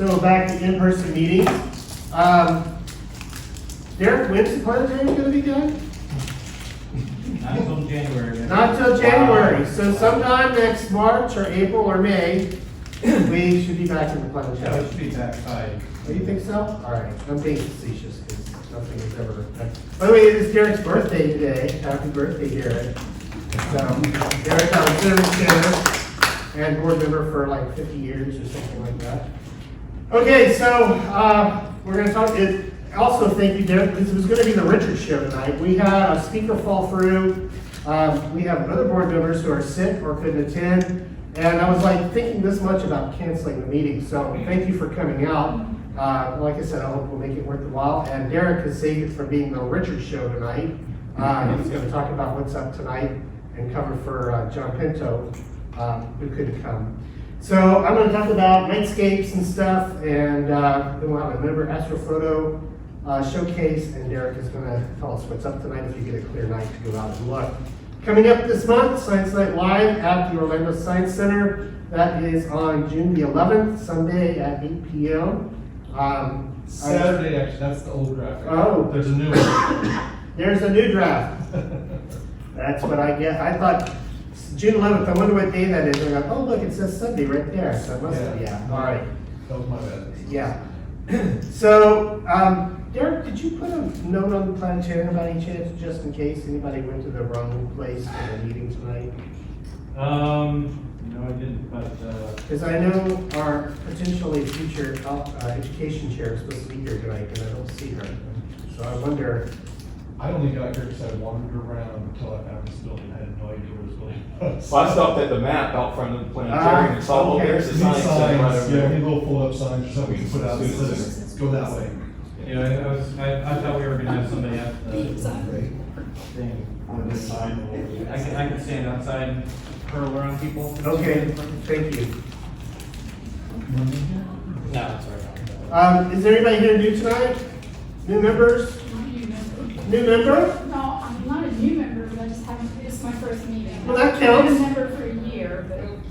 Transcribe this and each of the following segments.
So back to in-person meetings. Derek, when's the planetarium going to be done? Not until January. Not till January. So sometime next March or April or May, we should be back in the Yeah, planetarium. it should be backside. Do you think so? All right, I'm being facetious because nothing is ever. By the way, it is Derek's birthday today. Happy birthday, Derek. So, Derek, our service chair and board member for like 50 years or something like that. Okay, so we're going to talk. Also, thank you, Derek. This was going to be the Richard show tonight. We had a speaker fall through. We have other board members who are sick or couldn't attend. And I was like thinking this much about canceling the meeting. So thank you for coming out. Like I said, I hope we'll make it worth the while. And Derek has saved it from being the Richard show tonight. He's going to talk about what's up tonight and cover for John Pinto, who couldn't come. So I'm going to talk about nightscapes and stuff, and then we'll have a member Astrophoto showcase, and Derek is going to tell us what's up tonight if you get a clear night to go out and look. Coming up this month, Science Night Live at the Orlando Science Center. That is on June the 11th, Sunday at 8 p.m. Saturday, actually, that's the old graphic. Oh. There's a new one. There's a new draft. That's what I get. I thought June 11th, I wonder what day that is. And I go, oh, look, it says Sunday right there. So it must be, yeah. All right. That was my bad. Yeah. So, Derek, did you put a note on the planetarium by any chance, just in case anybody went to the wrong place for the meeting tonight? No, I didn't, but, Because I know our potentially future education chair is supposed to be here tonight, and I don't see her. So I wonder. I only got here because I wandered around until I found this building. I had no idea where this building was. Well, I stopped at the map out front of the planetarium and saw, oh, okay. there's the Need science center right signs, over yeah, there. need little pull-up signs or something we can put out that says, go that way. you know, I thought we were gonna have somebody at the thing on this side. I can stand outside and hurl around people. Okay, thank you. No, it's all right. Is there anybody here new tonight? New members? New member? No, I'm not a new member, but I just haven't, it's my first meeting. Well, that I've been counts. a member for a year,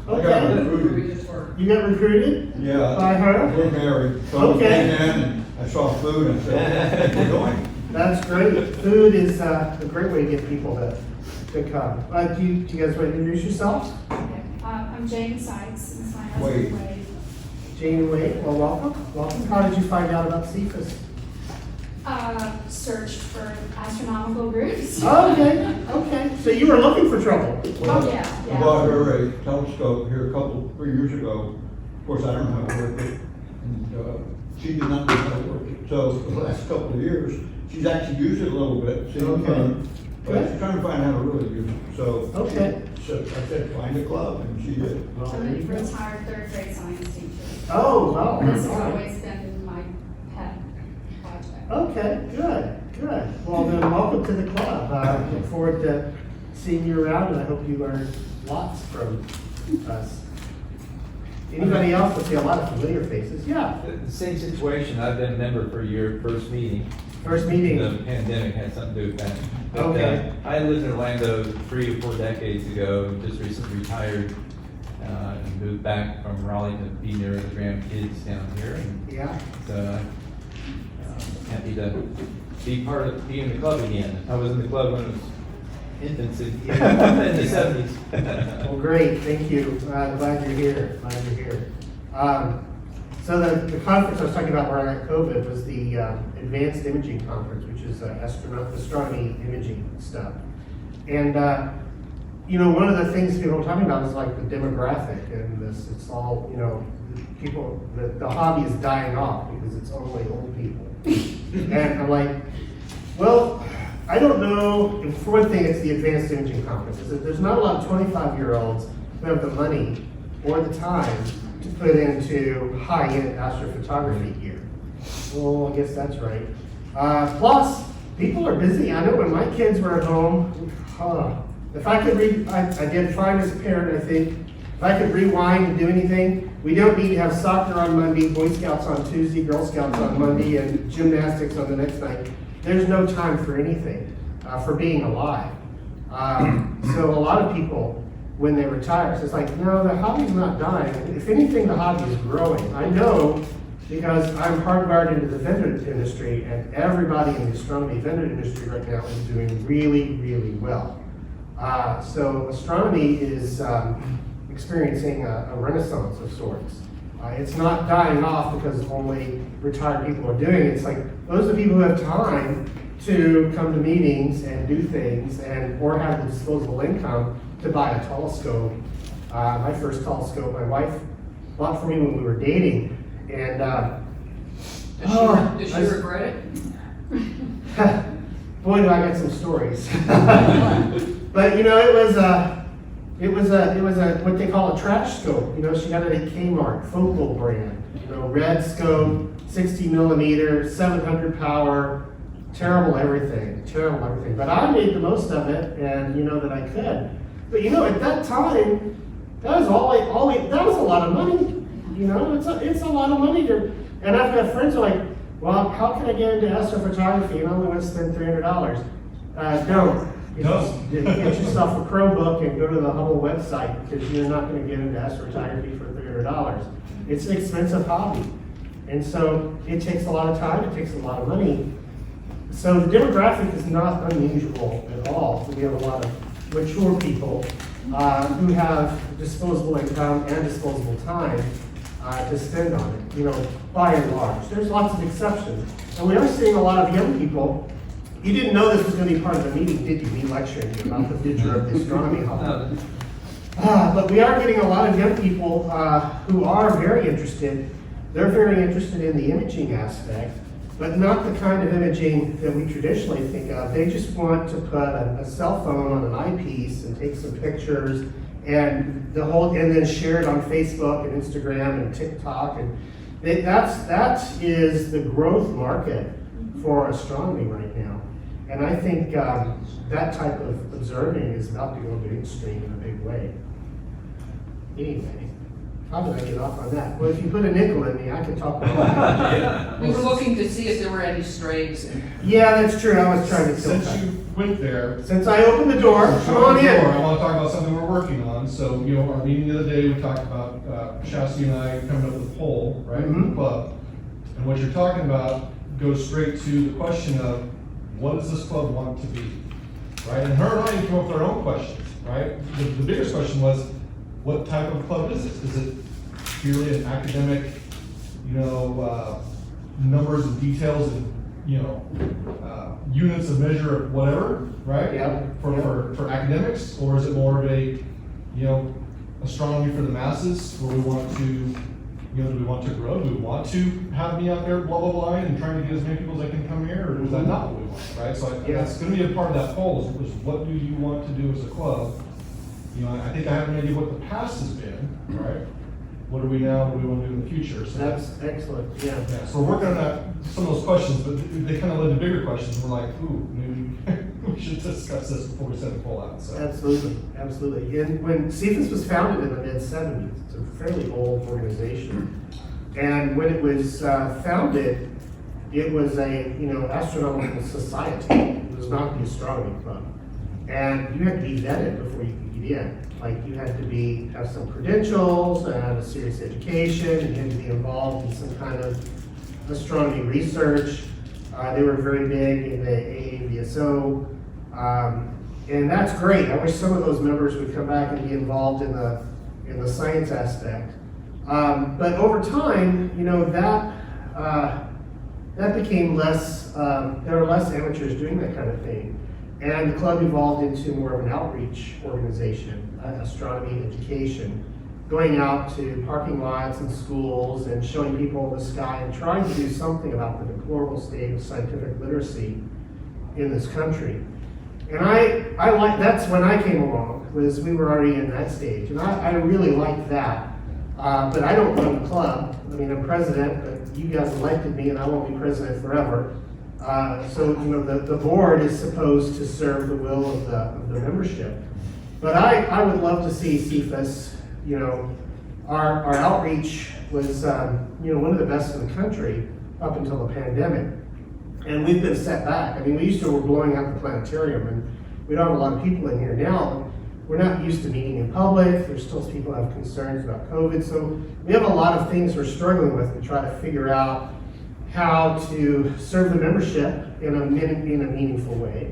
but. Okay. recruited. You got recruited? Yeah. By her? We're married. So Okay. I came in and I saw food and said, what are you doing? That's great. Food is a great way to get people to come. Do you guys want to introduce yourself? Okay. I'm Jane Sykes, and it's my husband Wade. Wade. Jane and Wade, well, welcome. Welcome. How did you find out about CFAS? Searched for astronomical groups. Okay, okay. So you were looking for trouble. Oh, yeah, I bought yeah. her a telescope here 3 years ago. Of course, I don't know how to work it. And she did not know how to work it. So the last couple of years, she's actually used it a little bit. Okay. But she's trying to find out how to really use it. So, Okay. so I said, find a club, and she did. Well, I'm there you a go. retired third grade science teacher. Oh, wow. This has All right. always been my pet project. Okay, good, good. Well, then, welcome to the club. I look forward to seeing you around, and I hope you learn lots from us. Anybody else? I see a lot of familiar faces. Yeah, The same situation, I've been a member for your first meeting. first meeting. The pandemic had something to do with that. But, Okay. I lived in Orlando 3 or 4 decades ago, just recently retired, and moved back from Raleigh to be near the grandkids down here. And Yeah. so, happy to be in the club again. I was in the club when it was infancy, in the 70s. Well, great, thank you. Glad you're here. Glad you're here. So the conference I was talking about where I got COVID was the Advanced Imaging Conference, which is astronomy imaging stuff. And one of the things people are talking about is like the demographic and this. It's all people. The hobby is dying off because it's only old people. And I'm like, well, I don't know. For one thing, it's the Advanced Imaging Conference. There's not a lot of 25-year-olds who have the money or the time to put into high-end astrophotography gear. Well, I guess that's right. Plus, people are busy. I know when my kids were at home, if I could I did fine as a parent, I think. If I could rewind and do anything, we don't need to have soccer on Monday, Boy Scouts on Tuesday, Girl Scouts on Monday, and gymnastics on the next night. There's no time for anything, for being alive. So a lot of people, when they retire, it's like, no, the hobby's not dying. If anything, the hobby is growing. I know because I'm hardwired into the vendor industry, and everybody in the astronomy vendor industry right now is doing really, really well. So astronomy is experiencing a renaissance of sorts. It's not dying off because only retired people are doing it. It's like those are the people who have time to come to meetings and do things, or have the disposable income to buy a telescope. My first telescope, my wife bought for me when we were dating, and Does she regret it? boy, do I got some stories. But you know, it was what they call a trash scope. You know, she got it at Kmart, focal brand. You know, red scope, 60 millimeter, 700 power, terrible everything. But I made the most of it, and you know that I could. But you know, at that time, that was that was a lot of money. You know, it's a lot of money and I've got friends who are like, well, how can I get into astrophotography and only want to spend $300? Don't. Get yourself a Chromebook and go to the Hubble website, because you're not going to get into astrophotography for $300. It's an expensive hobby. And so it takes a lot of time, it takes a lot of money. So the demographic is not unusual at all. So we have a lot of mature people who have disposable income and disposable time to spend on it, you know, by and large. There's lots of exceptions. And we are seeing a lot of young people. You didn't know this was going to be part of the meeting, did you? Me lecturing you about the future of the astronomy hobby. But we are getting a lot of young people who are very interested. They're very interested in the imaging aspect, but not the kind of imaging that we traditionally think of. They just want to put a cell phone on an eyepiece and take some pictures and then share it on Facebook and Instagram and TikTok, and that is the growth market for astronomy right now. And I think that type of observing is about to go mainstream in a big way. Anyway, how did I get off on that? Well, if you put a nickel in me, I could talk about that. We were looking to see if there were any strays. Yeah, that's true. I was trying to kill Since time. you went there. Since I opened the door, come on in. I want to talk about something we're working on. So, you know, our meeting the other day, we talked about Shasti and I coming up with a poll, right, in the club. And what you're talking about goes straight to the question of, what does this club want to be, right? And her and I came up with our own questions, right? The biggest question was, what type of club is this? Is it purely an academic, you know, numbers and details and, you know, units of measure of whatever, right? Yeah. For academics, or is it more of a, you know, astronomy for the masses, where we want to, you know, do we want to grow? Do we want to have me out there blah blah blah and trying to get as many people as I can come here, or is that not what we want, right? So that's going to be a part of that poll is what do you want to do as a club? You know, I think I have an idea what the past has been, right? What are we now? What do we want to do in the future? So That's excellent. Yeah. yeah, so we're working on that, some of those questions, but they kind of led to bigger questions. We're like, ooh, maybe we should discuss this before we send the poll out. So. Absolutely. And when CFIS was founded in the mid-70s, it's a fairly old organization. And when it was founded, it was a, you know, astronomical society. It was not the astronomy club. And you had to be vetted before you could get in. Like, you had to have some credentials and have a serious education, and you had to be involved in some kind of astronomy research. They were very big in the AAVSO, and that's great. I wish some of those members would come back and be involved in the science aspect. But over time, you know, that became less. There were less amateurs doing that kind of thing. And the club evolved into more of an outreach organization, astronomy education, going out to parking lots and schools and showing people the sky and trying to do something about the deplorable state of scientific literacy in this country. And I like, that's when I came along, was we were already in that stage. And I really liked that. But I don't run the club. I mean, I'm president, but you guys elected me and I won't be president forever. So, you know, the board is supposed to serve the will of the membership. But I would love to see CFIS, you know, our outreach was, you know, one of the best in the country up until the pandemic. And we've been set back. I mean, we used to, we're blowing out the planetarium, and we don't have a lot of people in here now. we're not used to meeting in public. There's still people who have concerns about COVID. So we have a lot of things we're struggling with to try to figure out how to serve the membership in a meaningful way.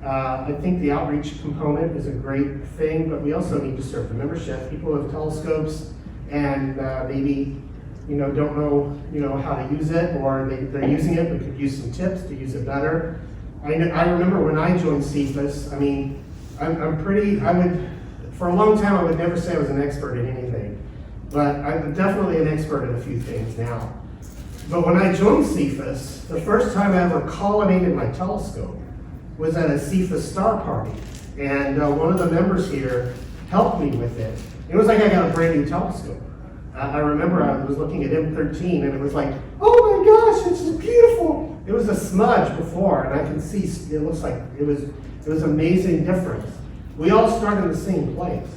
I think the outreach component is a great thing, but we also need to serve the membership. People with telescopes and maybe don't know how to use it, or they're using it but could use some tips to use it better. I remember when I joined CFAS, I mean, for a long time I would never say I was an expert in anything, but I'm definitely an expert in a few things now. But when I joined CFAS, the first time I ever collimated my telescope was at a CFAS star party, and one of the members here helped me with it. It was like I got a brand new telescope. I remember I was looking at M13 and it was like, oh my gosh, it's beautiful. It was a smudge before, and I can see it looks like it was amazing difference. We all start in the same place,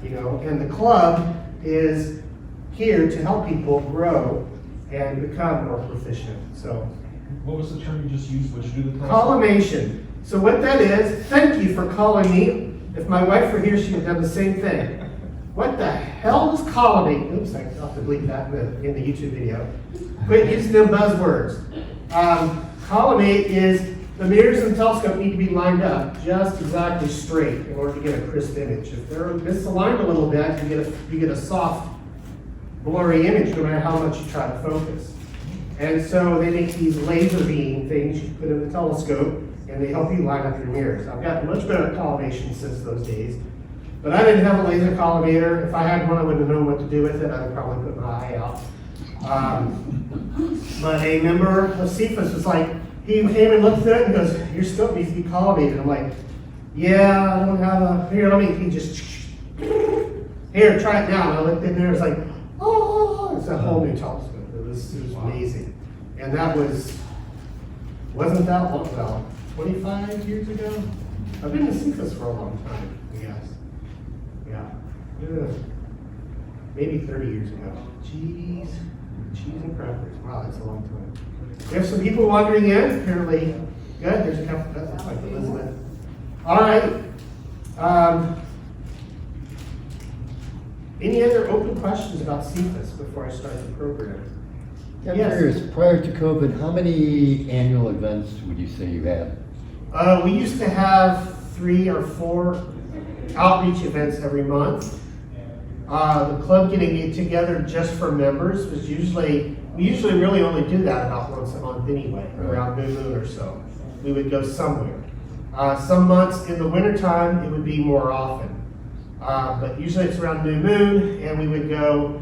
and the club is here to help people grow and become more proficient. So, What was the term you just used? What you do the collimation. So what that is, thank you for calling me. If my wife were here, she would have done the same thing. What the hell is collimate? Oops, I have to bleep that in the YouTube video. Quit using them buzzwords. Collimate is the mirrors in the telescope need to be lined up just exactly straight in order to get a crisp image. If they're misaligned a little bit, you get a soft, blurry image no matter how much you try to focus. And so they make these laser beam things you put in the telescope, and they help you line up your mirrors. I've gotten much better at collimation since those days. But I didn't have a laser collimator. If I had one, I wouldn't have known what to do with it. I would probably put my eye out. But a member of CFAS was like, he came and looked at it and goes, your scope needs to be collimated. I'm like, yeah, I don't have a, here, he just, here, try it now. And I looked in there, it's like, oh, it's a whole new telescope. It was amazing. And that wasn't that long ago, 25 years ago? I've been in CFAS for a long time, I guess. Yeah. Maybe 30 years ago. Cheese and crackers. Wow, that's a long time. We have some people wandering in, apparently. Good, there's a couple, that looks like Elizabeth. All right. Any other open questions about CFAS before I start the program? I'm Yes. curious, prior to COVID, how many annual events would you say you had? We used to have 3 or 4 outreach events every month. The club getting it together just for members was we usually really only do that about once a month anyway, around New Moon or so. We would go somewhere. Some months in the wintertime, it would be more often. But usually it's around New Moon, and we would go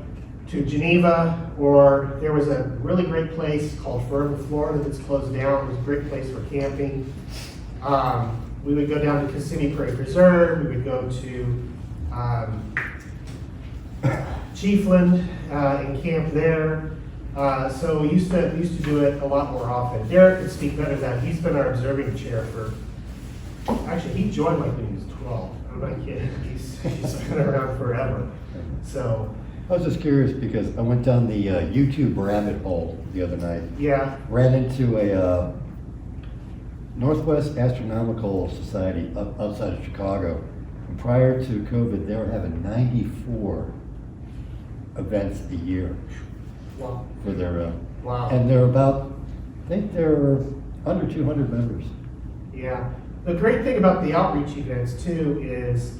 to Geneva, or there was a really great place called Fervor, Florida that's closed down. It was a great place for camping. We would go down to Kissimmee Prairie Preserve. We would go to Chiefland and camp there. So we used to do it a lot more often. Derek could speak better to that. He's been our observing chair actually he joined like when he was 12. I'm not kidding. He's been around forever. So. I was just curious because I went down the YouTube rabbit hole the other night. Yeah. Ran into a Northwest Astronomical Society outside of Chicago. And prior to COVID, they were having 94 events a year Wow. for their, Wow. and they're I think they're under 200 members. Yeah. The great thing about the outreach events too is,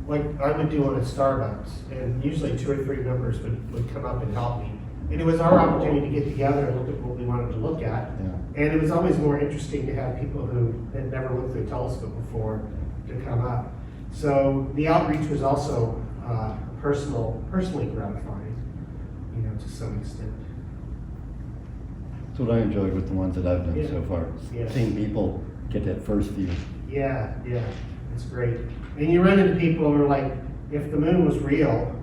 like I would do one at Starbucks, and usually 2 or 3 members would come up and help me. And it was our opportunity to get together and look at what we wanted to look at. Yeah. And it was always more interesting to have people who had never looked through a telescope before to come up. So the outreach was also personally gratifying, to some extent. That's what I enjoyed with the ones that I've done Yeah. so far. Yeah. Seeing people get that first view. Yeah, it's great. And you run into people who are like, if the moon was real,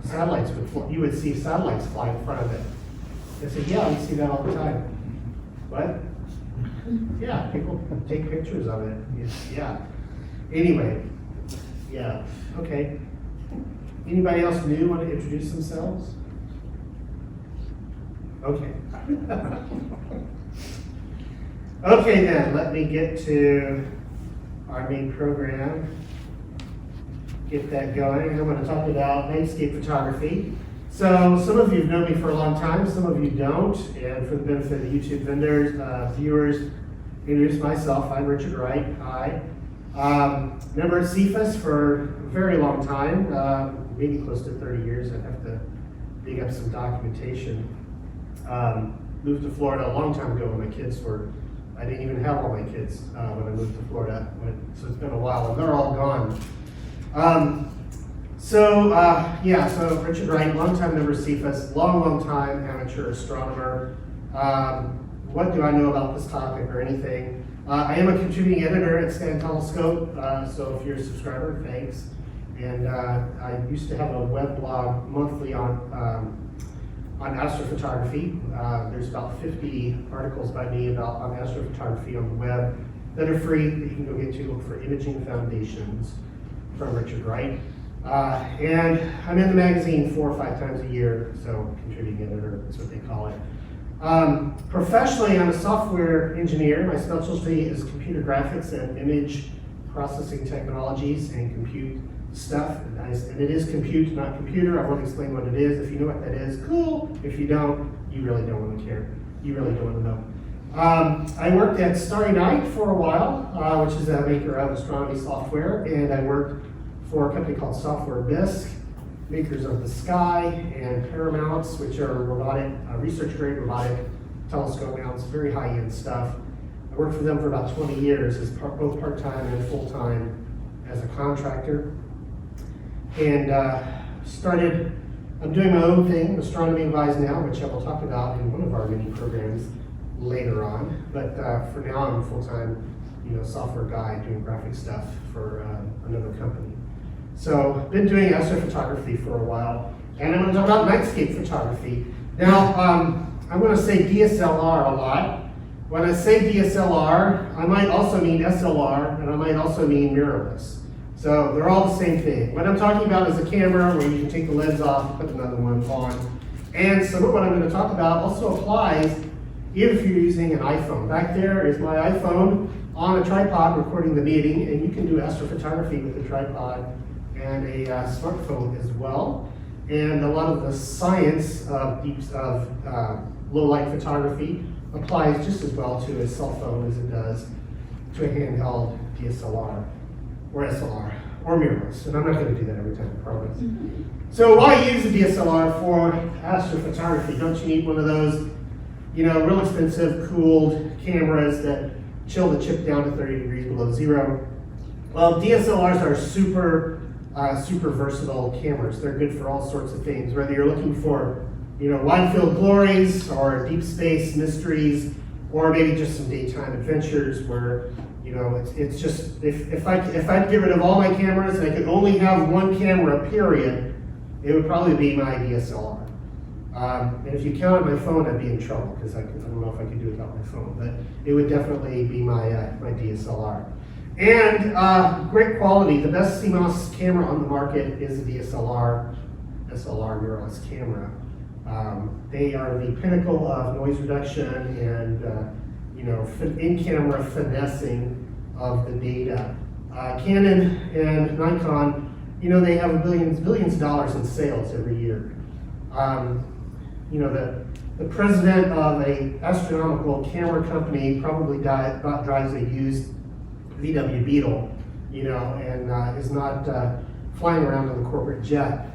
you would see satellites fly in front of it. They said, yeah, we see that all the time. What? Yeah, people take pictures of it. Yeah. Anyway, yeah, okay. Anybody else new want to introduce themselves? Okay. Okay then, let me get to our main program. get that going. I'm going to talk about Nightscape photography. So some of you have known me for a long time, some of you don't. And for the benefit of the YouTube viewers, introduce myself. I'm Richard Wright. Hi. Member at CFAS for a very long time, maybe close to 30 years. I'd have to dig up some documentation. Moved to Florida a long time ago when my kids were, I didn't even have all my kids when I moved to Florida. So it's been a while, and they're all gone. So Richard Wright, longtime member of CFAS, long time amateur astronomer. What do I know about this topic or anything? I am a contributing editor at Stan Telescope, so if you're a subscriber, thanks. And I used to have a web blog monthly on astrophotography. There's about 50 articles by me on astrophotography on the web that are free that you can go get to. Look for Imaging Foundations from Richard Wright. And I'm in the magazine 4 or 5 times a year, so contributing editor is what they call it. Professionally, I'm a software engineer. My specialty is computer graphics and image processing technologies and compute stuff. And it is compute, not computer. I won't explain what it is. If you know what that is, cool. If you don't, you really don't want to care. You really don't want to know. I worked at Starry Night for a while, which is a maker of astronomy software, and I worked for a company called Software Bisque, makers of the Sky and Paramounts, which are robotic, research-grade robotic telescope mounts, very high-end stuff. I worked for them for about 20 years, as both part-time and full-time as a contractor. And I'm doing my own thing, Astronomy Advised Now, which I will talk about in one of our mini programs later on. But for now, I'm a full-time, software guy doing graphic stuff for another company. So, been doing astrophotography for a while, and I'm going to talk about Nightscape photography. Now, I'm going to say DSLR a lot. When I say DSLR, I might also mean SLR, and I might also mean mirrorless. So, they're all the same thing. What I'm talking about is a camera where you can take the lens off and put another one on. And some of what I'm going to talk about also applies if you're using an iPhone. Back there is my iPhone on a tripod recording the meeting, and you can do astrophotography with a tripod and a smartphone as well. And a lot of the science of low light photography applies just as well to a cell phone as it does to a handheld DSLR or SLR or mirrorless. And I'm not going to do that every time, I promise. So why use a DSLR for astrophotography? Don't you need one of those, real expensive cooled cameras that chill the chip down to 30 degrees below zero? Well, DSLRs are super versatile cameras. They're good for all sorts of things, whether you're looking for, wide field glories or deep space mysteries, or maybe just some daytime adventures where, it's just, if I get rid of all my cameras and I could only have one camera, period, it would probably be my DSLR. And if you counted my phone, I'd be in trouble, because I don't know if I could do it without my phone, but it would definitely be my DSLR. And great quality. The best CMOS camera on the market is a SLR mirrorless camera. They are the pinnacle of noise reduction and in-camera finessing of the data. Canon and Nikon, they have billions of dollars in sales every year. The president of a astronomical camera company probably drives a used VW Beetle, and is not flying around in the corporate jet.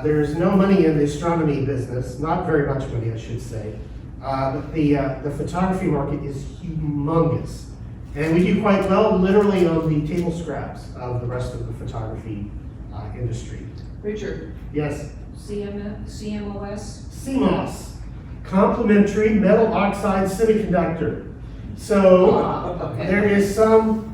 There's no money in the astronomy business, not very much money, I should say. But the photography market is humongous. And we do quite well, literally on the table scraps of the rest of the photography industry. Richard, Yes? CMOS? CMOS, complementary metal oxide semiconductor. So there is some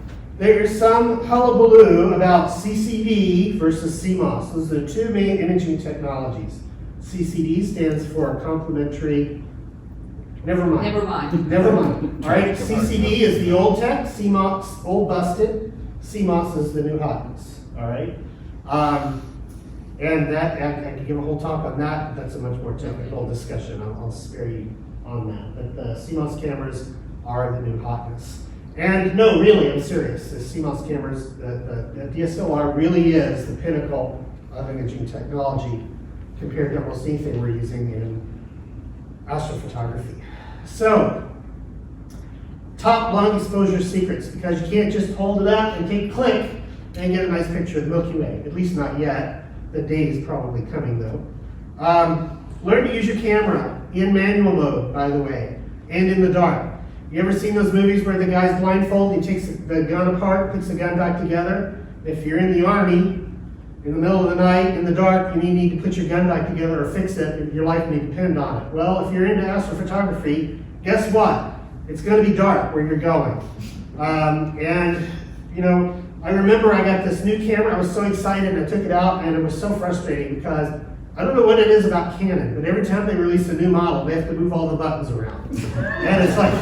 hullabaloo about CCD versus CMOS. Those are the two main imaging technologies. CCD stands for complementary. Never mind. All right. CCD is the old tech. CMOS, old busted. CMOS is the new hotness. All right. And that I could give a whole talk on that. But that's a much more technical discussion. I'll spare you on that. But the CMOS cameras are the new hotness. And no, really, I'm serious. The CMOS cameras, the DSLR really is the pinnacle of imaging technology compared to almost anything we're using in astrophotography. So, top long exposure secrets, because you can't just hold it up and take a click and get a nice picture of the Milky Way. At least not yet. The day is probably coming though. Learn to use your camera in manual mode, by the way, and in the dark. You ever seen those movies where the guy's blindfolded, he takes the gun apart, puts the gun back together? If you're in the army, in the middle of the night, in the dark, you need to put your gun back together or fix it, your life may depend on it. Well, if you're into astrophotography, guess what? It's gonna be dark where you're going. And, you know, I remember I got this new camera, I was so excited, I took it out, and it was so frustrating because I don't know what it is about Canon, but every time they release a new model, they have to move all the buttons around. And it's like,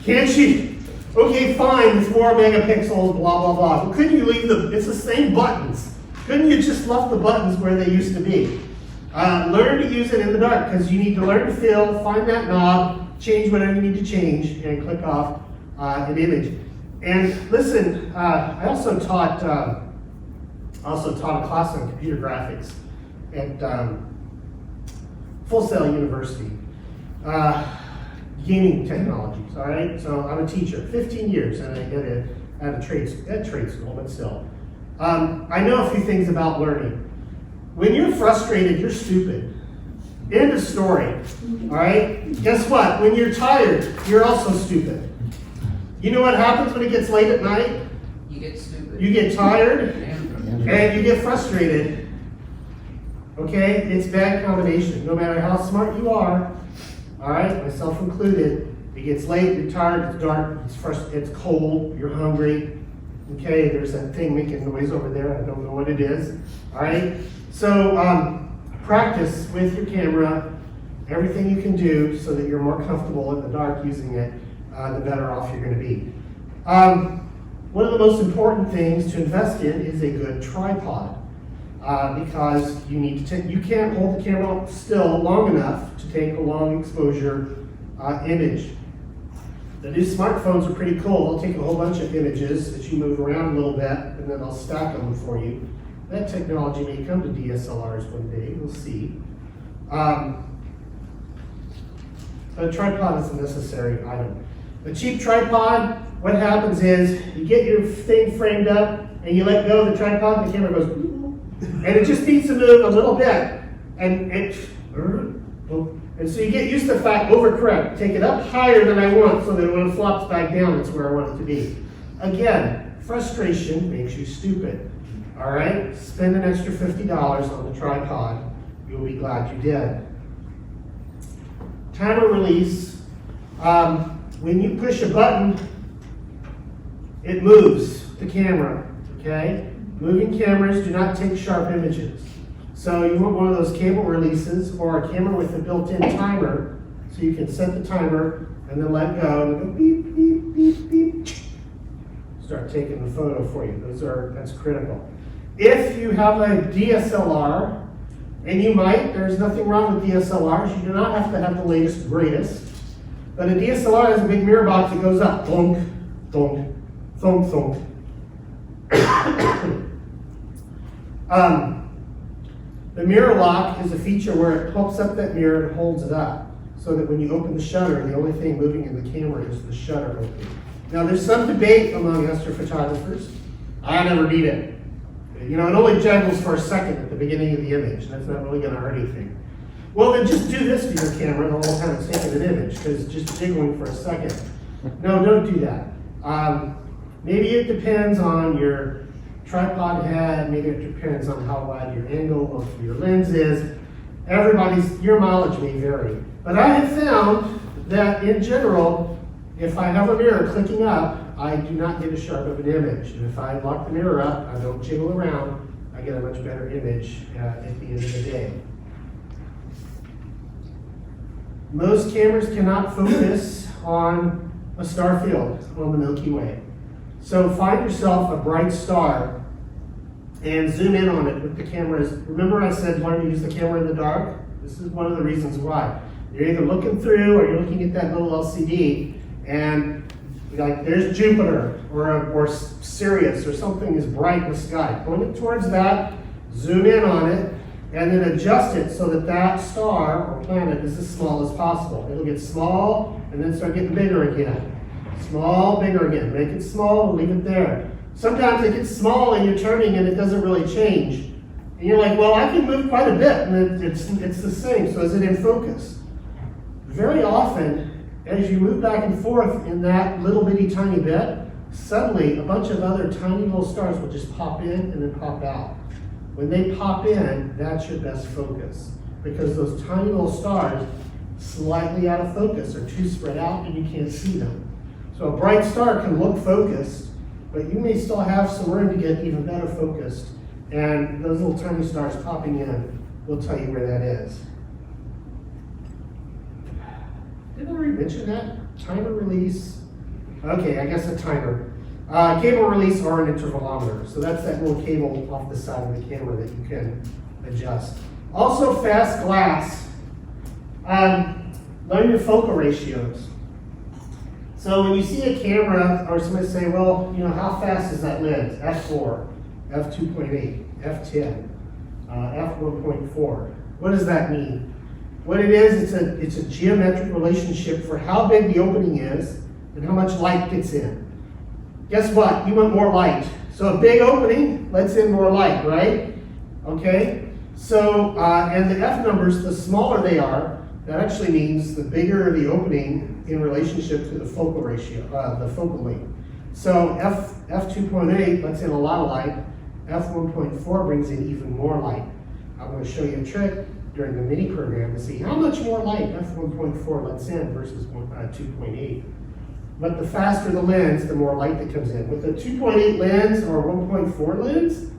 can't you? Okay, fine, it's more megapixels, blah, blah, blah. But couldn't you leave it's the same buttons. Couldn't you just left the buttons where they used to be? Learn to use it in the dark, because you need to learn to feel, find that knob, change whatever you need to change, and click off an image. And listen, I also taught a class on computer graphics at Full Sail University. Gaming technologies, all right? So I'm a teacher, 15 years, and I did it at a trade school, but still. I know a few things about learning. When you're frustrated, you're stupid. End of story, all right? Guess what? When you're tired, you're also stupid. You know what happens when it gets late at night? You get stupid. You get tired, and you get frustrated. Okay? It's a bad combination. No matter how smart you are, all right, myself included, it gets late, you're tired, it's dark, it's cold, you're hungry. Okay, there's that thing making noise over there, I don't know what it is. All right, so practice with your camera, everything you can do so that you're more comfortable in the dark using it, the better off you're going to be. One of the most important things to invest in is a good tripod. Because you need to you can't hold the camera still long enough to take a long exposure image. The new smartphones are pretty cool. They'll take a whole bunch of images as you move around a little bit, and then they'll stack them for you. That technology may come to DSLRs one day. We'll see. A tripod is a necessary item. A cheap tripod, what happens is you get your thing framed up, and you let go of the tripod, and the camera goes. And it just needs to move a little bit. And so you get used to the fact, overcorrect. Take it up higher than I want so that when it flops back down, it's where I want it to be. Again, frustration makes you stupid. All right? Spend an extra $50 on the tripod. You'll be glad you did. Timer release. When you push a button, it moves the camera. Okay? Moving cameras do not take sharp images. So you want one of those cable releases or a camera with a built-in timer, so you can set the timer and then let go and go beep, beep, beep, beep. Start taking the photo for you. That's critical. If you have a DSLR, and you might, there's nothing wrong with DSLRs. You do not have to have the latest, greatest. But a DSLR has a big mirror box that goes up, thunk, thunk, thunk, thunk. The mirror lock is a feature where it pumps up that mirror and holds it up, so that when you open the shutter, the only thing moving in the camera is the shutter opening. Now there's some debate among astrophotographers. I never need it. You know, it only jiggles for a second at the beginning of the image. That's not really going to hurt anything. Well, then just do this to your camera the whole time it's taking an image, because it's just jiggling for a second. No, don't do that. Maybe it depends on your tripod head, maybe it depends on how wide your angle of your lens is. Your mileage may vary. But I have found that in general, if I have a mirror clicking up, I do not get as sharp of an image. And if I lock the mirror up, I don't jiggle around, I get a much better image at the end of the day. Most cameras cannot focus on a star field on the Milky Way. So find yourself a bright star and zoom in on it with the cameras. Remember I said learn to use the camera in the dark? This is one of the reasons why. You're either looking through or you're looking at that little LCD, and Like there's Jupiter or Sirius or something is bright in the sky. Point it towards that, zoom in on it, and then adjust it so that that star or planet is as small as possible. It'll get small and then start getting bigger again. Small, bigger again. Make it small and leave it there. Sometimes it gets small and you're turning and it doesn't really change. And you're like, well, I can move quite a bit and it's the same. So is it in focus? Very often, as you move back and forth in that little bitty tiny bit, suddenly a bunch of other tiny little stars will just pop in and then pop out. When they pop in, that's your best focus, because those tiny little stars, slightly out of focus, are too spread out and you can't see them. So a bright star can look focused, but you may still have some room to get even better focused, and those little tiny stars popping in will tell you where that is. Did I already mention that? Timer release. Okay, I guess a timer. Cable release or an intervalometer. So that's that little cable off the side of the camera that you can adjust. Also fast glass. Learn your focal ratios. So when you see a camera or somebody say, well, you know, how fast is that lens? f4, f2.8, f10, f1.4. What does that mean? What it is, it's a geometric relationship for how big the opening is and how much light gets in. Guess what? You want more light. So a big opening lets in more light, right? Okay? So, and the F numbers, the smaller they are, that actually means the bigger the opening in relationship to the focal ratio, the focal length. So f2.8 lets in a lot of light. f1.4 brings in even more light. I'm going to show you a trick during the mini program to see how much more light f1.4 lets in versus 2.8. But the faster the lens, the more light that comes in. With a 2.8 lens or 1.4 lens,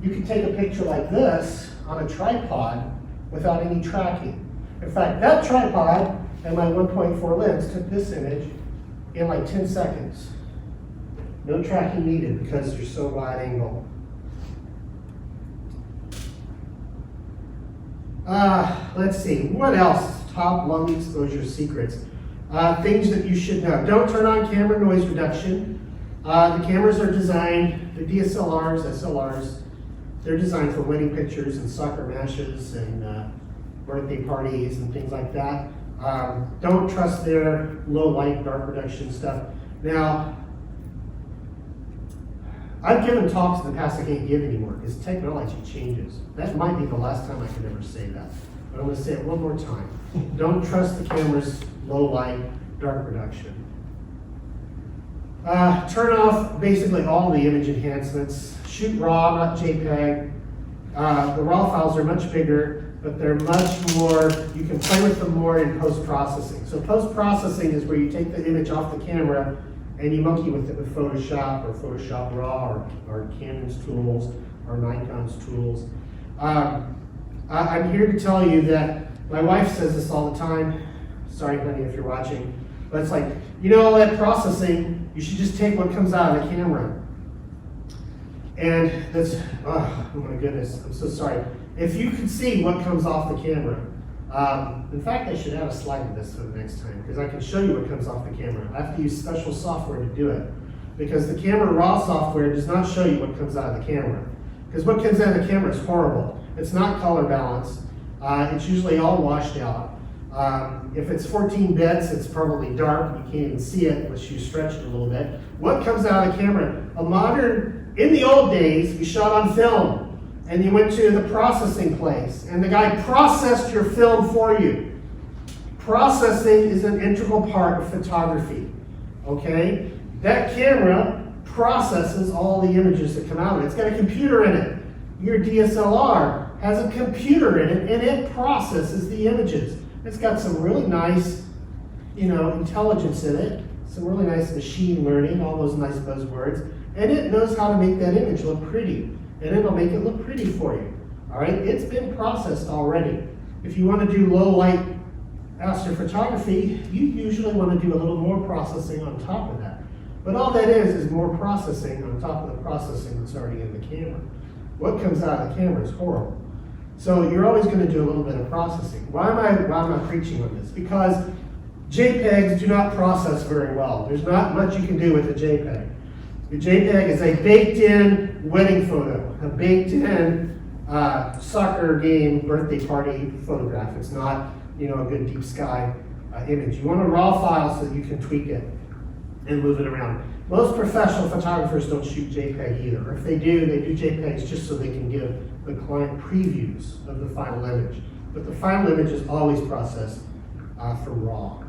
you can take a picture like this on a tripod without any tracking. In fact, that tripod and my 1.4 lens took this image in like 10 seconds. No tracking needed because you're so wide angle. Let's see, what else? Top long exposure secrets. Things that you should know. Don't turn on camera noise reduction. The cameras are designed, the DSLRs, SLRs, they're designed for wedding pictures and soccer matches and birthday parties and things like that. Don't trust their low light, dark reduction stuff. Now, I've given talks in the past I can't give anymore because technology changes. That might be the last time I could ever say that. But I'm going to say it one more time. Don't trust the camera's low light, dark reduction. Turn off basically all the image enhancements. Shoot RAW, not JPEG. The RAW files are much bigger, but they're much more, you can play with them more in post-processing. So post-processing is where you take the image off the camera and you monkey with it with Photoshop or Photoshop RAW or Canon's tools or Nikon's tools. I'm here to tell you that my wife says this all the time. Sorry, honey, if you're watching. But it's like, you know, all that processing, you should just take what comes out of the camera. And that's, oh my goodness, I'm so sorry. If you could see what comes off the camera, in fact, I should add a slide to this for the next time, because I can show you what comes off the camera. I have to use special software to do it, because the camera raw software does not show you what comes out of the camera. Because what comes out of the camera is horrible. It's not color balanced. It's usually all washed out. If it's 14 bits, it's probably dark. You can't even see it unless you stretch it a little bit. What comes out of the camera? In the old days, you shot on film. And you went to the processing place, and the guy processed your film for you. Processing is an integral part of photography, okay? That camera processes all the images that come out of it. It's got a computer in it. Your DSLR has a computer in it, and it processes the images. It's got some really nice, intelligence in it, some really nice machine learning, all those nice buzzwords, and it knows how to make that image look pretty. And it'll make it look pretty for you. All right, it's been processed already. If you want to do low light astrophotography, you usually want to do a little more processing on top of that. But all that is more processing on top of the processing that's already in the camera. What comes out of the camera is horrible. So you're always going to do a little bit of processing. Why am I preaching on this? Because JPEGs do not process very well. There's not much you can do with a JPEG. A JPEG is a baked-in wedding photo, a baked-in soccer game birthday party photograph. It's not, a good deep sky image. You want a raw file so that you can tweak it and move it around. Most professional photographers don't shoot JPEG either. If they do JPEGs just so they can give the client previews of the final image. But the final image is always processed for raw.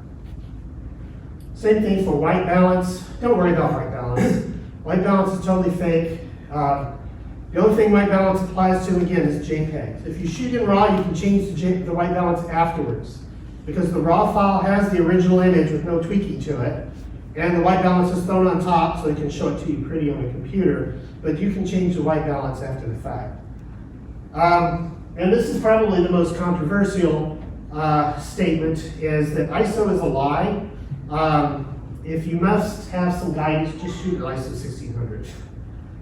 Same thing for white balance. Don't worry about white balance. White balance is totally fake. The only thing white balance applies to, again, is JPEGs. If you shoot in RAW, you can change the white balance afterwards, because the RAW file has the original image with no tweaking to it, and the white balance is thrown on top so it can show it to you pretty on a computer, but you can change the white balance after the fact. And this is probably the most controversial statement, is that ISO is a lie. If you must have some guidance, just shoot an ISO 1600.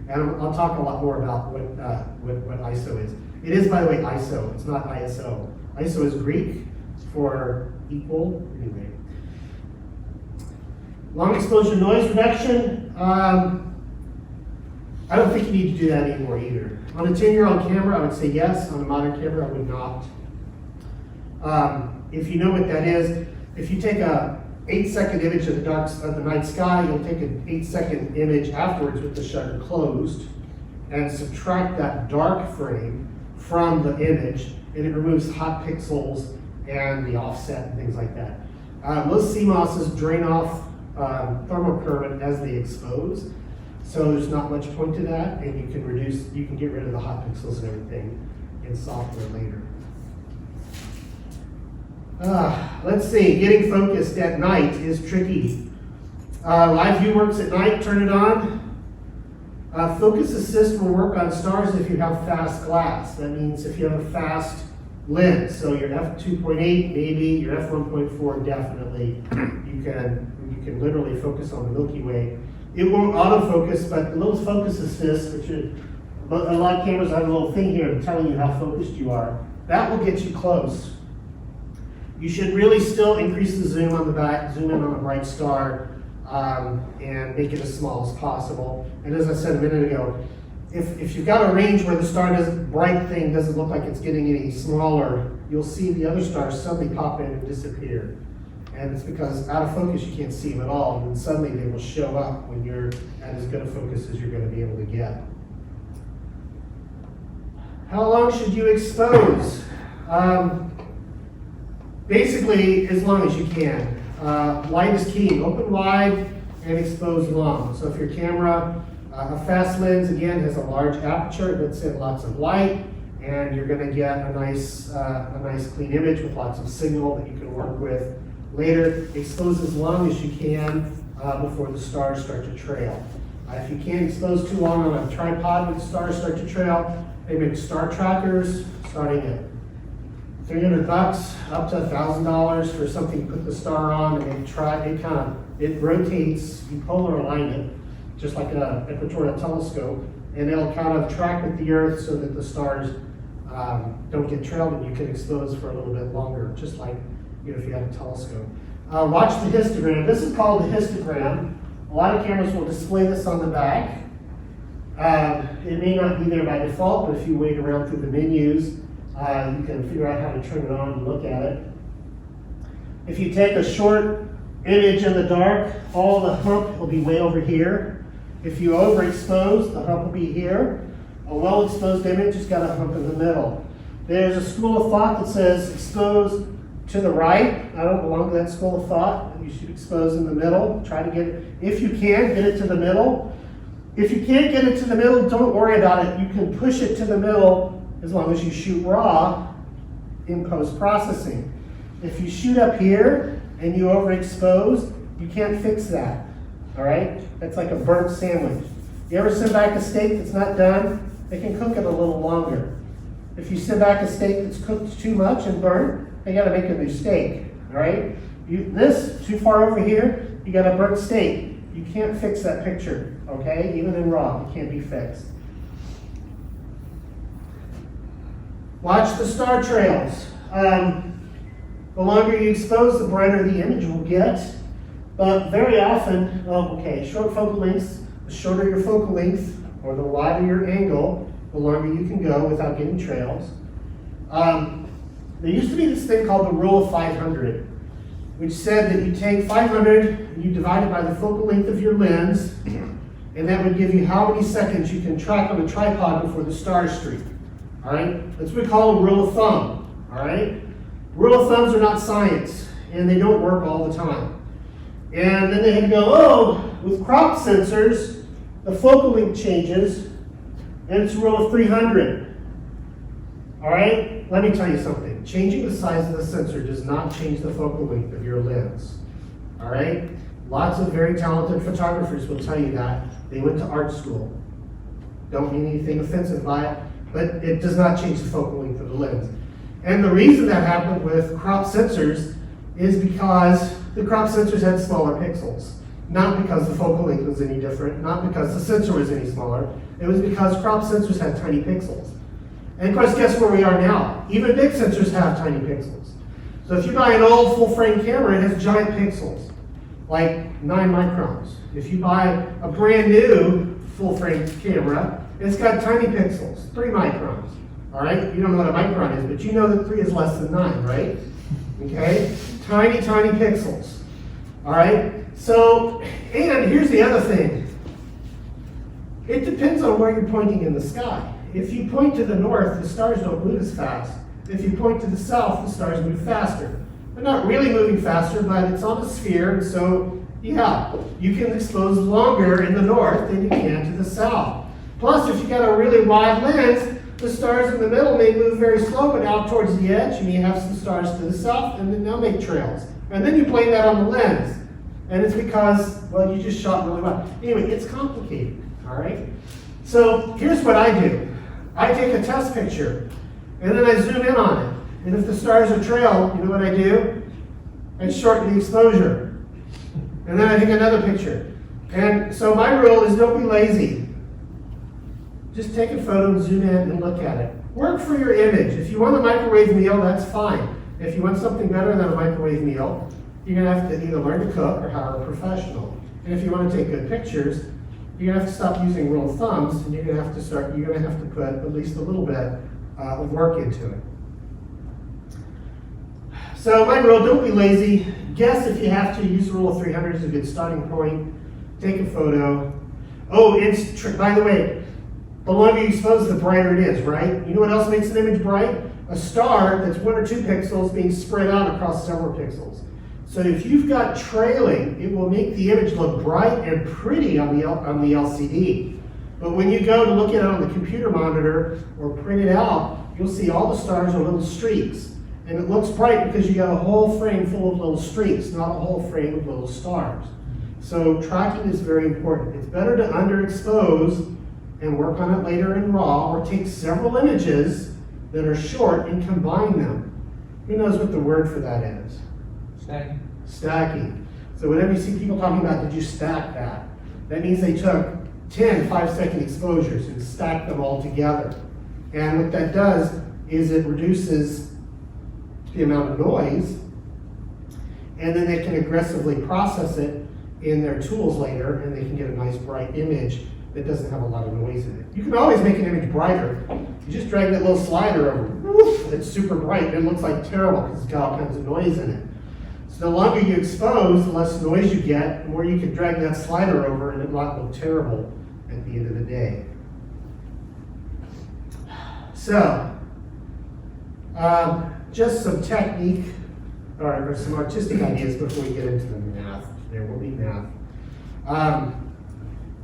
And I'll talk a lot more about what ISO is. It is, by the way, ISO. It's not ISO. ISO is Greek for equal. Anyway. Long exposure noise reduction. I don't think you need to do that anymore either. On a 10-year-old camera, I would say yes. On a modern camera, I would not. If you know what that is, if you take a 8-second image of the night sky, you'll take an 8-second image afterwards with the shutter closed and subtract that dark frame from the image, and it removes hot pixels and the offset and things like that. Most CMOSs drain off thermal current as they expose, so there's not much point to that, and you can get rid of the hot pixels and everything in software later. Let's see, getting focused at night is tricky. Live view works at night, turn it on. Focus assist will work on stars if you have fast glass. That means if you have a fast lens, so your f2.8 maybe, your f1.4 definitely, you can literally focus on the Milky Way. It won't autofocus, but the little focus assist, which is, a lot of cameras have a little thing here telling you how focused you are, that will get you close. You should really still increase the zoom on the back, zoom in on a bright star, and make it as small as possible. And as I said a minute ago, if you've got a range where the star bright thing doesn't look like it's getting any smaller, you'll see the other stars suddenly pop in and disappear. And it's because out of focus you can't see them at all, and then suddenly they will show up when you're at as good a focus as you're going to be able to get. How long should you expose? Basically, as long as you can. Light is key. Open wide and expose long. So if your camera, a fast lens, again, has a large aperture, it lets in lots of light, and you're going to get a nice clean image with lots of signal that you can work with later. Expose as long as you can before the stars start to trail. If you can't expose too long on a tripod when the stars start to trail, they make star trackers starting at $300 up to $1,000 for something to put the star on, and it rotates, you polar align it, just like an equatorial telescope, and it'll kind of track with the Earth so that the stars don't get trailed, and you can expose for a little bit longer, just like if you had a telescope. Watch the histogram. This is called the histogram. A lot of cameras will display this on the back. It may not be there by default, but if you wait around through the menus, you can figure out how to turn it on and look at it. If you take a short image in the dark, all the hump will be way over here. If you overexpose, the hump will be here. A well-exposed image has got a hump in the middle. There's a school of thought that says expose to the right. I don't belong to that school of thought. You should expose in the middle. Try to get it, if you can, get it to the middle. If you can't get it to the middle, don't worry about it. You can push it to the middle as long as you shoot raw in post-processing. If you shoot up here and you overexpose, you can't fix that, all right? That's like a burnt sandwich. You ever send back a steak that's not done? They can cook it a little longer. If you send back a steak that's cooked too much and burnt, they gotta make a new steak, all right? This, too far over here, you got a burnt steak. You can't fix that picture, okay? Even in raw, it can't be fixed. Watch the star trails. The longer you expose, the brighter the image will get. But very often, short focal lengths, the shorter your focal length or the wider your angle, the longer you can go without getting trails. There used to be this thing called the rule of 500, which said that you take 500 and you divide it by the focal length of your lens, and that would give you how many seconds you can track on a tripod before the stars streak. All right? That's what we call a rule of thumb. All right? Rule of thumbs are not science, and they don't work all the time. And then they had to go, with crop sensors, the focal length changes, and it's a rule of 300. All right? Let me tell you something. Changing the size of the sensor does not change the focal length of your lens. All right? Lots of very talented photographers will tell you that. They went to art school. Don't mean anything offensive by it, but it does not change the focal length of the lens. And the reason that happened with crop sensors is because the crop sensors had smaller pixels. Not because the focal length was any different, not because the sensor was any smaller. It was because crop sensors had tiny pixels. And of course, guess where we are now? Even big sensors have tiny pixels. So if you buy an old full-frame camera, it has giant pixels, like 9 microns. If you buy a brand new full-frame camera, it's got tiny pixels, 3 microns. All right? You don't know what a micron is, but you know that 3 is less than 9, right? Okay? Tiny, tiny pixels. All right? So, and here's the other thing. It depends on where you're pointing in the sky. If you point to the north, the stars don't move as fast. If you point to the south, the stars move faster. They're not really moving faster, but it's on a sphere, and so, yeah, you can expose longer in the north than you can to the south. Plus, if you got a really wide lens, the stars in the middle may move very slow, but out towards the edge, you may have some stars to the south, and then they'll make trails. And then you blame that on the lens. And it's because, well, you just shot really well. Anyway, it's complicated, all right? So here's what I do. I take a test picture, and then I zoom in on it. And if the stars are trailed, you know what I do? I shorten the exposure. And then I take another picture. And so my rule is don't be lazy. Just take a photo and zoom in and look at it. Work for your image. If you want a microwave meal, that's fine. If you want something better than a microwave meal, you're going to have to either learn to cook or hire a professional. And if you want to take good pictures, you're going to have to stop using rule of thumbs, and you're going to have to put at least a little bit of work into it. So my rule, don't be lazy. Guess if you have to. Use the rule of 300 as a good starting point. Take a photo. Oh, by the way, the longer you expose, the brighter it is, right? You know what else makes an image bright? A star that's 1 or 2 pixels being spread out across several pixels. So if you've got trailing, it will make the image look bright and pretty on the LCD. But when you go to look at it on the computer monitor or print it out, you'll see all the stars are little streaks. And it looks bright because you got a whole frame full of little streaks, not a whole frame of little stars. So tracking is very important. It's better to underexpose and work on it later in RAW, or take several images that are short and combine them. Who knows what the word for that is? Stacking. Stacking. So whenever you see people talking about, did you stack that? That means they took 10 5-second exposures and stacked them all together. And what that does is it reduces the amount of noise, and then they can aggressively process it in their tools later, and they can get a nice bright image that doesn't have a lot of noise in it. You can always make an image brighter. You just drag that little slider over, woof, it's super bright, and it looks like terrible because it's got all kinds of noise in it. So the longer you expose, the less noise you get, the more you can drag that slider over, and it won't look terrible at the end of the day. So, just some technique, or some artistic ideas before we get into the math. There will be math.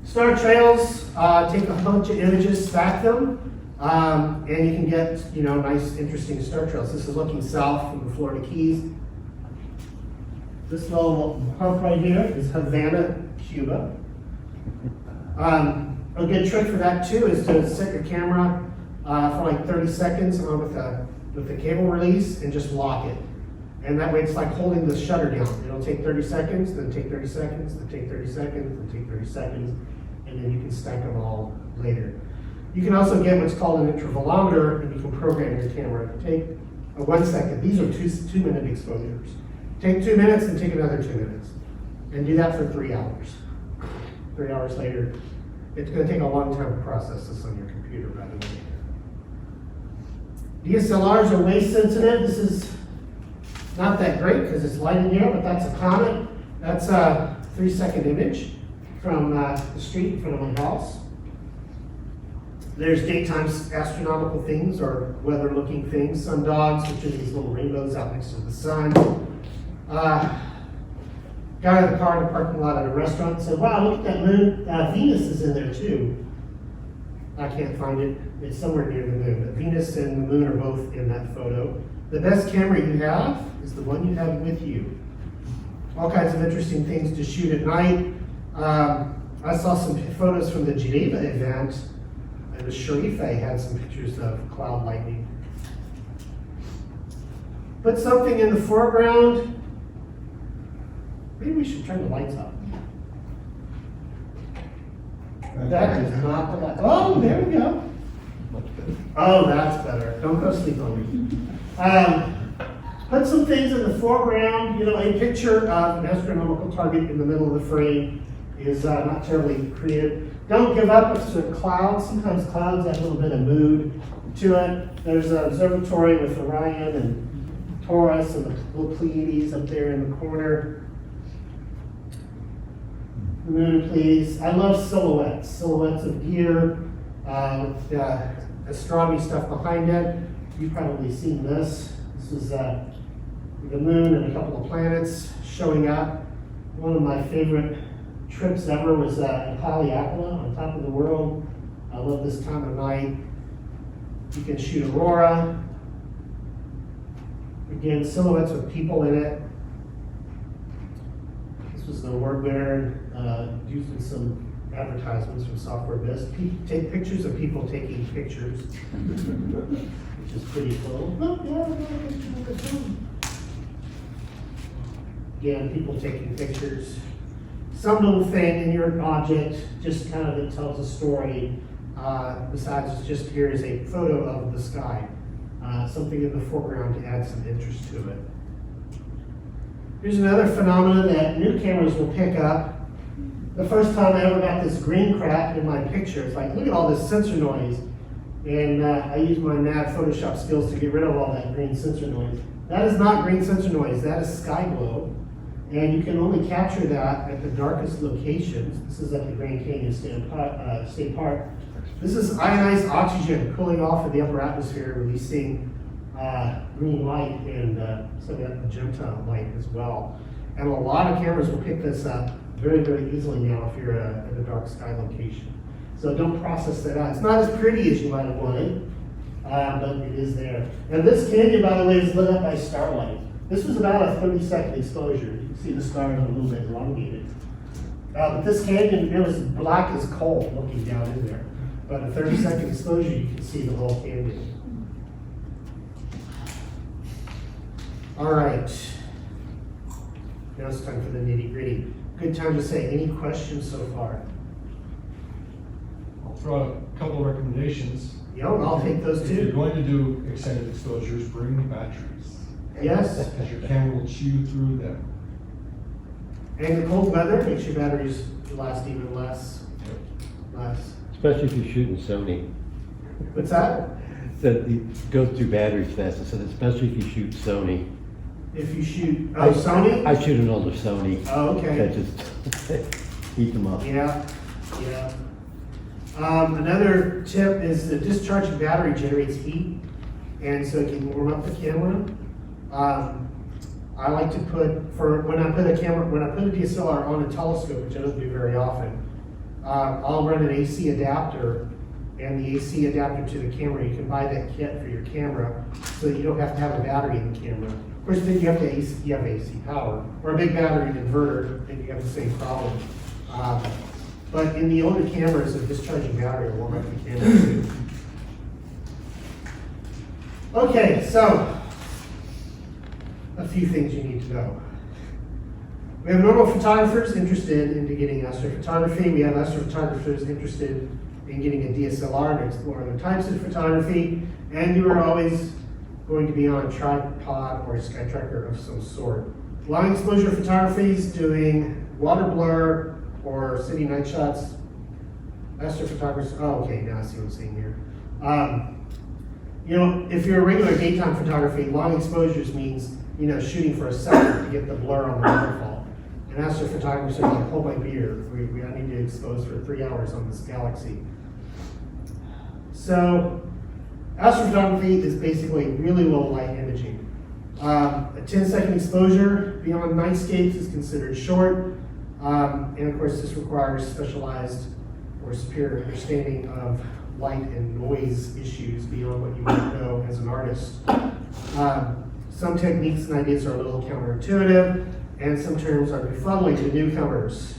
Star trails, take a bunch of images, stack them, and you can get, nice, interesting star trails. This is looking south from the Florida Keys. This little hump right here is Havana, Cuba. A good trick for that too is to set your camera for like 30 seconds on with the cable release and just lock it. And that way it's like holding the shutter down. It'll take 30 seconds, then take 30 seconds, then take 30 seconds, then take 30 seconds, and then you can stack them all later. You can also get what's called an intervalometer, and you can program your camera to take or 1 second. These are 2-minute exposures. Take 2 minutes and take another 2 minutes. And do that for 3 hours. 3 hours later, it's gonna take a long time to process this on your computer, by the way. DSLRs are way sensitive. This is not that great because it's light in here, but that's a comet. That's a 3-second image from the street in front of my house. There's daytime astronomical things or weather-looking things. Sundogs, which are these little rainbows out next to the sun. Got out of the car in the parking lot at a restaurant and said, wow, look at that moon. Venus is in there too. I can't find it. It's somewhere near the moon. But Venus and the moon are both in that photo. The best camera you have is the one you have with you. All kinds of interesting things to shoot at night. I saw some photos from the Geneva event, and the Sharife had some pictures of cloud lightning. Put something in the foreground. Maybe we should turn the lights up. That is not the light. Oh, there we go. Much better. Oh, that's better. Don't go sleep on me. Put some things in the foreground. You know, a picture of an astronomical target in the middle of the frame is not terribly creative. Don't give up to clouds. Sometimes clouds have a little bit of mood to it. There's an observatory with Orion and Taurus and the little Pleiades up there in the corner. The moon, please. I love silhouettes. Silhouettes of gear with astronomy stuff behind it. You've probably seen this. This is the moon and a couple of planets showing up. One of my favorite trips ever was in Haleakala on top of the world. I love this time of night. You can shoot aurora. Again, silhouettes with people in it. This was the award winner, used in some advertisements from Software Biz. Take pictures of people taking pictures, which is pretty cool. Look, again, people taking pictures. Some little thing in your object, just kind of it tells a story. Besides, just here is a photo of the sky. Something in the foreground to add some interest to it. Here's another phenomenon that new cameras will pick up. The first time I ever got this green crap in my picture, it's like, look at all this sensor noise. And I used my mad Photoshop skills to get rid of all that green sensor noise. That is not green sensor noise, that is sky glow. And you can only capture that at the darkest locations. This is at the Grand Canyon State Park. This is ionized oxygen cooling off in the upper atmosphere, releasing green light and some of that magenta light as well. And a lot of cameras will pick this up very, very easily now if you're at a dark sky location. So don't process that out. It's not as pretty as you might have wanted, but it is there. And this canyon, by the way, is lit up by starlight. This was about a 30-second exposure. You can see the stars are a little bit elongated. But this canyon, it was black as coal looking down in there. But a 30-second exposure, you can see the whole canyon. All right. Now it's time for the nitty-gritty. Good time to say, any questions so far? I'll throw out a couple of recommendations. Yeah, I'll take those If you're too. going to do extended exposures, bring the batteries. Yes. Because your camera will chew through them. And the cold weather makes your batteries last even less. Especially if you're shooting Sony. What's that? That it goes through batteries fast. I said, especially if you shoot Sony. If you shoot, oh, Sony? I shoot an older Sony. Oh, okay. That just heat them up. Yeah, yeah. Another tip is the discharging battery generates heat, and so it can warm up the camera. I like to put, when I put a DSLR on a telescope, which I don't do very often, I'll run an AC adapter, and the AC adapter to the camera, you can buy that kit for your camera, so that you don't have to have a battery in the camera. Of course, then you have AC power, or a big battery inverter, and you have the same problem. But in the older cameras, a discharging battery will warm up the camera too. Okay, so a few things you need to know. We have normal photographers interested in getting astrophotography. We have astrophotographers interested in getting a DSLR and exploring the types of photography. And you are always going to be on a tripod or a sky tracker of some sort. Long exposure photography is doing water blur or city night shots. Astrophotographers, oh, okay, now I see what I'm saying here. You know, if you're a regular daytime photography, long exposures means, you know, shooting for a second to get the blur on the waterfall. And astrophotographers are like, hold my beer, I need to expose for 3 hours on this galaxy. So, astrophotography is basically really low light imaging. A 10-second exposure beyond nightscapes is considered short. And of course, this requires specialized or superior understanding of light and noise issues beyond what you might know as an artist. Some techniques and ideas are a little counterintuitive, and some terms are befuddling to newcomers.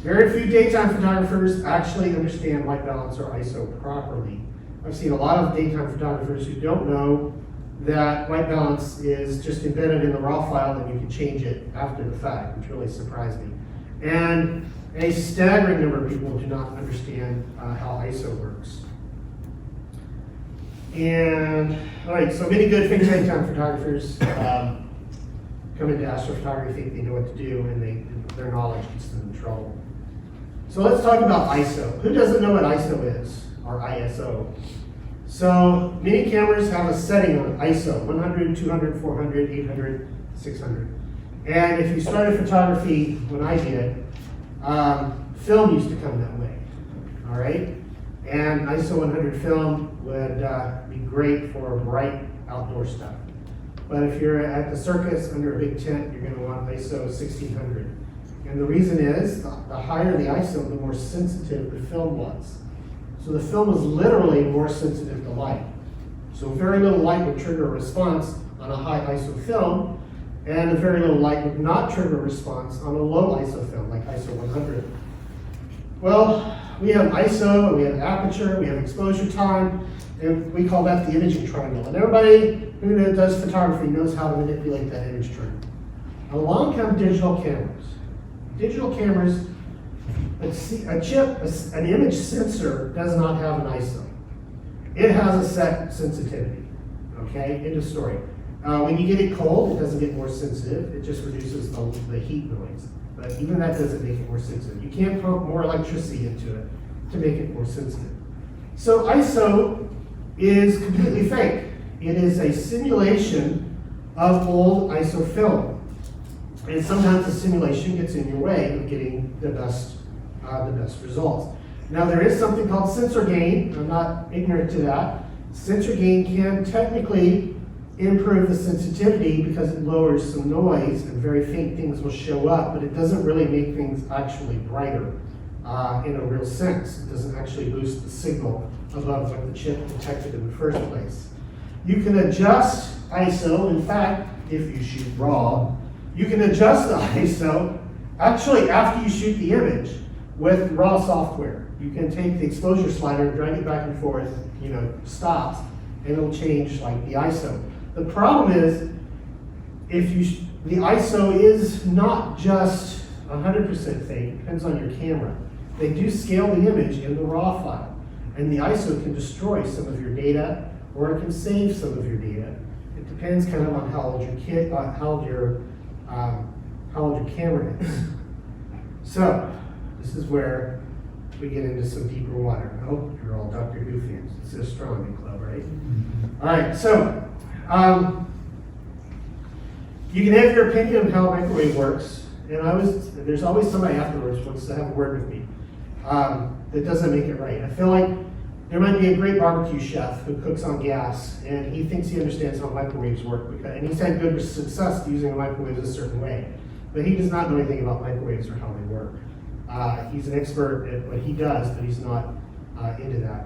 Very few daytime photographers actually understand white balance or ISO properly. I've seen a lot of daytime photographers who don't know that white balance is just embedded in the raw file and you can change it after the fact, which really surprised me. And a staggering number of people do not understand how ISO works. And, all right, so many good fixed daytime photographers come into astrophotography, think they know what to do, and their knowledge gets them in trouble. So let's talk about ISO. Who doesn't know what ISO is, or ISO? So many cameras have a setting on ISO, 100, 200, 400, 800, 600. And if you started photography when I did, film used to come that way, all right? And ISO 100 film would be great for bright outdoor stuff. But if you're at the circus under a big tent, you're gonna want ISO 1600. And the reason is, the higher the ISO, the more sensitive the film was. So the film is literally more sensitive to light. So very little light would trigger a response on a high ISO film, and a very little light would not trigger a response on a low ISO film, like ISO 100. Well, we have ISO, we have aperture, we have exposure time, and we call that the imaging triangle. And everybody who does photography knows how to manipulate that image triangle. Along come digital cameras. Digital cameras, an image sensor does not have an ISO. It has a set sensitivity, okay? End of story. When you get it cold, it doesn't get more sensitive. It just reduces the heat noise. But even that doesn't make it more sensitive. You can't pump more electricity into it to make it more sensitive. So ISO is completely fake. It is a simulation of old ISO film. And sometimes the simulation gets in your way of getting the best results. Now there is something called sensor gain. I'm not ignorant to that. Sensor gain can technically improve the sensitivity because it lowers some noise and very faint things will show up, but it doesn't really make things actually brighter in a real sense. It doesn't actually boost the signal above what the chip detected in the first place. You can adjust ISO. In fact, if you shoot raw, you can adjust the ISO actually after you shoot the image with raw software. You can take the exposure slider and drag it back and forth, stops, and it'll change like the ISO. The problem is, the ISO is not just 100% fake, it depends on your camera. They do scale the image in the raw file, and the ISO can destroy some of your data, or it can save some of your data. It depends kind of on how old your camera is. So, this is where we get into some deeper water. I hope you're all Dr. Who fans. It's an astronomy club, right? All right, so you can have your opinion of how a microwave works, and there's always somebody afterwards who wants to have a word with me that doesn't make it right. I feel like there might be a great barbecue chef who cooks on gas, and he thinks he understands how microwaves work, and he's had good success using a microwave a certain way, but he does not know anything about microwaves or how they work. He's an expert at what he does, but he's not into that.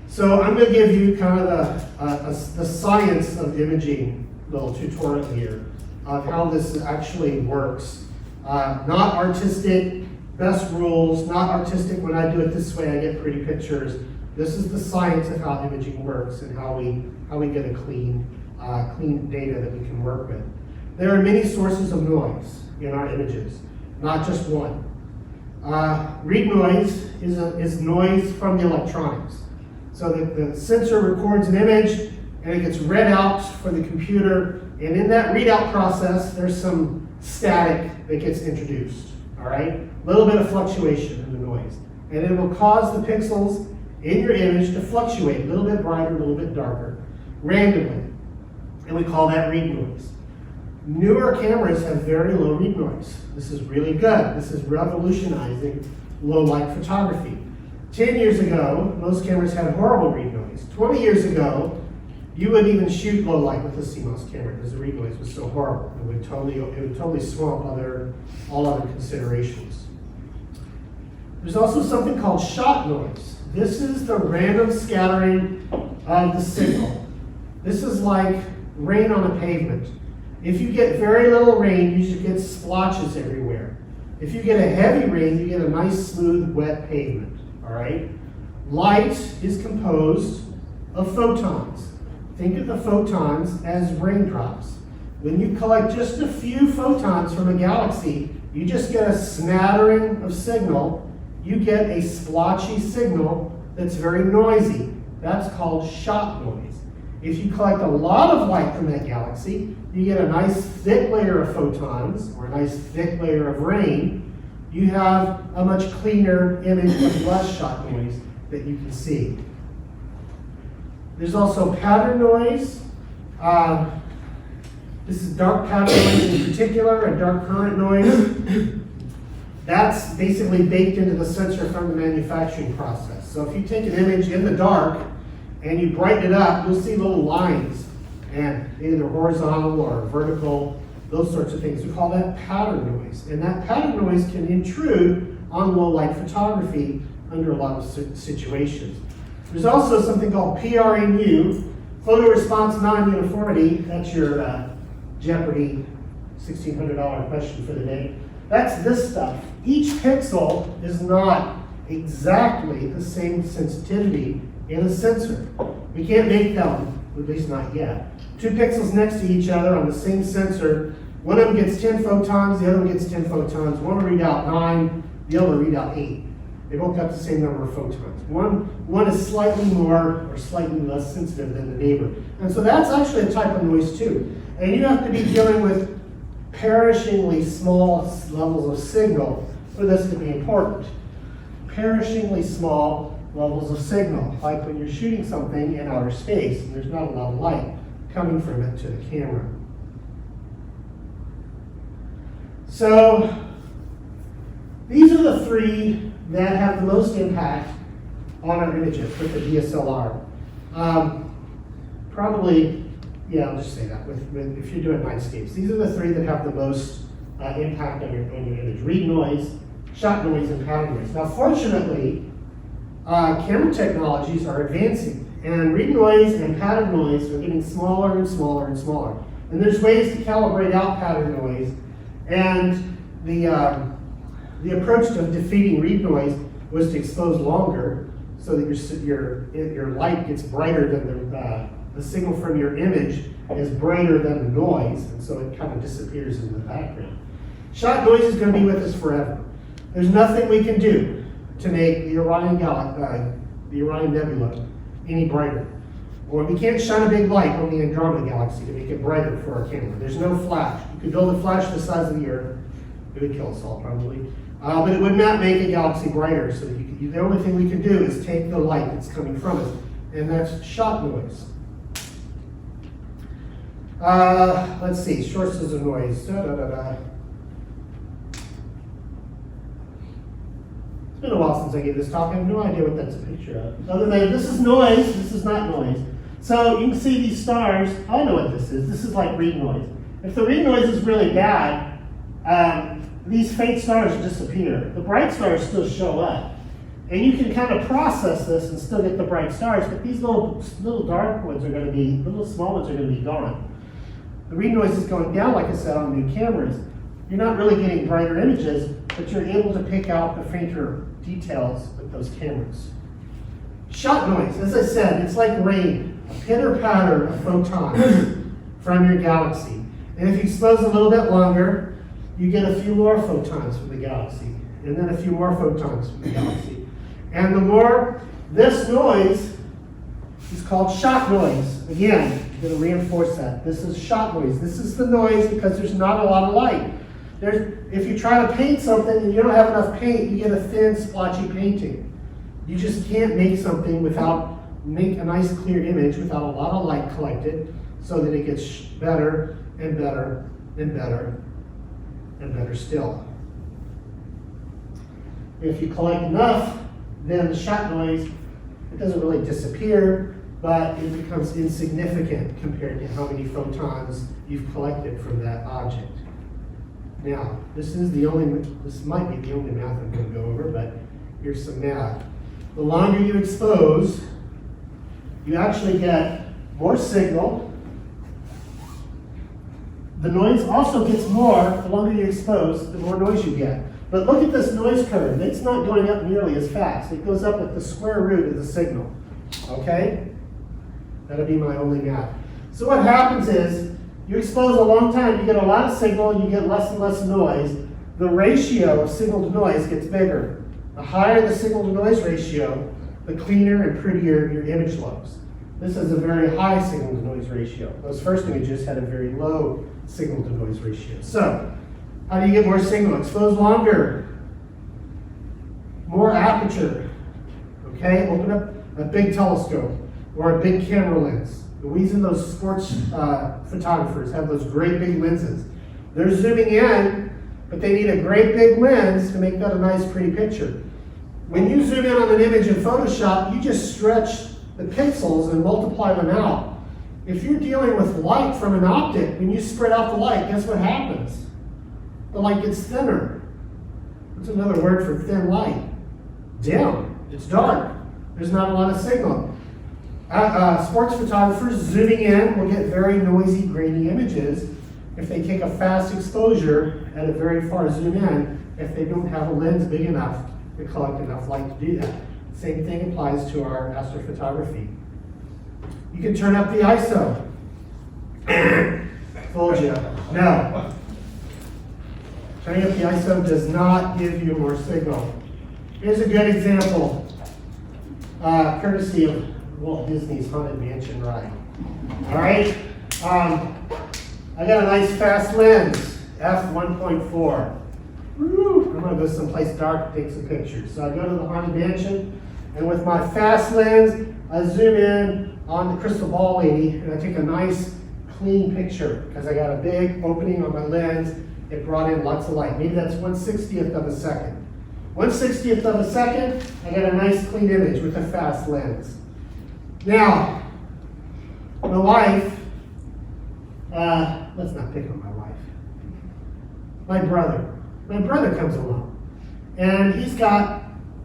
So I'm going to give you kind of the science of imaging little tutorial here of how this actually works. Not artistic, best rules, not artistic when I do it this way I get pretty pictures. This is the science of how imaging works and how we get a clean data that we can work with. There are many sources of noise in our images, not just one. Read noise is noise from the electronics. So the sensor records an image, and it gets read out for the computer, and in that readout process, there's some static that gets introduced, all right? A little bit of fluctuation in the noise, and it will cause the pixels in your image to fluctuate, a little bit brighter, a little bit darker, randomly, and we call that read noise. Newer cameras have very low read noise. This is really good. This is revolutionizing low light photography. 10 years ago, most cameras had horrible read noise. 20 years ago, you wouldn't even shoot low light with a CMOS camera because the read noise was so horrible. It would totally swamp all other considerations. There's also something called shot noise. This is the random scattering of the signal. This is like rain on a pavement. If you get very little rain, you should get splotches everywhere. If you get a heavy rain, you get a nice, smooth, wet pavement, all right? Light is composed of photons. Think of the photons as raindrops. When you collect just a few photons from a galaxy, you just get a smattering of signal. You get a splotchy signal that's very noisy. That's called shot noise. If you collect a lot of light from that galaxy, you get a nice thick layer of photons or a nice thick layer of rain. You have a much cleaner image with less shot noise that you can see. There's also pattern noise. This is dark pattern noise in particular, and dark current noise. That's basically baked into the sensor from the manufacturing process. So if you take an image in the dark and you brighten it up, you'll see little lines, and either horizontal or vertical, those sorts of things. We call that pattern noise. And that pattern noise can intrude on low light photography under a lot of situations. There's also something called PRNU, photo response non-uniformity. That's your Jeopardy $1,600 question for the day. That's this stuff. Each pixel is not exactly the same sensitivity in a sensor. We can't make them, at least not yet. 2 pixels next to each other on the same sensor. One of them gets 10 photons, the other one gets 10 photons. One will read out 9, the other will read out 8. They both got the same number of photons. One is slightly more or slightly less sensitive than the neighbor. And so that's actually a type of noise too. And you have to be dealing with perishingly small levels of signal for this to be important. Perishingly small levels of signal, like when you're shooting something in outer space and there's not a lot of light coming from it to the camera. So these are the 3 that have the most impact on our images with the DSLR. Probably, yeah, I'll just say that. If you're doing Nightscapes, these are the 3 that have the most impact on your image: read noise, shot noise, and pattern noise. Now, fortunately, camera technologies are advancing, and read noise and pattern noise are getting smaller and smaller and smaller. And there's ways to calibrate out pattern noise, and the approach to defeating read noise was to expose longer so that your light gets brighter than the signal from your image is brighter than the noise, and so it kind of disappears in the background. Shot noise is going to be with us forever. There's nothing we can do to make the Orion Nebula any brighter. Or we can't shine a big light on the Andromeda Galaxy to make it brighter for our camera. There's no flash. You could build a flash the size of the Earth. It would kill us all probably. But it would not make a galaxy brighter. So the only thing we can do is take the light that's coming from it, and that's shot noise. Let's see, sources of noise. It's been a while since I gave this talk. I have no idea what that's a picture of. Other than this is noise, this is not noise. So you can see these stars. I know what this is. This is like read noise. If the read noise is really bad, these faint stars disappear. The bright stars still show up. And you can kind of process this and still get the bright stars, but these little dark ones are going to be, the little small ones are going to be gone. The read noise is going down, like I said, on new cameras. You're not really getting brighter images, but you're able to pick out the fainter details with those cameras. Shot noise, as I said, it's like rain, a pitter-patter of photons from your galaxy. And if you expose a little bit longer, you get a few more photons from the galaxy, and then a few more photons from the galaxy. And the more this noise is called shot noise. Again, I'm going to reinforce that. This is shot noise. This is the noise because there's not a lot of light. If you try to paint something and you don't have enough paint, you get a thin, splotchy painting. You just can't make something make a nice clear image without a lot of light collected so that it gets better and better and better and better still. If you collect enough, then the shot noise, it doesn't really disappear, but it becomes insignificant compared to how many photons you've collected from that object. Now, this might be the only math I'm going to go over, but here's some math. The longer you expose, you actually get more signal. The noise also gets more, the longer you expose, the more noise you get. But look at this noise curve. It's not going up nearly as fast. It goes up at the square root of the signal. Okay? That'll be my only math. So what happens is, you expose a long time, you get a lot of signal, and you get less and less noise. The ratio of signal to noise gets bigger. The higher the signal to noise ratio, the cleaner and prettier your image looks. This is a very high signal to noise ratio. Those first images had a very low signal to noise ratio. So, how do you get more signal? Expose longer. More aperture. Okay, open up a big telescope or a big camera lens. The reason those sports photographers have those great big lenses. They're zooming in, but they need a great big lens to make that a nice, pretty picture. When you zoom in on an image in Photoshop, you just stretch the pixels and multiply them out. If you're dealing with light from an optic, when you spread out the light, guess what happens? The light gets thinner. What's another word for thin light? Dim. It's dark. There's not a lot of signal. Sports photographers zooming in will get very noisy, grainy images if they take a fast exposure at a very far zoom in, if they don't have a lens big enough to collect enough light to do that. Same thing applies to our astrophotography. You can turn up the ISO. Told you. No. Turning up the ISO does not give you more signal. Here's a good example, courtesy of Walt Disney's Haunted Mansion ride. All right, I got a nice fast lens, f1.4. I'm gonna go someplace dark to take some pictures. So I go to the Haunted Mansion, and with my fast lens, I zoom in on the crystal ball lady, and I take a nice clean picture because I got a big opening on my lens. It brought in lots of light. Maybe that's 1/60th of a second. 1/60th of a second, I got a nice clean image with a fast lens. Now, my wife, let's not pick on my wife. My brother comes along, and he's got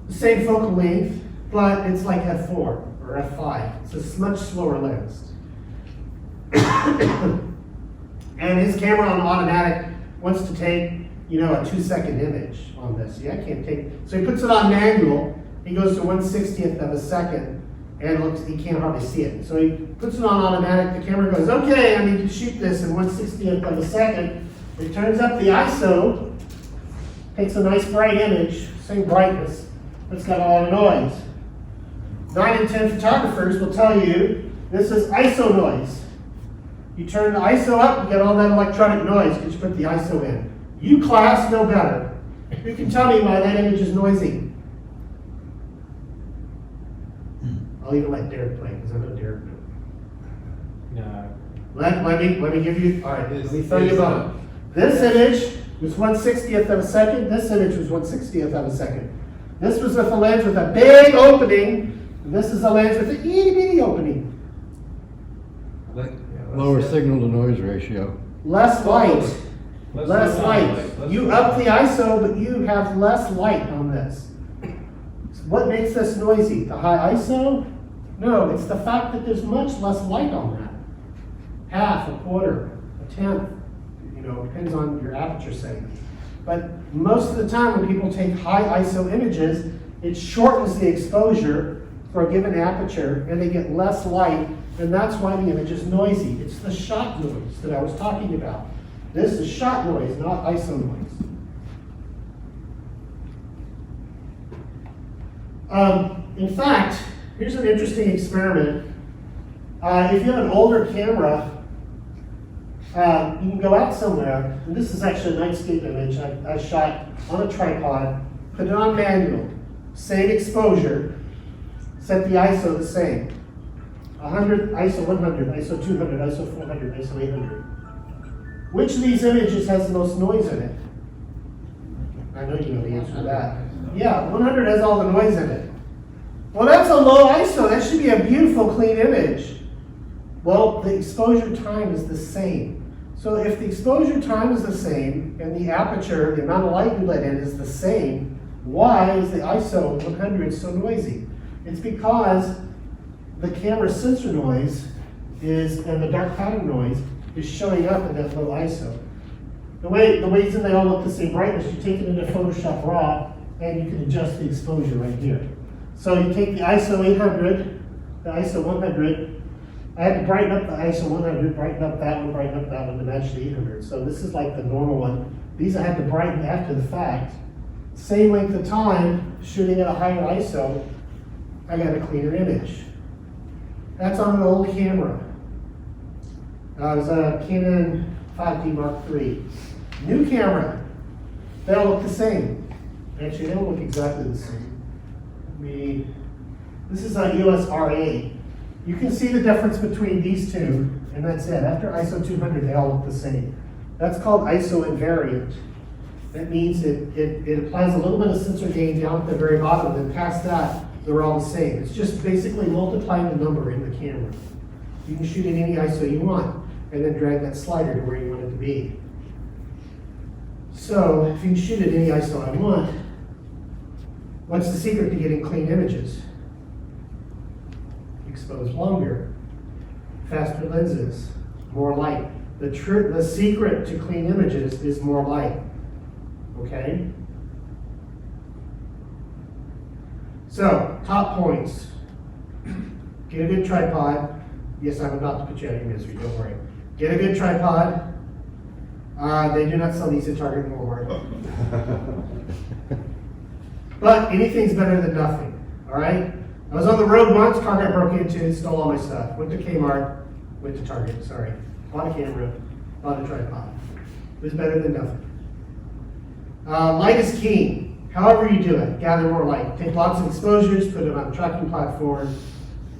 the same focal length, but it's like f4 or f5. It's a much slower lens. And his camera on automatic wants to take, a 2-second image on this. Yeah, I can't take, so he puts it on manual, he goes to 1/60th of a second, and he can't hardly see it. So he puts it on automatic, the camera goes, okay, I need to shoot this in 1/60th of a second. It turns up the ISO, takes a nice bright image, same brightness, but it's got a lot of noise. 9 in 10 photographers will tell you this is ISO noise. You turn the ISO up, you get all that electronic noise because you put the ISO in. You class know better. You can tell me why that image is noisy. I'll even let Derek play because I know Derek knows. No. Let me give you, all right, let me tell you about it. This image was 1/60th of a second. This image was 1/60th of a second. This was with a lens with a big opening. And this is a lens with an itty bitty opening. Lower signal to noise ratio. Less light. Let's Less move on. light. Let's You move up on. the ISO, but you have less light on this. What makes this noisy? The high ISO? No, it's the fact that there's much less light on that. Half, a quarter, a tenth, depends on your aperture setting. But most of the time when people take high ISO images, it shortens the exposure for a given aperture and they get less light, and that's why the image is noisy. It's the shot noise that I was talking about. This is shot noise, not ISO noise. In fact, here's an interesting experiment If you have an older camera, you can go out somewhere, and this is actually a Nightscape image I shot on a tripod, put it on manual, same exposure, set the ISO the same. 100, ISO 100, ISO 200, ISO 400, ISO 800. Which of these images has the most noise in it? I know you know the answer to that. Yeah, 100 has all the noise in it. Well, that's a low ISO. That should be a beautiful, clean image. Well, the exposure time is the same. So if the exposure time is the same and the aperture, the amount of light you let in is the same, why is the ISO 100 so noisy? It's because the camera sensor noise and the dark pattern noise is showing up in that low ISO. The reason they all look the same brightness, you take it into Photoshop Raw and you can adjust the exposure right here. So you take the ISO 800, the ISO 100, I had to brighten up the ISO 100, brighten up that one to match the 800. So this is like the normal one. These I had to brighten after the fact. Same length of time, shooting at a higher ISO, I got a cleaner image. That's on an old camera. It was a Canon 5D Mark III. New camera, they all look the same. Actually, they don't look exactly the same. This is a EOS RA. You can see the difference between these two, and that's it. After ISO 200, they all look the same. That's called ISO invariant. That means it applies a little bit of sensor gain down at the very bottom, and then past that, they're all the same. It's just basically multiplying the number in the camera. You can shoot in any ISO you want, and then drag that slider to where you want it to be. So, if you can shoot at any ISO I want, what's the secret to getting clean images? Expose longer, faster lenses, more light. The secret to clean images is more light, okay? So, top points. Get a good tripod. Yes, I'm about to put you out of your misery, don't worry. Get a good tripod. They do not sell these at Target and Walmart. But anything's better than nothing, all right? I was on the road once, car got broke into, it stole all my stuff. Went to Kmart, went to Target, sorry. Bought a camera, bought a tripod. It was better than nothing. Light is key. However you do it, gather more light. Take lots of exposures, put it on a tracking platform.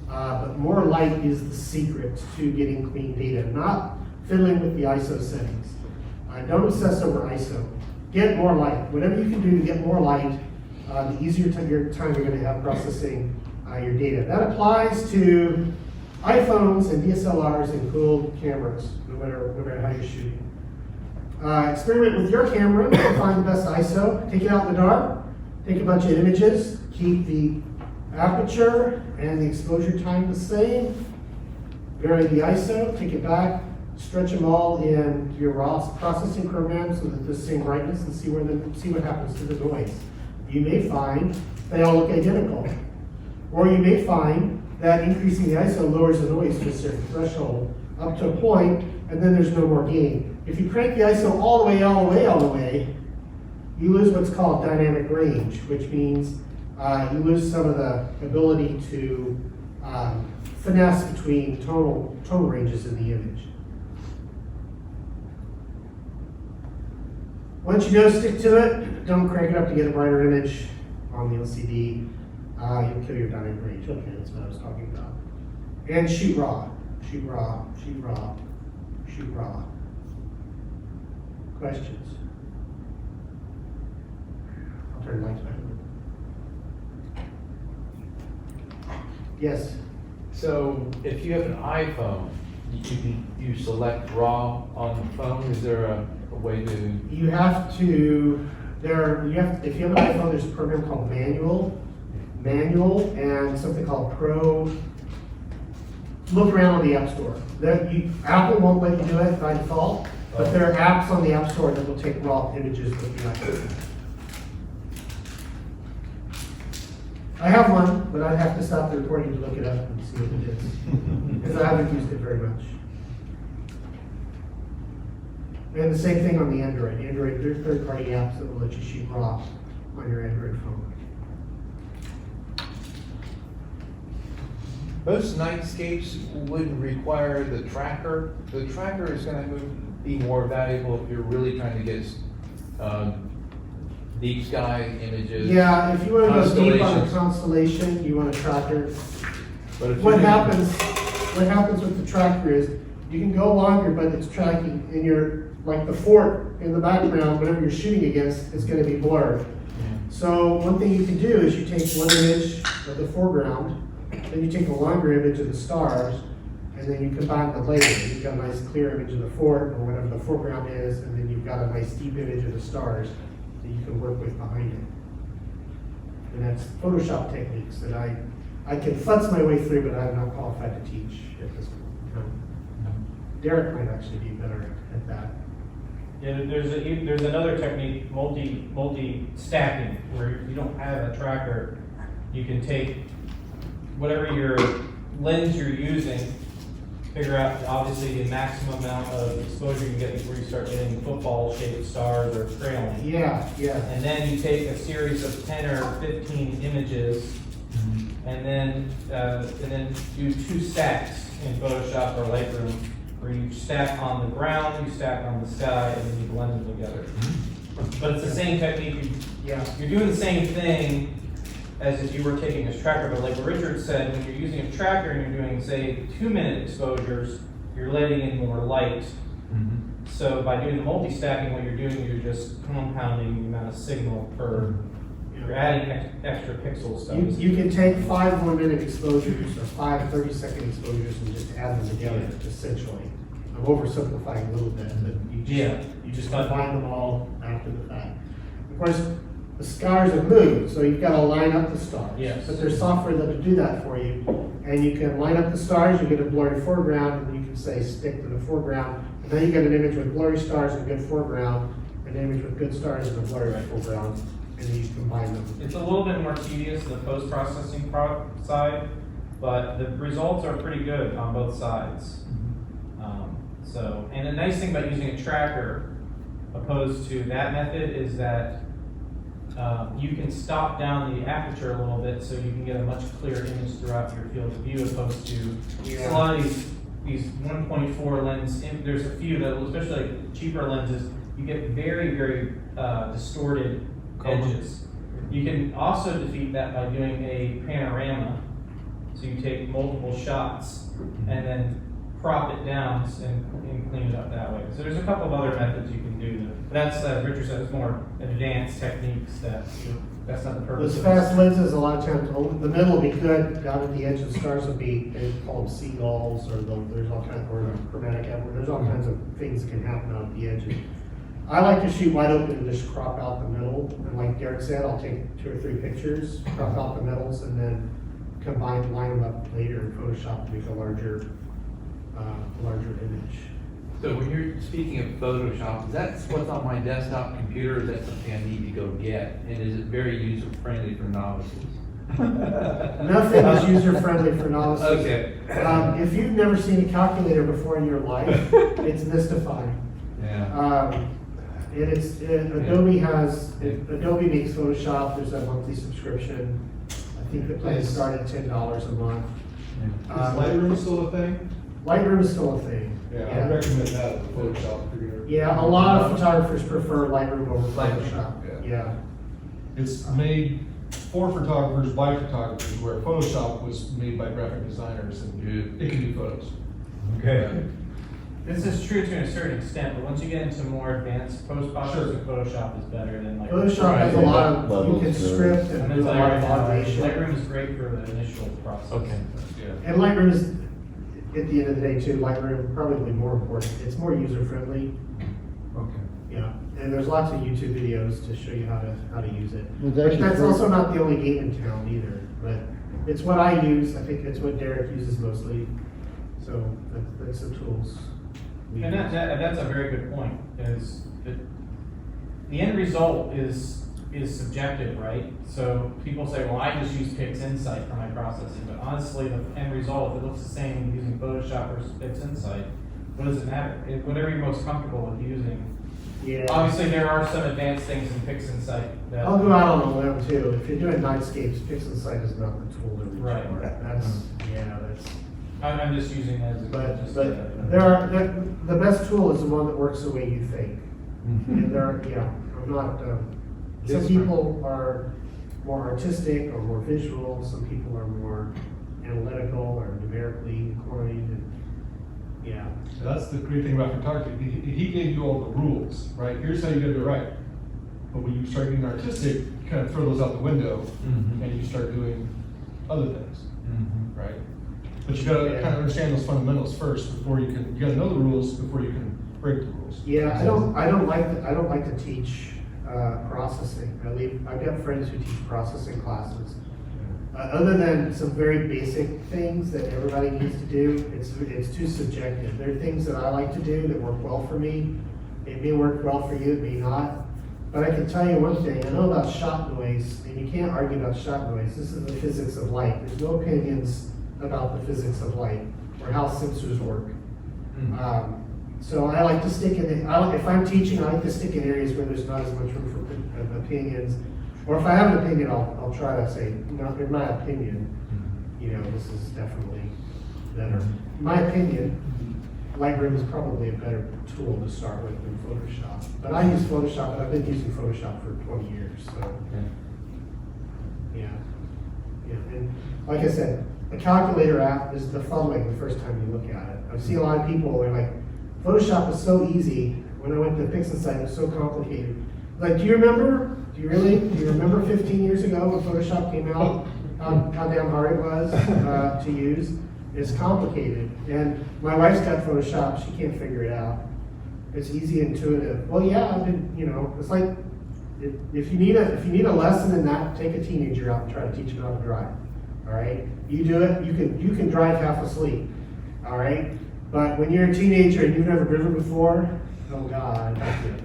But more light is the secret to getting clean data, not fiddling with the ISO settings. Don't obsess over ISO. Get more light. Whatever you can do to get more light, the easier time you're going to have processing your data. That applies to iPhones and DSLRs and cool cameras, no matter how you're shooting. Experiment with your camera, find the best ISO, take it out in the dark, take a bunch of images, keep the aperture and the exposure time the same, vary the ISO, take it back, stretch them all in your raw processing program so that they're the same brightness and see what happens to the noise. You may find they all look identical. Or you may find that increasing the ISO lowers the noise to a certain threshold up to a point, and then there's no more gain. If you crank the ISO all the way, you lose what's called dynamic range, which means you lose some of the ability to finesse between tonal ranges in the image. Once you know, stick to it. Don't crank it up to get a brighter image on the LCD. You'll kill your dynamic range. Okay, that's what I was talking about. And shoot raw. Shoot raw. Shoot raw. Shoot raw. Questions? I'll turn the lights back on. Yes? So if you have an iPhone, you select RAW on the phone. Is there a way to? You have to. If you have an iPhone, there's a program called Manual, and something called Pro. Look around on the App Store. Apple won't let you do it by default, but there are apps on the App Store that will take raw images with the iPhone. I have one, but I'd have to stop the recording to look it up and see what it is, because I haven't used it very much. And the same thing on the Android. Android, there's third-party apps that will let you shoot raw on your Android phone. Most Nightscapes wouldn't require the tracker. The tracker is gonna be more valuable if you're really trying to get, deep sky images. Yeah, if you want to go deep on a Constellations. constellation, you want a tracker. But if What you're- happens with the tracker is, you can go longer, but it's tracking, and like the fort in the background, whatever you're shooting against, is gonna be blurred. So one thing you can do is you take one image of the foreground, then you take a longer image of the stars, and then you combine them later. You've got a nice clear image of the fort, or whatever the foreground is, and then you've got a nice deep image of the stars that you can work with behind it. And that's Photoshop techniques that I can futz my way through, but I'm not qualified to teach at this point in time. Derek might actually be better at that. Yeah, there's another technique, multi-stacking, where you don't have a tracker. You can take whatever your lens you're using, figure out obviously the maximum amount of exposure you can get before you start getting football-shaped stars or trailing. Yeah. And then you take a series of 10 or 15 images, and then do 2 stacks in Photoshop or Lightroom, where you stack on the ground, you stack on the sky, and then you blend them together. But it's the same technique. You're doing the same thing as if you were taking a tracker, but like what Richard said, when you're using a tracker and you're doing, say, 2-minute exposures, you're letting in more light. So by doing the multi-stacking, what you're doing, you're just compounding the amount of signal per, you're adding extra pixel stuff. You can take 5 1-minute exposures or 5 30-second exposures and just add them together, essentially. I'm oversimplifying a little bit, but you just combine them all after the fact. Of course, the stars are moved, so you've got to line up the stars. Yes. But there's software that will do that for you. And you can line up the stars, you get a blurry foreground, and you can say stick to the foreground. And then you get an image with blurry stars and good foreground, an image with good stars and a blurry foreground, and then you combine them. It's a little bit more tedious in the post-processing side, but the results are pretty good on both sides. And the nice thing about using a tracker, opposed to that method, is that you can stop down the aperture a little bit so you can get a much clearer image throughout your field of view, opposed to a lot of these 1.4 lens, there's a few that, especially like cheaper lenses, you get very, very distorted edges. You can also defeat that by doing a panorama. So you take multiple shots and then crop it down and clean it up that way. So there's a couple of other methods you can do. That's, Richard said, it's more advanced techniques that's not the purpose. Those fast lenses, a lot of times, the middle will be good, down at the edge of the stars will be, they call them seagulls, or there's all kinds, or chromatic apple, there's all kinds of things that can happen out at the edges. I like to shoot wide open and just crop out the middle, and like Derek said, I'll take 2 or 3 pictures, crop out the middles, and then line them up later in Photoshop to make a larger image. So when you're speaking of Photoshop, is that what's on my desktop computer, or is that something I need to go get? And is it very user-friendly for novices? Nothing is user-friendly for novices. Okay. If you've never seen a calculator before in your life, it's mystifying. Yeah. And Adobe makes Photoshop, there's a monthly subscription. I think the plan started at $10 a month. Is Lightroom still a thing? Lightroom is still a thing. Yeah, I recommend that as a Photoshop for your. Yeah, a lot of photographers prefer Lightroom over Photoshop. Yeah. It's made for photographers by photographers, where Photoshop was made by graphic designers, and it can do photos. Okay. This is true to a certain extent, but once you get into more advanced post-processing, Photoshop is better than like. Photoshop has a lot of, you can script I'm and gonna do a tell you lot right of now, automation. Lightroom is great for the initial process. Okay. Yeah. And Lightroom is, at the end of the day too, Lightroom probably more important. It's more user-friendly. Okay. Yeah, and there's lots of YouTube videos to show you how to use it. Well, But actually that's for- also not the only game in town either, but it's what I use. I think it's what Derek uses mostly. So that's the tools. we And use. that's a very good point, is that the end result is subjective, right? So people say, well, I just use PixInsight for my processing, but honestly, the end result, if it looks the same using Photoshop versus PixInsight, what does it matter? Whatever you're most comfortable with using. Yeah. Obviously, there are some advanced things in PixInsight that. I'll go out on a limb too. If you're doing Nightscapes, PixInsight is not the tool to reach Right. for. That's, yeah, that's. I'm just using that as a. But, just but the best tool is the one that works the way you think. And I'm not, some people are more artistic or more visual, some people are more analytical or numerically inclined, and, yeah. That's the great thing about photography. He gave you all the rules, right? Here's how you gotta do it right. But when you start getting artistic, you kind of throw those out the window and you start doing other things, right? But you gotta kind of understand those fundamentals first before you gotta know the rules before you can break the rules. Yeah, I don't like to teach processing. I've got friends who teach processing classes. Other than some very basic things that everybody needs to do, it's too subjective. There are things that I like to do that work well for me. It may work well for you, it may not. But I can tell you one thing, I know about shot noise, and you can't argue about shot noise. This is the physics of light. There's no opinions about the physics of light or how sensors work. So I like to stick if I'm teaching, I like to stick in areas where there's not as much room for opinions. Or if I have an opinion, I'll try to say, in my opinion, this is definitely better. In my opinion, Lightroom is probably a better tool to start with than Photoshop. But I use Photoshop, but I've been using Photoshop for 20 years, so. Yeah. And like I said, a calculator app is befuddling the first time you look at it. I've seen a lot of people, they're like, Photoshop is so easy. When I went to PixInsight, it was so complicated. Like, do you remember 15 years ago when Photoshop came out, how damn hard it was to use? It's complicated. And my wife's got Photoshop, she can't figure it out. It's easy, intuitive. Well, yeah, it's like, if you need a lesson in that, take a teenager out and try to teach them how to drive. All right? You do it, you can drive half asleep. All right? But when you're a teenager and you've never driven before, oh God, that's it.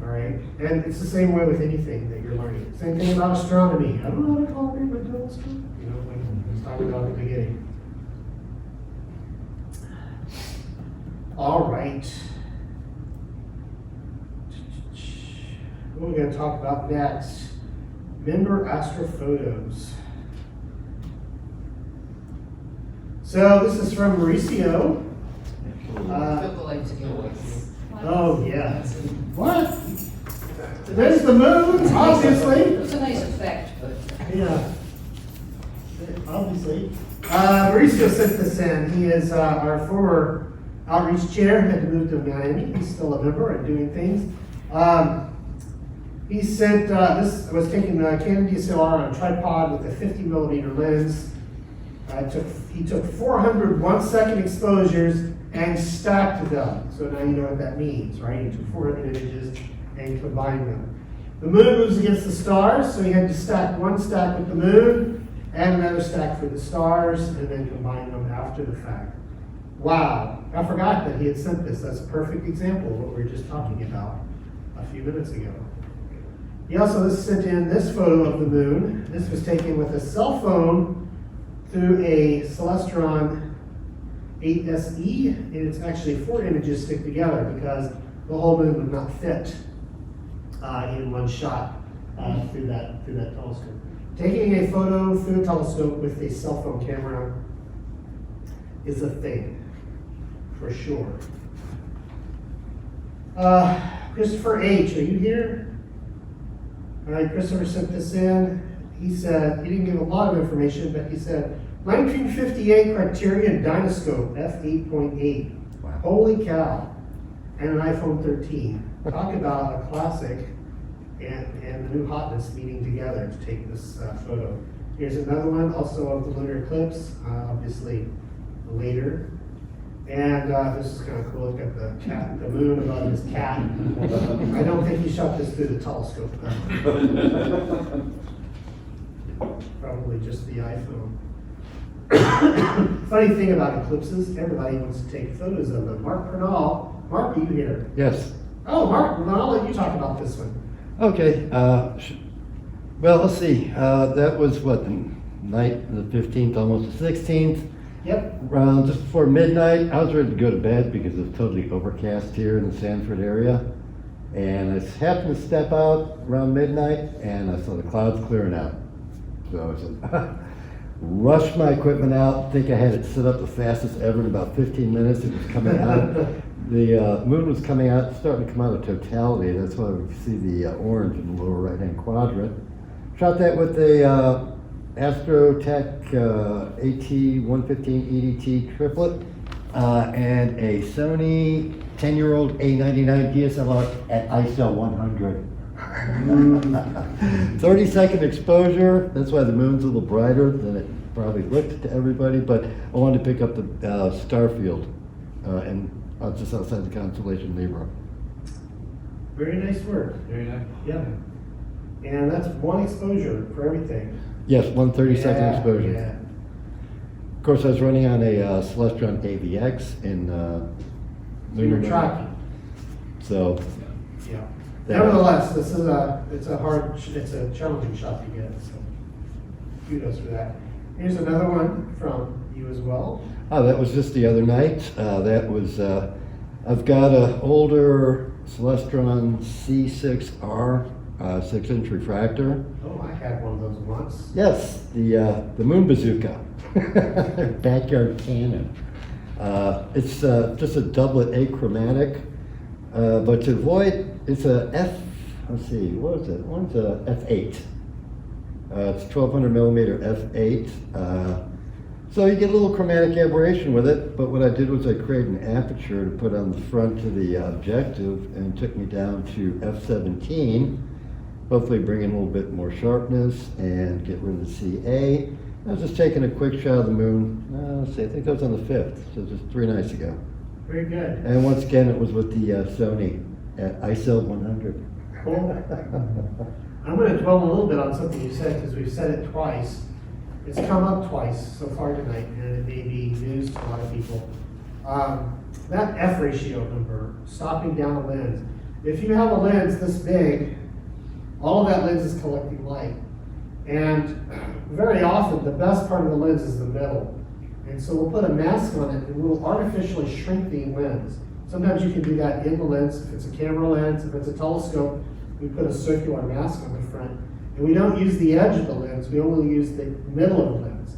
All right? And it's the same way with anything that you're learning. Same thing about astronomy. I don't know how to calibrate my telescope. Like I was talking about at the beginning. All right. What are we going to talk about next? Member Astrophotos. So this is from Mauricio. Oh, yeah. What? There's the moon, obviously. It's a nice effect, but. Yeah. Obviously. Mauricio sent this in. He is our former outreach chair, had to move to Miami. He's still a member and doing things. He sent, this was taking a Canon DSLR on a tripod with a 50mm lens. He took 400 1-second exposures and stacked them. So now you know what that means, right? He took 400 images and combined them. The moon moves against the stars, so he had to stack one stack with the moon and another stack for the stars and then combine them after the fact. Wow, I forgot that he had sent this. That's a perfect example of what we were just talking about a few minutes ago. He also sent in this photo of the moon. This was taken with a cell phone through a Celestron 8SE, and it's actually 4 images stick together because the whole moon would not fit in one shot through that telescope. Taking a photo through a telescope with a cell phone camera is a thing, for sure. Christopher H., are you here? All right, Christopher sent this in. He said, he didn't give a lot of information, but he said, 1958 Criterion Dynascope f8.8. Wow. Holy cow. And an iPhone 13. Talk about a classic and the new hotness meeting together to take this photo. Here's another one, also of the lunar eclipse, obviously later. And this is kind of cool. Look at the cat, the moon above his cat. I don't think he shot this through the telescope. Probably just the iPhone. Funny thing about eclipses, everybody wants to take photos of them. Mark Pernall. Mark, are you here? Yes. Oh, Mark, well, I'll let you talk about this one. Okay. Well, let's see. That was what, the night, the 15th, almost the 16th. Yep. Around just before midnight, I was ready to go to bed because it's totally overcast here in the Sanford area. And I happened to step out around midnight, and I saw the clouds clearing out. So I said, rushed my equipment out, think I had it set up the fastest ever. In about 15 minutes, it was coming out. The moon was coming out, starting to come out of totality. That's why we see the orange in the lower right-hand quadrant. Shot that with a Astrotech AT115 EDT triplet and a Sony 10-year-old A99 DSLR at ISO 100. 30-second exposure. That's why the moon's a little brighter than it probably looked to everybody, but I wanted to pick up the star field and just outside the constellation Libra. Very nice work. Very nice. Yeah. And that's one exposure for everything. Yes, 130-second Yeah, exposure. yeah. Of course, I was running on a Celestron AVX in So you're tracking. So, Yeah. Yeah. Nevertheless, it's a challenging shot to get, so kudos for that. Here's another one from you as well. that was just the other night. That was, I've got an older Celestron C6R 6-inch refractor. Oh, I had one of those once. Yes, the moon bazooka, backyard cannon. It's just a doublet achromatic, but to avoid, it's a let's see, what is it? One's a F8. It's 1200 millimeter F8. So you get a little chromatic aberration with it, but what I did was I created an aperture to put on the front of the objective, and it took me down to F17. Hopefully bring in a little bit more sharpness and get rid of the CA. I was just taking a quick shot of the moon. Let's see, I think that was on the 5th, so just 3 nights ago. Very good. And once again, it was with the Sony at ISO 100. Cool. I'm going to dwell a little bit on something you said, because we've said it twice. It's come up twice so far tonight, and it may be news to a lot of people. That F ratio number, stopping down a lens. If you have a lens this big, all of that lens is collecting light. And very often, the best part of the lens is the middle. And so we'll put a mask on it, and we'll artificially shrink the lens. Sometimes you can do that in the lens. If it's a camera lens, if it's a telescope, we put a circular mask on the front. And we don't use the edge of the lens, we only use the middle of the lens.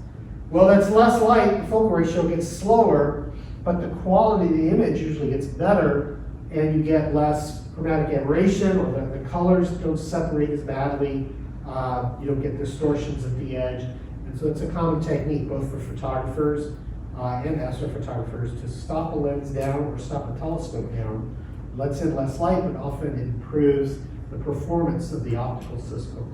Well, that's less light, the focal ratio gets slower, but the quality of the image usually gets better, and you get less chromatic aberration, or the colors don't separate as badly. You don't get distortions at the edge. And so it's a common technique, both for photographers and astrophotographers, to stop a lens down or stop a telescope down. Lets in less light, but often improves the performance of the optical system.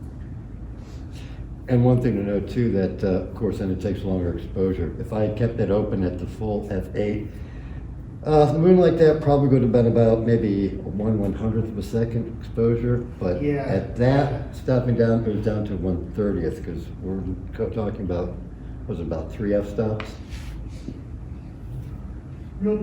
And one thing to note too, that of course, then it takes longer exposure. If I kept it open at the full f8, the moon like that probably would have been about maybe 1/100th of a second exposure, but Yeah. at that, stopping down, goes down to 1/30th, because we're talking about, was it about 3 f-stops? Yep.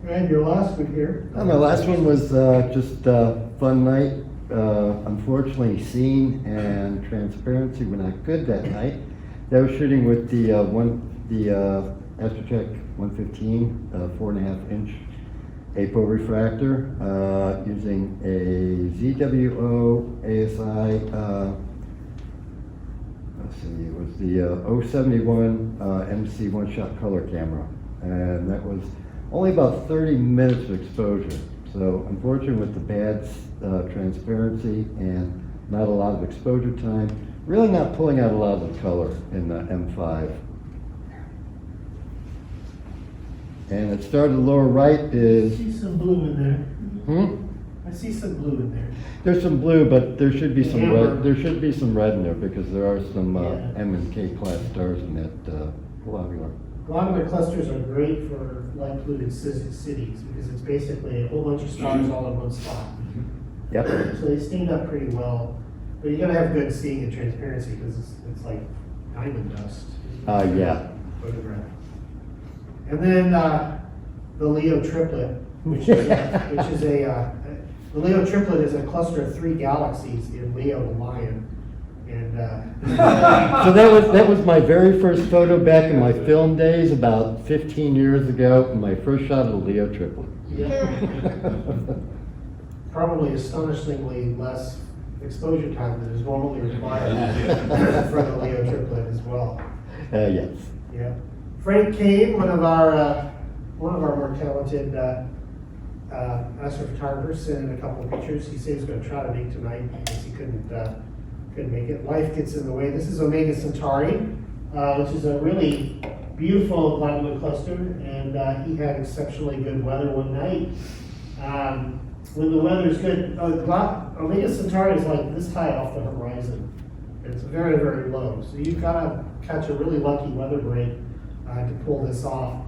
And your last one here. My last one was just a fun night. Unfortunately, scene and transparency were not good that night. I was shooting with the Astrophotos 115 4.5-inch APO refractor using a ZWO ASI. Let's see, it was the 071 MC one-shot color camera, and that was only about 30 minutes of exposure. So unfortunately, with the bad transparency and not a lot of exposure time, really not pulling out a lot of the color in the M5. And it started lower right I is, see some blue in there. I see some blue in there. there's some blue, but there should be some Amber. red. There should be some red in there because there are some Yeah. M and K class stars in that globular. Globular clusters are great for light polluted cities because it's basically a whole bunch of stars all in one spot. Yep. So they stand up pretty well, but you gotta have good seeing and transparency because it's like diamond dust. Yeah. Photograph. And then the Leo triplet, which is the Leo triplet is a cluster of 3 galaxies in Leo the Lion, and So that was my very first photo back in my film days about 15 years ago, my first shot of the Leo triplet. yeah. probably astonishingly less exposure time than is normally required for the Leo triplet as well. Yes. Yeah. Frank Kane, one of our more talented astrophotographers, sent in a couple of pictures. He said he was going to try to make tonight because he couldn't make it. Life gets in the way. This is Omega Centauri, which is a really beautiful globular cluster, and he had exceptionally good weather one night. When the weather's good, Omega Centauri is like this high off the horizon. It's very, very low. So you've got to catch a really lucky weather break to pull this off.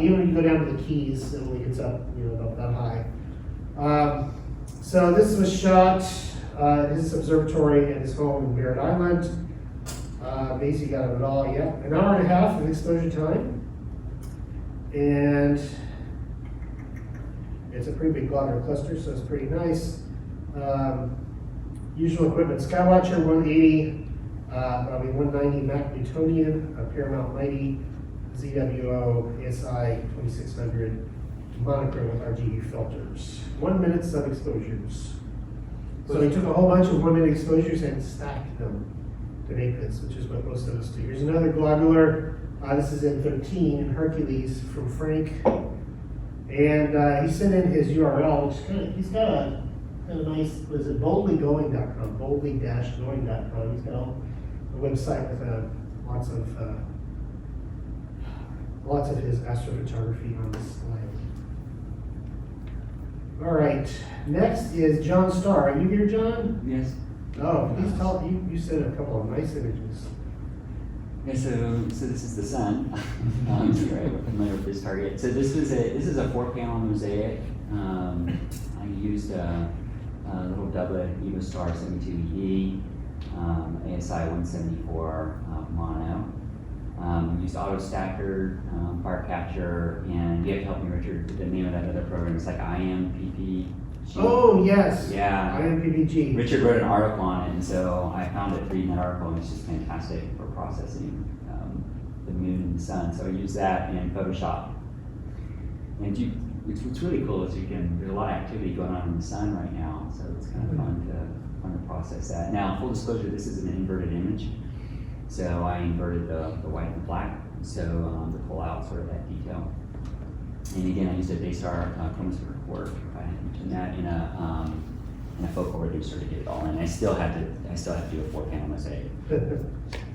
Even when you go down to the Keys, it only gets up, about that high. So this was shot at his observatory at his home in Barrett Island. Basically got it all, yeah. An hour and a half of exposure time. And it's a pretty big globular cluster, so it's pretty nice. Usual equipment, Skywatcher 180, 190 Mac Newtonian, Paramount 90, ZWO, ASI 2600, monochrome with RGB filters. 1 minute sub exposures. So he took a whole bunch of 1 minute exposures and stacked them to make this, which is what most of us do. Here's another globular. This is in 13 in Hercules from Frank. And he sent in his URL, which he's got a nice, what is it, boldlygoing.com, boldly-going.com. He's got a website with lots of his astrophotography on this slide. All right, next is John Starr. Are you here, John? Yes. Oh, please tell, you sent a couple of nice images. Yeah, so this is the sun. Right, we're familiar with this target. So this is a 4-panel mosaic. I used a little doublet EvoStar 72E, ASI 174 mono. Used auto stacker, fire capture, and you have to help me, Richard. The name of that other program is like IMPPG. Oh, yes. Yeah. IMPPG. Richard wrote an article on it, and so I found it reading that article, and it's just fantastic for processing the moon and the sun. So I use that in Photoshop. And what's really cool is there's a lot of activity going on in the sun right now, so it's kind of fun to process that. Now, full disclosure, this is an inverted image. So I inverted the white and black, so to pull out sort of that detail. And again, I used a Daystar chromosphere work. I mentioned that in a focal reducer to get it all in. I still have to do a 4-panel mosaic.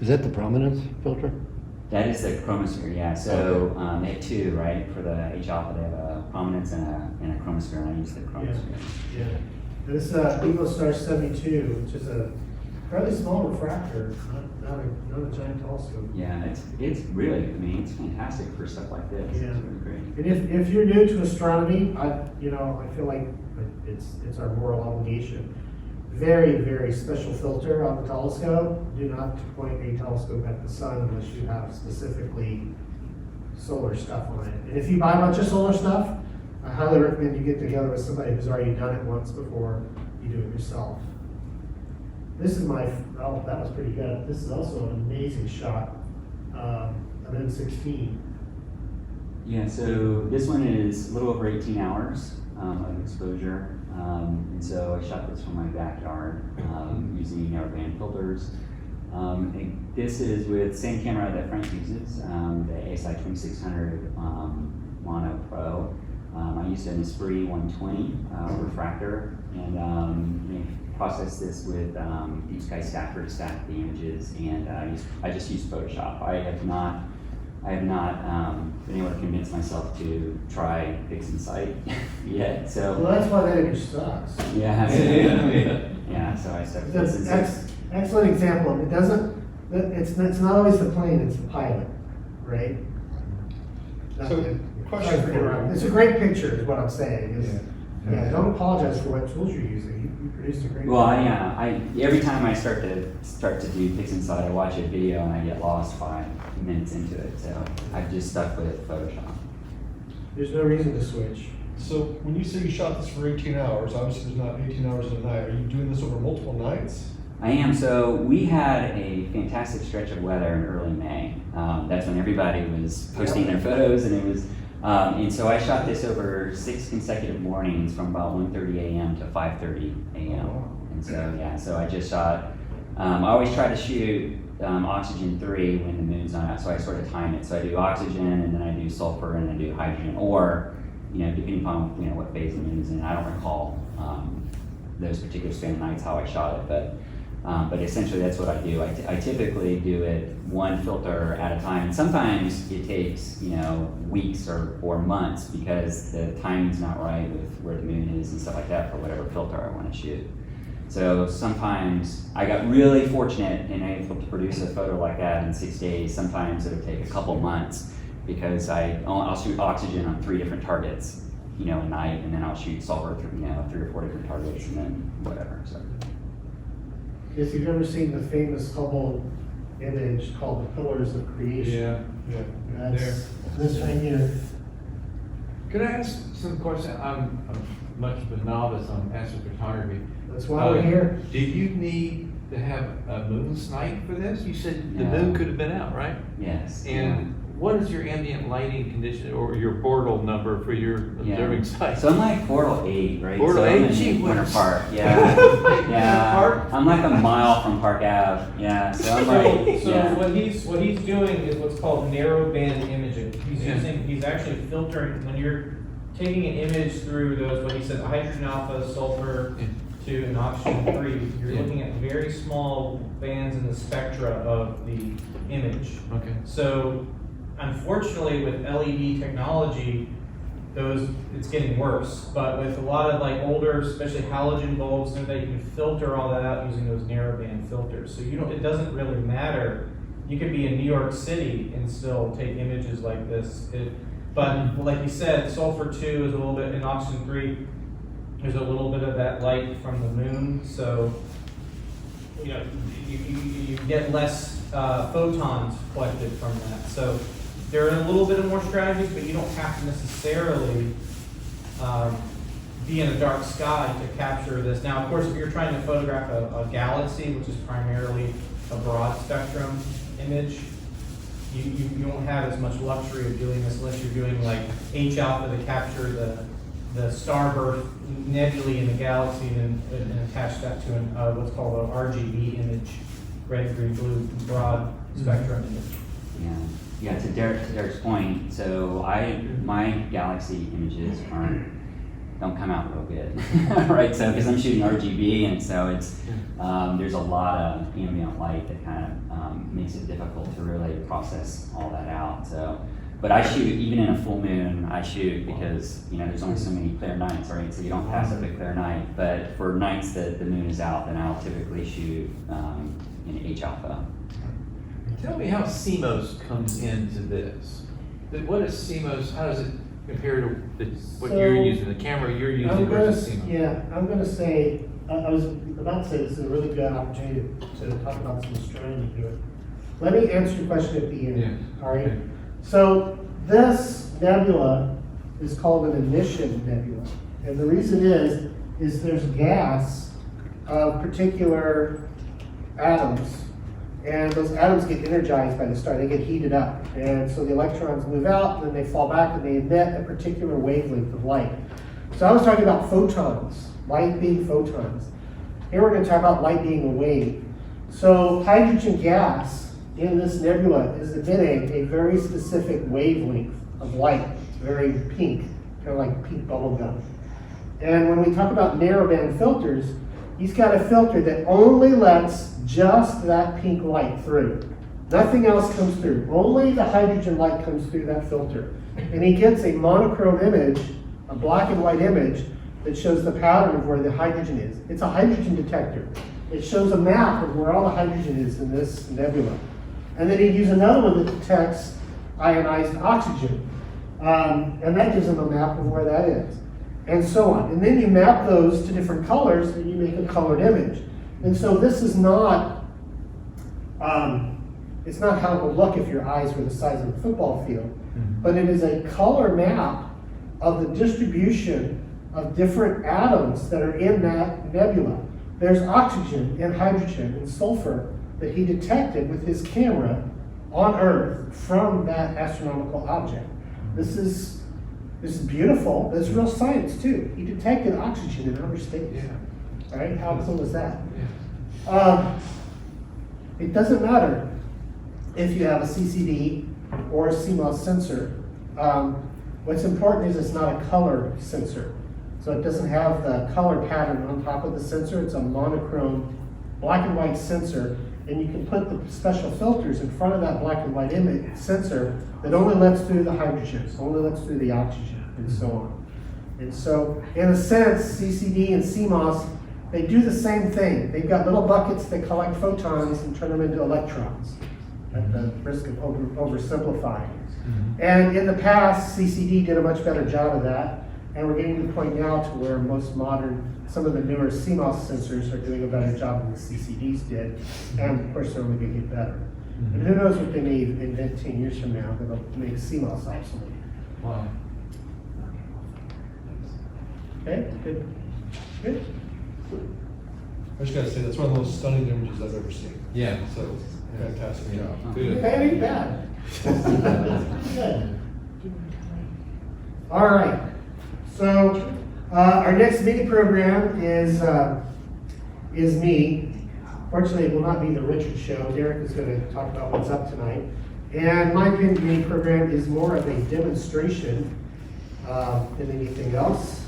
Is that the prominence filter? That is the chromosphere, yeah. So they have two, right? For the H alpha, they have a prominence and a chromosphere, and I use the chromosphere. Yeah. This is EvoStar 72, which is a fairly small refractor, not a giant telescope. Yeah, it's really, it's fantastic for stuff like this. Yeah. It's really great. And if you're new to astronomy, I feel like it's our moral obligation. Very, very special filter on the telescope. Do not point a telescope at the sun unless you have specifically solar stuff on it. And if you buy a bunch of solar stuff, I highly recommend you get together with somebody who's already done it once before you do it yourself. This is that was pretty good. This is also an amazing shot of M16. Yeah, so this one is a little over 18 hours of exposure. And so I shot this from my backyard using narrowband filters. And this is with the same camera that Frank uses, the ASI 2600 Mono Pro. I used an Esprit 120 refractor, and process this with Deep Sky Stacker to stack the images, and I just use Photoshop. I have not been able to convince myself to try PixInsight yet. So Well, that's why that image sucks. yeah, so I stuck with It's this. an excellent example. It doesn't. It's not always the plane; it's the pilot, right? So, question Sorry for interrupting. It's a great picture, is what I'm saying. Yeah, don't apologize for what tools you're using. You produced a great. Well, picture. I every time I start to do PixInsight, I watch a video and I get lost 5 minutes into it. So I've just stuck with Photoshop. There's no reason to switch. So when you say you shot this for 18 hours, obviously there's not 18 hours in a night. Are you doing this over multiple nights? I am. So we had a fantastic stretch of weather in early May. That's when everybody was posting their photos, and it was And so I shot this over 6 consecutive mornings from about 1:30 a.m. to 5:30 a.m. And so, yeah, so I just shot, I always try to shoot oxygen 3 when the moon's not out, so I sort of time it. So I do oxygen, and then I do sulfur, and then I do hydrogen, or, depending upon, what phase the moon's in. I don't recall those particular span of nights how I shot it, but essentially that's what I do. I typically do it one filter at a time, and sometimes it takes, weeks or months because the timing's not right with where the moon is and stuff like that for whatever filter I want to shoot. So sometimes I got really fortunate and able to produce a photo like that in 6 days. Sometimes it'll take a couple months because I'll shoot oxygen on 3 different targets, a night, and then I'll shoot sulfur, 3 or 4 different targets, and then whatever. So. If you've ever seen the famous Hubble image called the Pillars of Creation. Yeah. That's this right here. Could I ask some questions? I'm much of a novice on astrophotography. That's why we're here. Do you need to have a moon's night for this? You said the moon could have been out, right? Yes. And what is your ambient lighting condition or your Bortle number for your observing site? So I'm like Bortle 8, right? Bortle so 8? I'm Gee in Winter whiz. Park, yeah. Park? I'm like a mile from Park Ave, yeah. So I'm like, So yeah. what he's doing is what's called narrowband imaging. Yeah. He's actually filtering, when you're taking an image through those, what he said, hydrogen alpha, sulfur 2, and oxygen 3, you're Yeah. looking at very small bands in the spectra of the image. Okay. So unfortunately with LED technology, it's getting worse. But with a lot of like older, especially halogen bulbs, and that you can filter all that out using those narrowband filters. So it doesn't really matter. You could be in New York City and still take images like this. But like you said, sulfur 2 is a little bit, and oxygen 3, there's a little bit of that light from the moon. So you get less photons collected from that. So there are a little bit of more strategies, but you don't have to necessarily be in a dark sky to capture this. Now, of course, if you're trying to photograph a galaxy, which is primarily a broad spectrum image, you won't have as much luxury of doing this unless you're doing like H alpha to capture the starburst nebulae in the galaxy and attach that to what's called an RGB image, red, green, blue, broad spectrum image. Yeah, to Derek's point, so my galaxy images don't come out real good, right? So because I'm shooting RGB, and so it's there's a lot of ambient light that kind of makes it difficult to really process all that out. So, but I shoot even in a full moon. I shoot because there's only so many clear nights, right? So you don't pass up a clear night. But for nights that the moon is out, then I'll typically shoot in H alpha. Tell me how CMOS comes into this. What is CMOS? How does it compare to what you're using? The camera you're using versus CMOS? Yeah, I'm going to say, I was about to say this is a really good opportunity to talk about some astronomy here. Let me answer your question at the end. Yeah. All right. Okay. So this nebula is called an emission nebula, and the reason is there's gas of particular atoms. And those atoms get energized by the star, they get heated up. And so the electrons move out, and then they fall back, and they emit a particular wavelength of light. So I was talking about photons, light being photons. Here we're going to talk about light being a wave. So hydrogen gas in this nebula is emitting a very specific wavelength of light. It's very pink, kind of like pink bubble gum. And when we talk about narrowband filters, he's got a filter that only lets just that pink light through. Nothing else comes through. Only the hydrogen light comes through that filter. And he gets a monochrome image, a black and white image, that shows the pattern of where the hydrogen is. It's a hydrogen detector. It shows a map of where all the hydrogen is in this nebula. And then he'd use another one that detects ionized oxygen. And that gives him a map of where that is. And so on. And then you map those to different colors and you make a colored image. And so this is not, it's not how it would look if your eyes were the size of a football field, but it is a color map of the distribution of different atoms that are in that nebula. There's oxygen and hydrogen and sulfur that he detected with his camera on Earth from that astronomical object. This is This is beautiful, but it's real science too. He detected oxygen in outer space. All right, how cool is that? It doesn't matter if you have a CCD or a CMOS sensor. What's important is it's not a color sensor. So it doesn't have the color pattern on top of the sensor. It's a monochrome black and white sensor, and you can put the special filters in front of that black and white image sensor that only lets through the hydrogen, only lets through the oxygen, and so on. And so, in a sense, CCD and CMOS, they do the same thing. They've got little buckets that collect photons and turn them into electrons, at the risk of oversimplifying. And in the past, CCD did a much better job of that, and we're getting to the point now to where most modern, some of the newer CMOS sensors are doing a better job than the CCDs did, and of course they're only going to get better. And who knows what they may invent 10 years from now that'll make CMOS obsolete. Wow. Okay, good. Good. I just gotta say, that's one of the most stunning images I've ever seen. Yeah. So, fantastic job. Good. That ain't bad. Good. All right. So our next mini program is me. Fortunately, it will not be the Richard show. Derek is going to talk about what's up tonight. And my mini program is more of a demonstration than anything else.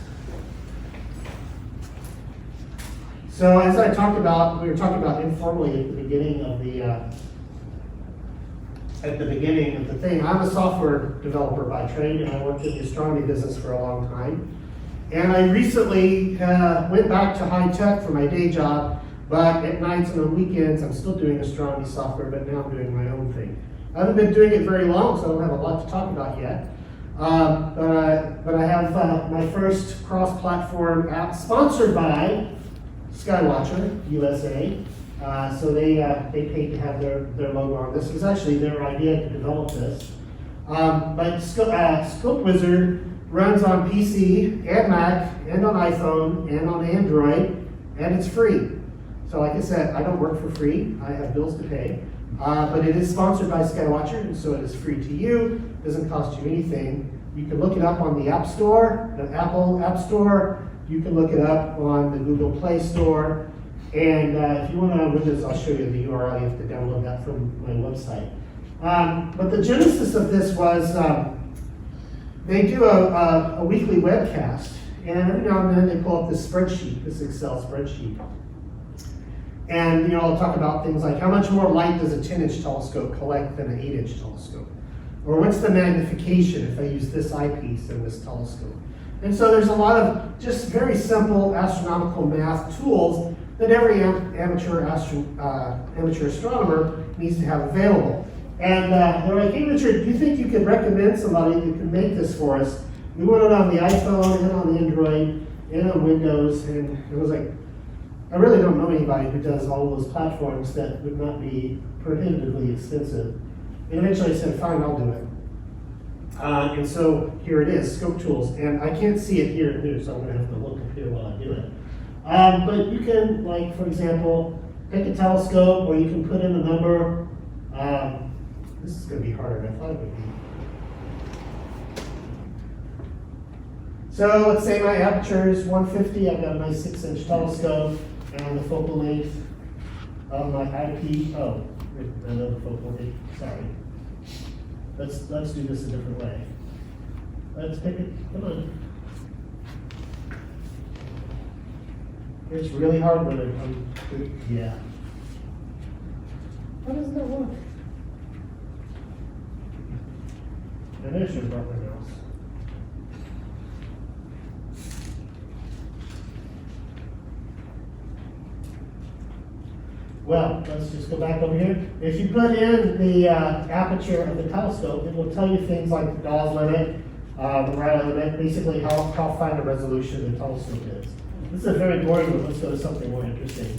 So as I talked about, we were talking about informally at the beginning of the thing. I'm a software developer by trade, and I worked in the astronomy business for a long time. And I recently went back to high tech for my day job, but at nights and on weekends, I'm still doing astronomy software, but now I'm doing my own thing. I haven't been doing it very long, so I don't have a lot to talk about yet. But I have my first cross-platform app sponsored by Skywatcher USA. So they paid to have their logo on this. It was actually their idea to develop this. But ScopeWizard runs on PC and Mac and on iPhone and on Android, and it's free. So like I said, I don't work for free. I have bills to pay. But it is sponsored by Skywatcher, and so it is free to you. It doesn't cost you anything. You can look it up on the App Store, the Apple App Store. You can look it up on the Google Play Store. And if you want to on Windows, I'll show you the URL. You have to download that from my website. But the genesis of this was they do a weekly webcast, and every now and then they pull up this spreadsheet, this Excel spreadsheet. And I'll talk about things like how much more light does a 10-inch telescope collect than an 8-inch telescope? Or what's the magnification if I use this eyepiece in this telescope? And so there's a lot of just very simple astronomical math tools that every amateur astronomer needs to have available. And they're like, hey Richard, do you think you could recommend somebody that could make this for us? We want it on the iPhone and on the Android and on Windows. And it was like, I really don't know anybody who does all those platforms that would not be prohibitively expensive. And eventually I said, fine, I'll do it. And so here it is, Scope Tools. And I can't see it here at noon, so I'm going to have to look up here while I do it. But you can, like, for example, pick a telescope, or you can put in a number. This is going to be harder than I thought it would be. So let's say my aperture is 150. I've got a nice 6-inch telescope, and the focal length of my eyepiece. Oh, another focal length. Sorry. Let's do this a different way. Let's pick it. Come on. It's really hard when yeah. How does that work? And I should have brought my mouse. Well, let's just go back over here. If you put in the aperture of the telescope, it will tell you things like the Dawes limit, the Rayleigh limit, basically how fine a resolution the telescope is. This is a very boring one. Let's go to something more interesting.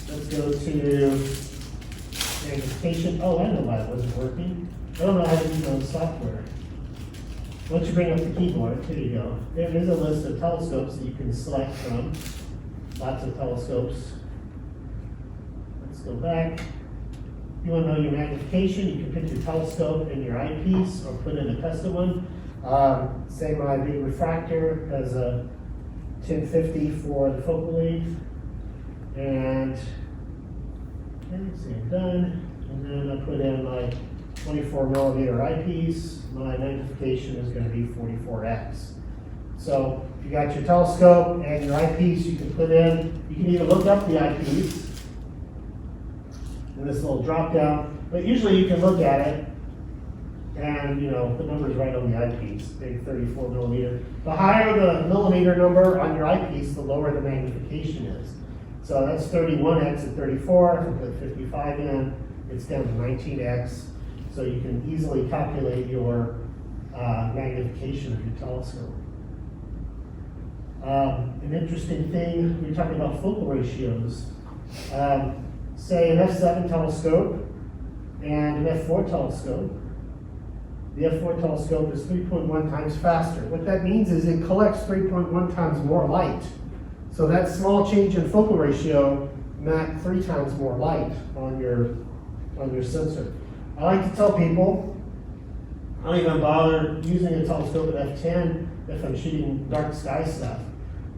Let's go to magnification. Oh, I know why it wasn't working. I don't know how to use my own software. Once you bring up the keyboard, here you go. There is a list of telescopes that you can select from. Lots of telescopes. Let's go back. If you want to know your magnification, you can pick your telescope and your eyepiece, or put in a custom one. Say my big refractor has a 1050 for the focal length. And okay, so I'm done. And then I put in my 24 millimeter eyepiece. My magnification is going to be 44x. So if you got your telescope and your eyepiece, you can put in, you can either look up the eyepiece in this little drop down, but usually you can look at it and, you know, the number's right on the eyepiece, big 34 millimeter. The higher the millimeter number on your eyepiece, the lower the magnification is. So that's 31x at 34, if I put 55 in, it's down to 19x. So you can easily calculate your magnification of your telescope. An interesting thing, we're talking about focal ratios. Say an f7 telescope and an f4 telescope. The f4 telescope is 3.1 times faster. What that means is it collects 3.1 times more light. So that small change in focal ratio meant 3 times more light on your sensor. I like to tell people, I don't even bother using a telescope at f10 if I'm shooting dark sky stuff.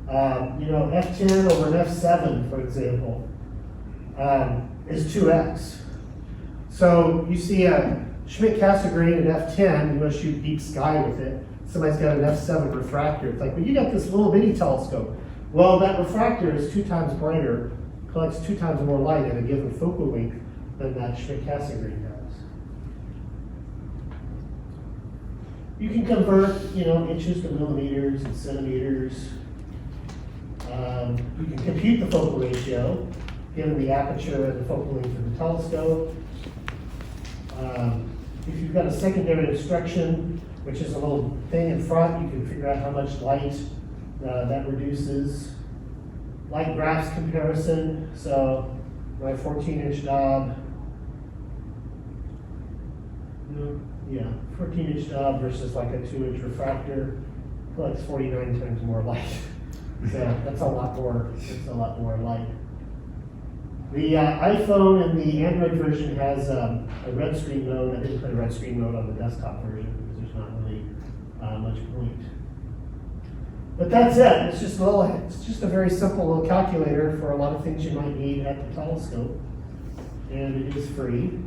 You know, f10 over an f7, for example, is 2x. So you see a Schmidt-Cassegrain at f10, you want to shoot deep sky with it. Somebody's got an f7 refractor. It's like, well, you got this little bitty telescope. Well, that refractor is 2 times brighter, collects 2 times more light at a given focal length than that Schmidt-Cassegrain does. You can convert, you know, inches to millimeters and centimeters. You can compute the focal ratio, given the aperture and the focal length of the telescope. If you've got a secondary obstruction, which is a little thing in front, you can figure out how much light that reduces. Light graphs comparison, so my 14-inch knob, 14-inch knob versus like a 2-inch refractor collects 49 times more light. So that's a lot more. It's a lot more light. The iPhone and the Android version has a red screen mode. I didn't put a red screen mode on the desktop version because there's not really much point. But that's it. It's just it's just a very simple little calculator for a lot of things you might need at the telescope, and it is free.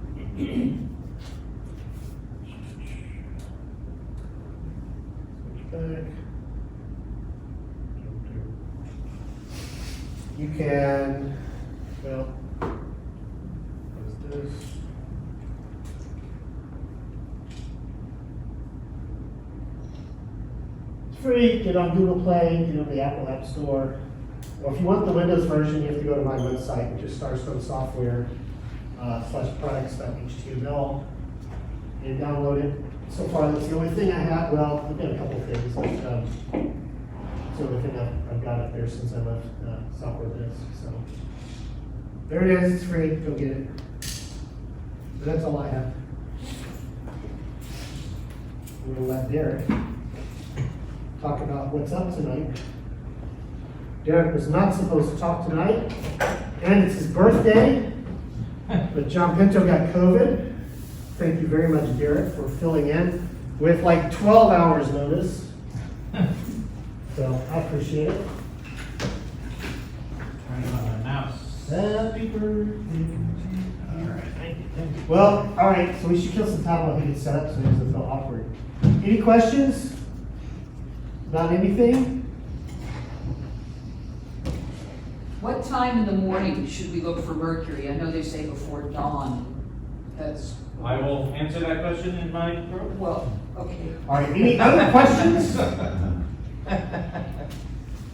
Switch back. You can, well, what is this? It's free, get on Google Play, get on the Apple App Store. Or if you want the Windows version, you have to go to my website, which is Starstone Software/products.html, and download it. So far, that's the only thing I have. Well, I've got a couple of things, but it's the only thing I've got up there since I left Software Disk. So there it is. It's free. Go get it. So that's all I have. We'll let Derek talk about what's up tonight. Derek was not supposed to talk tonight, and it's his birthday, but John Pinto got COVID. Thank you very much, Derek, for filling in with like 12 hours notice. So I appreciate it. Turning on my mouse. Happy birthday. All right, thank you. Well, all right, so we should kill some time while he gets set up so he doesn't feel awkward. Any questions about anything? What time in the morning should we look for Mercury? I know they say before dawn. That's, I will answer that question in my program. well, okay. All right, any other questions?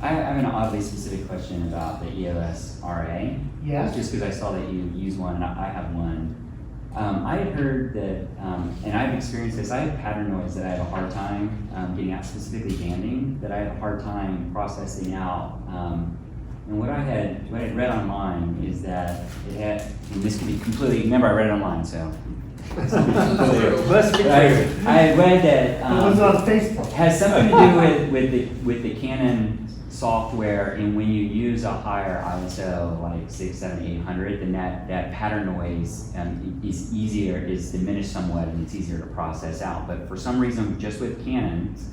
I have an oddly specific question about the EOS RA. Yeah. Just because I saw that you use one and I have one. I had heard that, and I've experienced this, I have pattern noise that I have a hard time getting out, specifically banding, that I have a hard time processing out. And what I had read online is that it had, and this could be completely, remember I read it online, so. Must be true. I had read that It was on Facebook. has something to do with the Canon software, and when you use a higher ISO, like 600, 700, 800, then that pattern noise is diminished somewhat, and it's easier to process out. But for some reason, just with Canons,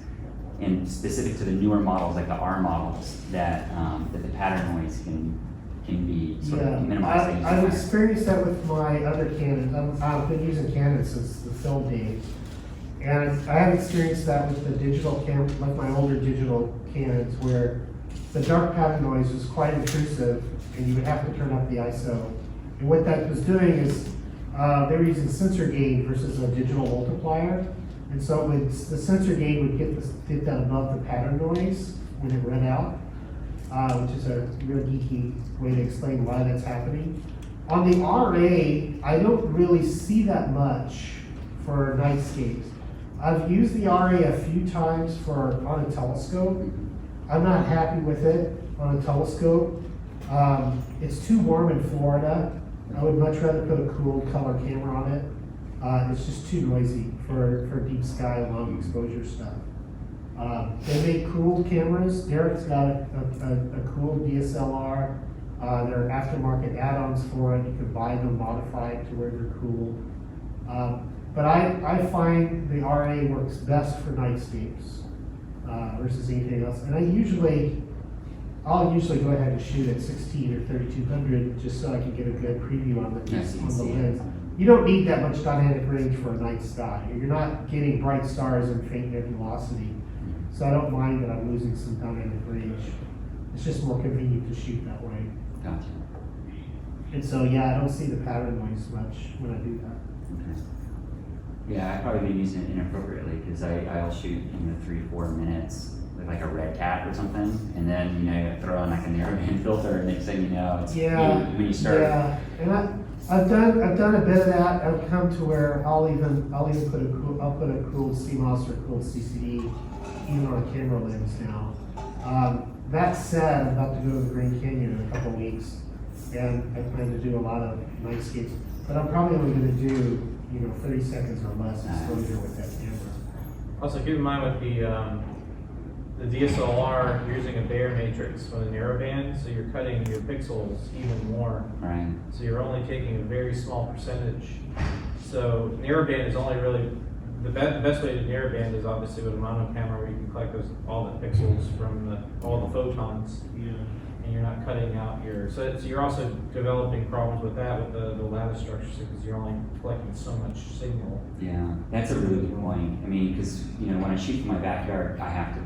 and specific to the newer models, like the R models, that the pattern noise can be sort of minimized. I've experienced that with my other Canons. I've been using Canon since the film days. And I have experienced that with the digital camera, like my older digital Canons, where the dark pattern noise was quite intrusive, and you would have to turn up the ISO. And what that was doing is they were using sensor gain versus a digital multiplier, and so the sensor gain would get that above the pattern noise when it read out, which is a real geeky way to explain why that's happening. On the RA, I don't really see that much for Nightscapes. I've used the RA a few times on a telescope. I'm not happy with it on a telescope. It's too warm in Florida. I would much rather put a cooled color camera on it. It's just too noisy for deep sky, long exposure stuff. They make cooled cameras. Derek's got a cooled DSLR. There are aftermarket add-ons for it. You can buy them modified to where they're cooled. But I find the RA works best for Nightscapes versus anything else. And I'll usually go ahead and shoot at 16 or 3200 just so I can get a good preview on the lens. You don't need that much dynamic range for a night sky. You're not getting bright stars and faint nebulosity. So I don't mind that I'm losing some dynamic range. It's just more convenient to shoot that way. Gotcha. And so, yeah, I don't see the pattern noise much when I do that. Okay. Yeah, I've probably been using it inappropriately because I'll shoot 3-4 minutes with like a red cat or something, and then you throw on like a narrowband filter, and next thing you know, it's when you start. Yeah, and I've done a bit of that. I've come to where I'll even put a cooled CMOS or cooled CCD even on a camera lens now. That said, I'm about to go to the Grand Canyon in a couple weeks, and I plan to do a lot of Nightscapes, but I'm probably only going to do 30 seconds or less exposure with that camera. Also, keep in mind with the DSLR, you're using a Bayer matrix with a narrowband, so you're cutting your pixels even more. Right. So you're only taking a very small percentage. So narrowband is only really, the best way to narrowband is obviously with a mono camera where you can collect all the pixels from all the photons. Yeah. And you're not cutting out so you're also developing problems with that, with the lattice structure, because you're only collecting so much signal. Yeah, that's a really good point. I mean, because when I shoot from my backyard, I have to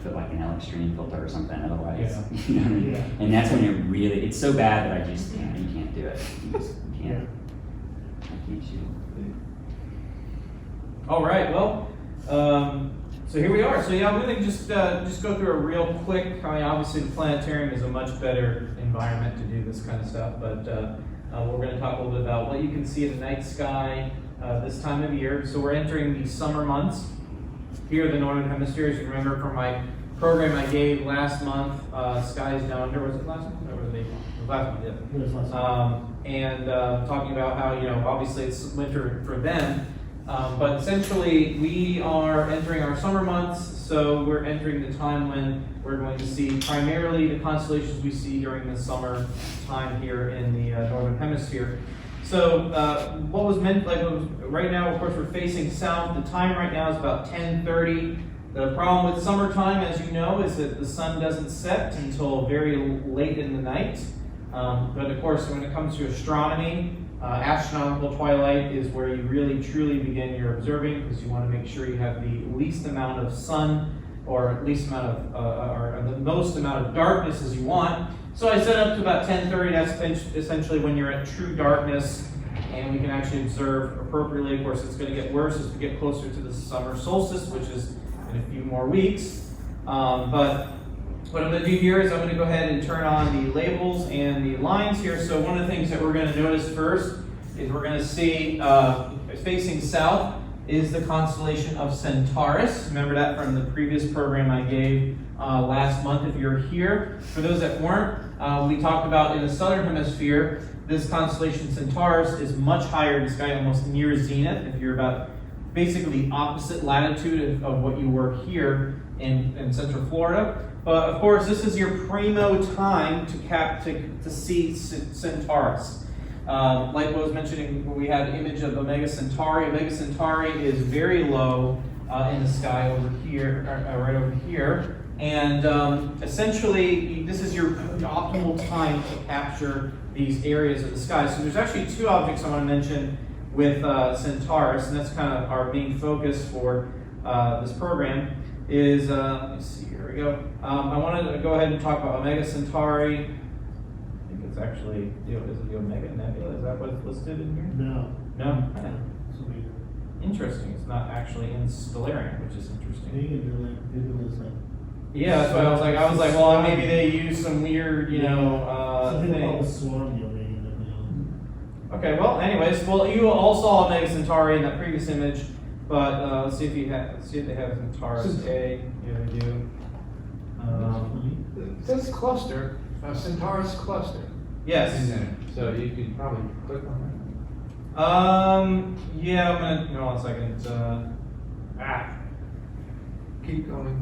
put like an L-extreme filter or something, otherwise, you know what I mean? Yeah. And that's when it's so bad that you can't do it. You just can't. I can't shoot. All right, well, so here we are. So yeah, I'm going to just go through a real quick. I mean, obviously the planetarium is a much better environment to do this kind of stuff, but we're going to talk a little bit about what you can see in the night sky this time of year. So we're entering the summer months here in the Northern Hemisphere. As you remember from my program I gave last month, Skies Down Under, was it last month? Or was it last month? Yeah. It was last month. And talking about how, obviously it's winter for them. But essentially, we are entering our summer months, so we're entering the time when we're going to see primarily the constellations we see during the summer time here in the Northern Hemisphere. So what was meant, right now, of course, we're facing south. The time right now is about 10:30. The problem with summertime, as you know, is that the sun doesn't set until very late in the night. But of course, when it comes to astronomy, astronomical twilight is where you really truly begin your observing, because you want to make sure you have the least amount of sun or least amount of or the most amount of darkness as you want. So I set up to about 10:30. That's essentially when you're at true darkness, and we can actually observe appropriately. Of course, it's going to get worse as we get closer to the summer solstice, which is in a few more weeks. But what I'm going to do here is I'm going to go ahead and turn on the labels and the lines here. So one of the things that we're going to notice first is we're going to see facing south is the constellation of Centaurus. Remember that from the previous program I gave last month if you're here. For those that weren't, we talked about in the southern hemisphere, this constellation Centaurus is much higher in the sky, almost near zenith, if you're about basically the opposite latitude of what you were here in Central Florida. But of course, this is your primo time to see Centaurus. Like what I was mentioning, we had an image of Omega Centauri. Omega Centauri is very low in the sky over here, right over here. And essentially, this is your optimal time to capture these areas of the sky. So there's actually two objects I want to mention with Centaurus, and that's kind of our main focus for this program. Is let me see, here we go. I wanted to go ahead and talk about Omega Centauri. I think it's actually, is it the Omega Nebula? Is that what's listed in here? No. No? Interesting. It's not actually in Stellarium, which is interesting. Yeah, that's why I was like, well, maybe they use some weird, thing. Okay, well, anyways, you all saw Omega Centauri in that previous image, but let's see if they have Centaurus A. Yeah, they do. It says cluster, Centaurus cluster. Yes. In there. So you can probably click on that. Yeah, I'm gonna, hold on a second. Keep going.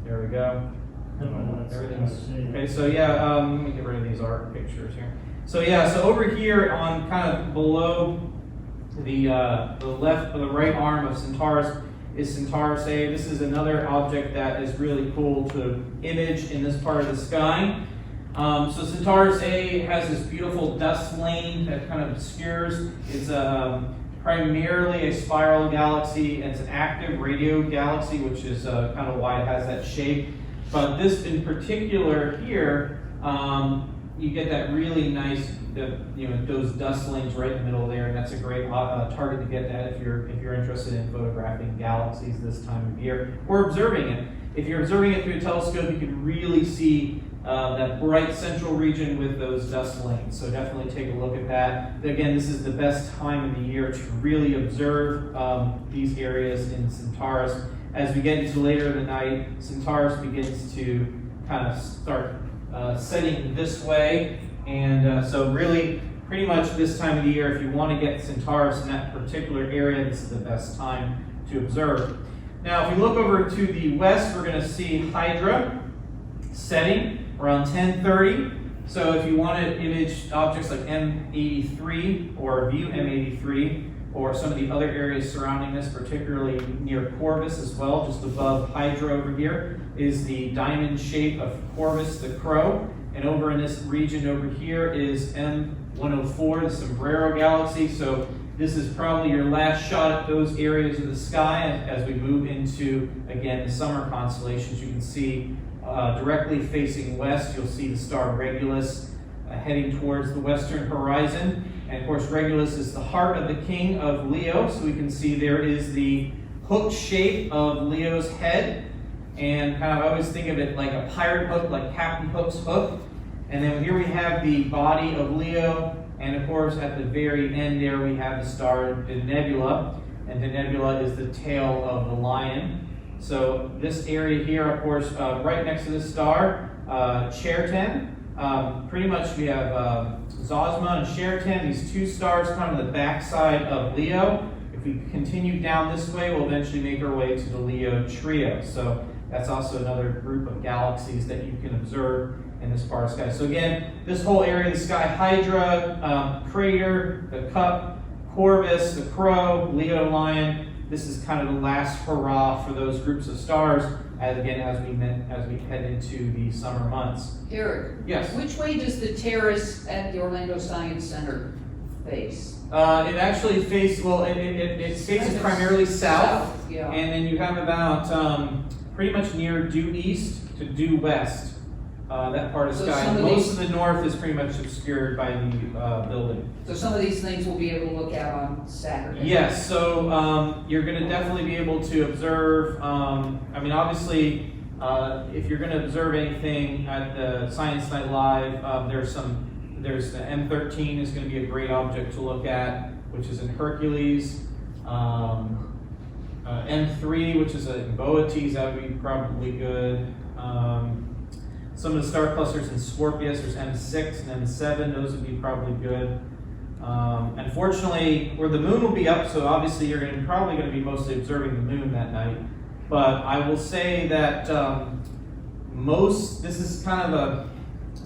There we go. Everything's okay. So yeah, let me get rid of these art pictures here. So yeah, so over here on kind of below the left or the right arm of Centaurus is Centaurus A. This is another object that is really cool to image in this part of the sky. So Centaurus A has this beautiful dust lane that kind of obscures. It's primarily a spiral galaxy, and it's an active radio galaxy, which is kind of why it has that shape. But this in particular here, you get that really nice, those dust lanes right in the middle there, and that's a great target to get at if you're interested in photographing galaxies this time of year or observing it. If you're observing it through a telescope, you can really see that bright central region with those dust lanes. So definitely take a look at that. Again, this is the best time of the year to really observe these areas in Centaurus. As we get into later in the night, Centaurus begins to kind of start setting this way. And so really, pretty much this time of the year, if you want to get Centaurus in that particular area, this is the best time to observe. Now, if we look over to the west, we're going to see Hydra setting around 10:30. So if you want to image objects like M83 or view M83 or some of the other areas surrounding this, particularly near Corvus as well, just above Hydra over here, is the diamond shape of Corvus the Crow. And over in this region over here is M104, the Sombrero Galaxy. So this is probably your last shot at those areas of the sky as we move into, again, the summer constellations. You can see directly facing west, you'll see the star Regulus heading towards the western horizon. And of course, Regulus is the heart of the king of Leo. So we can see there is the hook shape of Leo's head. And kind of, I always think of it like a pirate hook, like Captain Hook's hook. And then here we have the body of Leo. And of course, at the very end there, we have the star Nebula. And the Nebula is the tail of the lion. So this area here, of course, right next to the star, Chertan. Pretty much we have Zosma and Chertan, these two stars kind of the backside of Leo. If we continue down this way, we'll eventually make our way to the Leo trio. So that's also another group of galaxies that you can observe in this part of the sky. So again, this whole area of the sky, Hydra, Crater, the Cup, Corvus, the Crow, Leo Lion, this is kind of the last hurrah for those groups of stars, as we head into the summer months. Eric? Yes? Which way does the terrace at the Orlando Science Center face? It actually faces, it faces primarily south, yeah. And then you have about pretty much near due east to due west, that part of the So sky. some of Most these- of the north is pretty much obscured by the building. So some of these things we'll be able to look at on Saturday? Yes, so you're going to definitely be able to observe, obviously, if you're going to observe anything at the Science Night Live, there's the M13 is going to be a great object to look at, which is in Hercules. M3, which is in Boetes, that would be probably good. Some of the star clusters in Scorpius, there's M6 and M7, those would be probably good. Unfortunately, where the moon will be up, so obviously you're probably going to be mostly observing the moon that night. But I will say that this is kind of a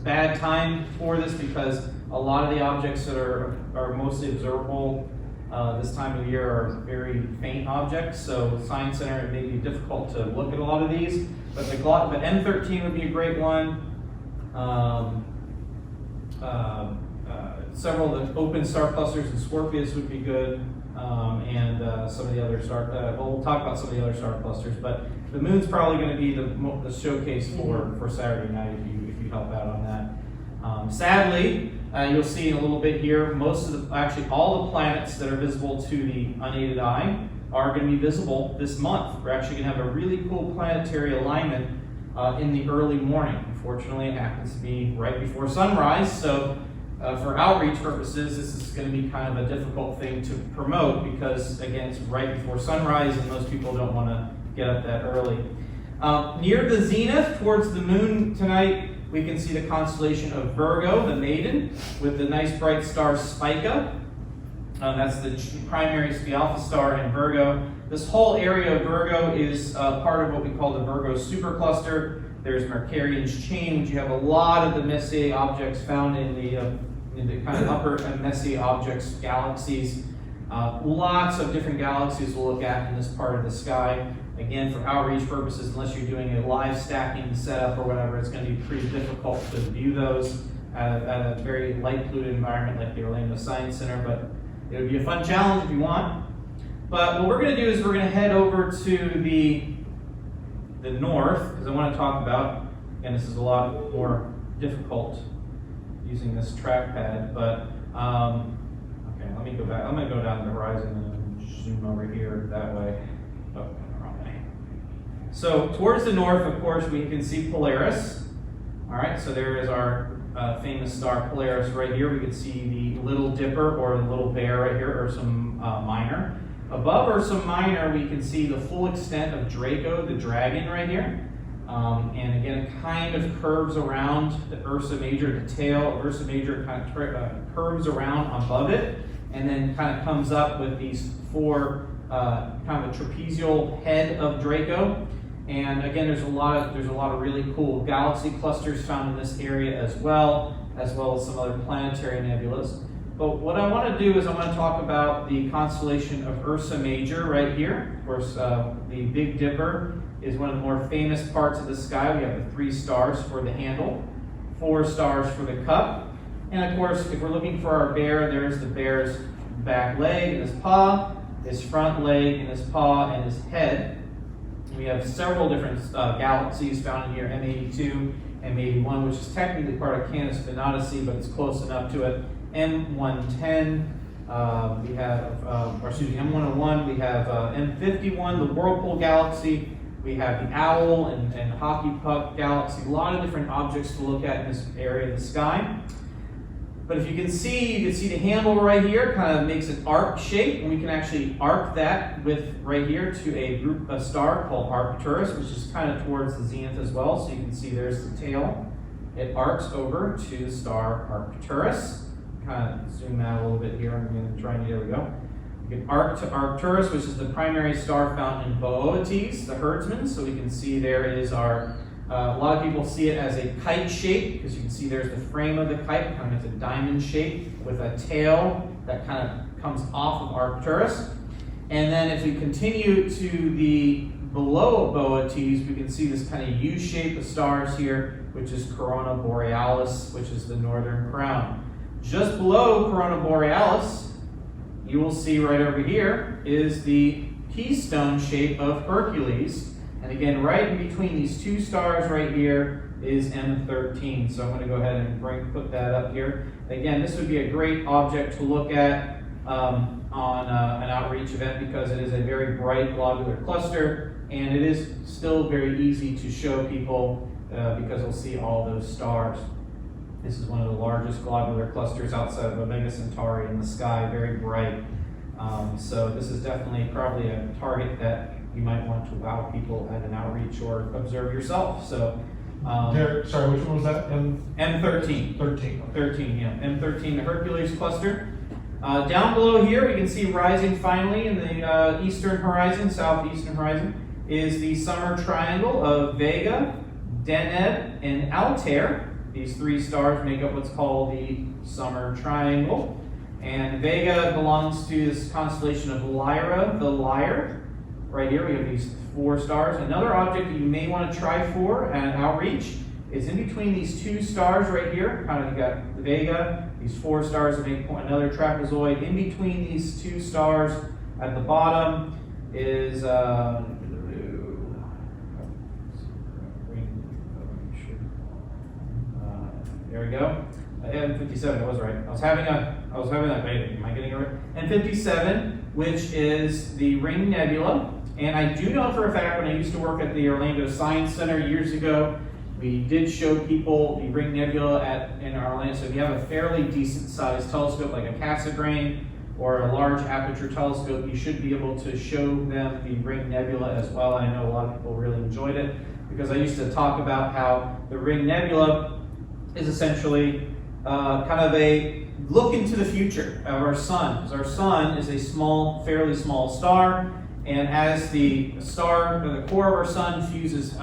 bad time for this because a lot of the objects that are mostly observable this time of year are very faint objects. So Science Center, it may be difficult to look at a lot of these, but M13 would be a great one. Several of the open star clusters in Scorpius would be good, and some of the other star. We'll talk about some of the other star clusters, but the moon's probably going to be the showcase for Saturday night if you help out on that. Sadly, you'll see in a little bit here, actually all the planets that are visible to the unaided eye are going to be visible this month. We're actually going to have a really cool planetary alignment in the early morning. Unfortunately, it happens to be right before sunrise, so for outreach purposes, this is going to be kind of a difficult thing to promote because, again, it's right before sunrise and most people don't want to get up that early. Near the zenith, towards the moon tonight, we can see the constellation of Virgo, the maiden, with the nice bright star Spica. That's the primary Alpha star in Virgo. This whole area of Virgo is part of what we call the Virgo supercluster. There's Mercurian's chain, which you have a lot of the Messier objects found in the kind of upper Messier objects galaxies. Lots of different galaxies we'll look at in this part of the sky. Again, for outreach purposes, unless you're doing a live stacking setup or whatever, it's going to be pretty difficult to view those at a very light polluted environment like the Orlando Science Center, but it would be a fun challenge if you want. But what we're going to do is we're going to head over to the north, because I want to talk about, and this is a lot more difficult using this trackpad, but okay, let me go back. I'm going to go down to the horizon and zoom over here that way. Oh, wrong way. So towards the north, of course, we can see Polaris. All right, so there is our famous star Polaris right here. We can see the Little Dipper or the Little Bear right here, Ursa Minor. Above Ursa Minor, we can see the full extent of Draco, the dragon, right here. And again, it kind of curves around the Ursa Major, the tail of Ursa Major kind of curves around above it, and then kind of comes up with these four, kind of a trapezial head of Draco. And again, there's a lot of really cool galaxy clusters found in this area as well as some other planetary nebulas. But what I want to do is I want to talk about the constellation of Ursa Major right here. Of course, the Big Dipper is one of the more famous parts of the sky. We have the 3 stars for the handle, 4 stars for the cup. And of course, if we're looking for our bear, there's the bear's back leg and his paw, his front leg and his paw, and his head. We have several different galaxies found in here, M82, M81, which is technically part of Canis Venatici, but it's close enough to it. M110, we have, M101, we have M51, the Whirlpool Galaxy, we have the Owl and Hockey Puck Galaxy, a lot of different objects to look at in this area of the sky. But if you can see the handle right here kind of makes an arc shape, and we can actually arc that with right here to a star called Arcturus, which is kind of towards the zenith as well. So you can see there's the tail. It arcs over to the star Arcturus. Kind of zoom out a little bit here. I'm going to try and there we go. You can arc to Arcturus, which is the primary star found in Boötes, the herdsman. So we can see there is our. A lot of people see it as a kite shape because you can see there's the frame of the kite, kind of it's a diamond shape with a tail that kind of comes off of Arcturus. And then if we continue to the below Boötes, we can see this kind of U shape of stars here, which is Corona Borealis, which is the northern crown. Just below Corona Borealis, you will see right over here is the keystone shape of Hercules. And again, right in between these 2 stars right here is M13. So I'm going to go ahead and put that up here. Again, this would be a great object to look at on an outreach event because it is a very bright globular cluster, and it is still very easy to show people because they'll see all those stars. This is one of the largest globular clusters outside of Omega Centauri in the sky, very bright. So this is definitely probably a target that you might want to wow people at an outreach or observe yourself. So, Derek, sorry, which one was that? M13. 13. 13, yeah. M13, the Hercules cluster. Down below here, we can see rising finally in the eastern horizon, southeastern horizon. is the summer triangle of Vega, Deneb, and Altair. These 3 stars make up what's called the summer triangle. And Vega belongs to this constellation of Lyra, the Lyre. Right here we have these 4 stars. Another object that you may want to try for at outreach is in between these 2 stars right here. Kind of you got the Vega, these 4 stars that make another trapezoid. In between these 2 stars at the bottom is there we go. M57, I was right. I was having that, wait, am I getting it right? M57, which is the Ring Nebula. And I do know for a fact when I used to work at the Orlando Science Center years ago, we did show people the Ring Nebula in Orlando. So if you have a fairly decent sized telescope like a Cassegrain or a large aperture telescope, you should be able to show them the Ring Nebula as well. I know a lot of people really enjoyed it because I used to talk about how the Ring Nebula is essentially kind of a look into the future of our sun. Because our sun is a small, fairly small star, and as the core of our sun fuses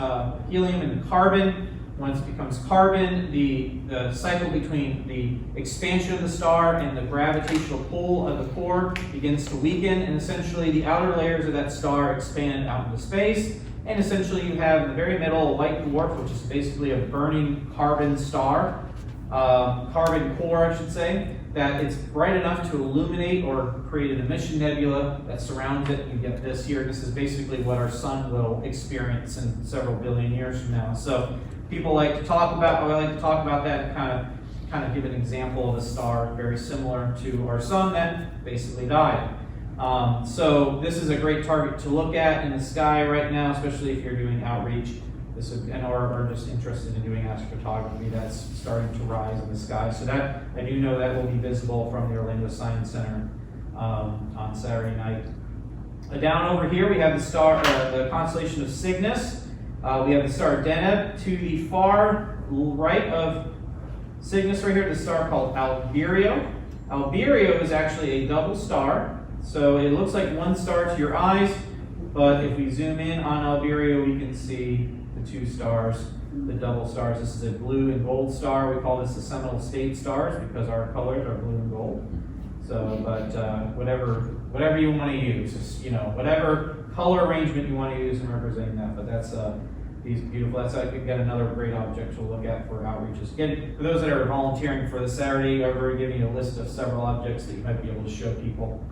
helium and carbon, once it becomes carbon, the cycle between the expansion of the star and the gravitational pull of the core begins to weaken, and essentially the outer layers of that star expand out into space, and essentially you have in the very middle a white dwarf, which is basically a burning carbon star, carbon core, I should say, that it's bright enough to illuminate or create an emission nebula that surrounds it. You get this here. This is basically what our sun will experience in several billion years from now. So people like to talk about, I like to talk about that and kind of give an example of a star very similar to our sun that basically died. So this is a great target to look at in the sky right now, especially if you're doing outreach. Or just interested in doing astrophotography that's starting to rise in the sky. So that, I do know that will be visible from the Orlando Science Center on Saturday night. Down over here we have the star, the constellation of Cygnus. We have the star Deneb. To the far right of Cygnus right here, the star called Albireo. Albireo is actually a double star. So it looks like one star to your eyes, but if we zoom in on Albireo, we can see the 2 stars, the double stars. This is a blue and gold star. We call this the Seminole State stars because our colors are blue and gold. So, but whatever you want to use, just, whatever color arrangement you want to use in representing that. But that's these beautiful. That's again another great object to look at for outreaches. Again, for those that are volunteering for the Saturday, I've already given you a list of several objects that you might be able to show people.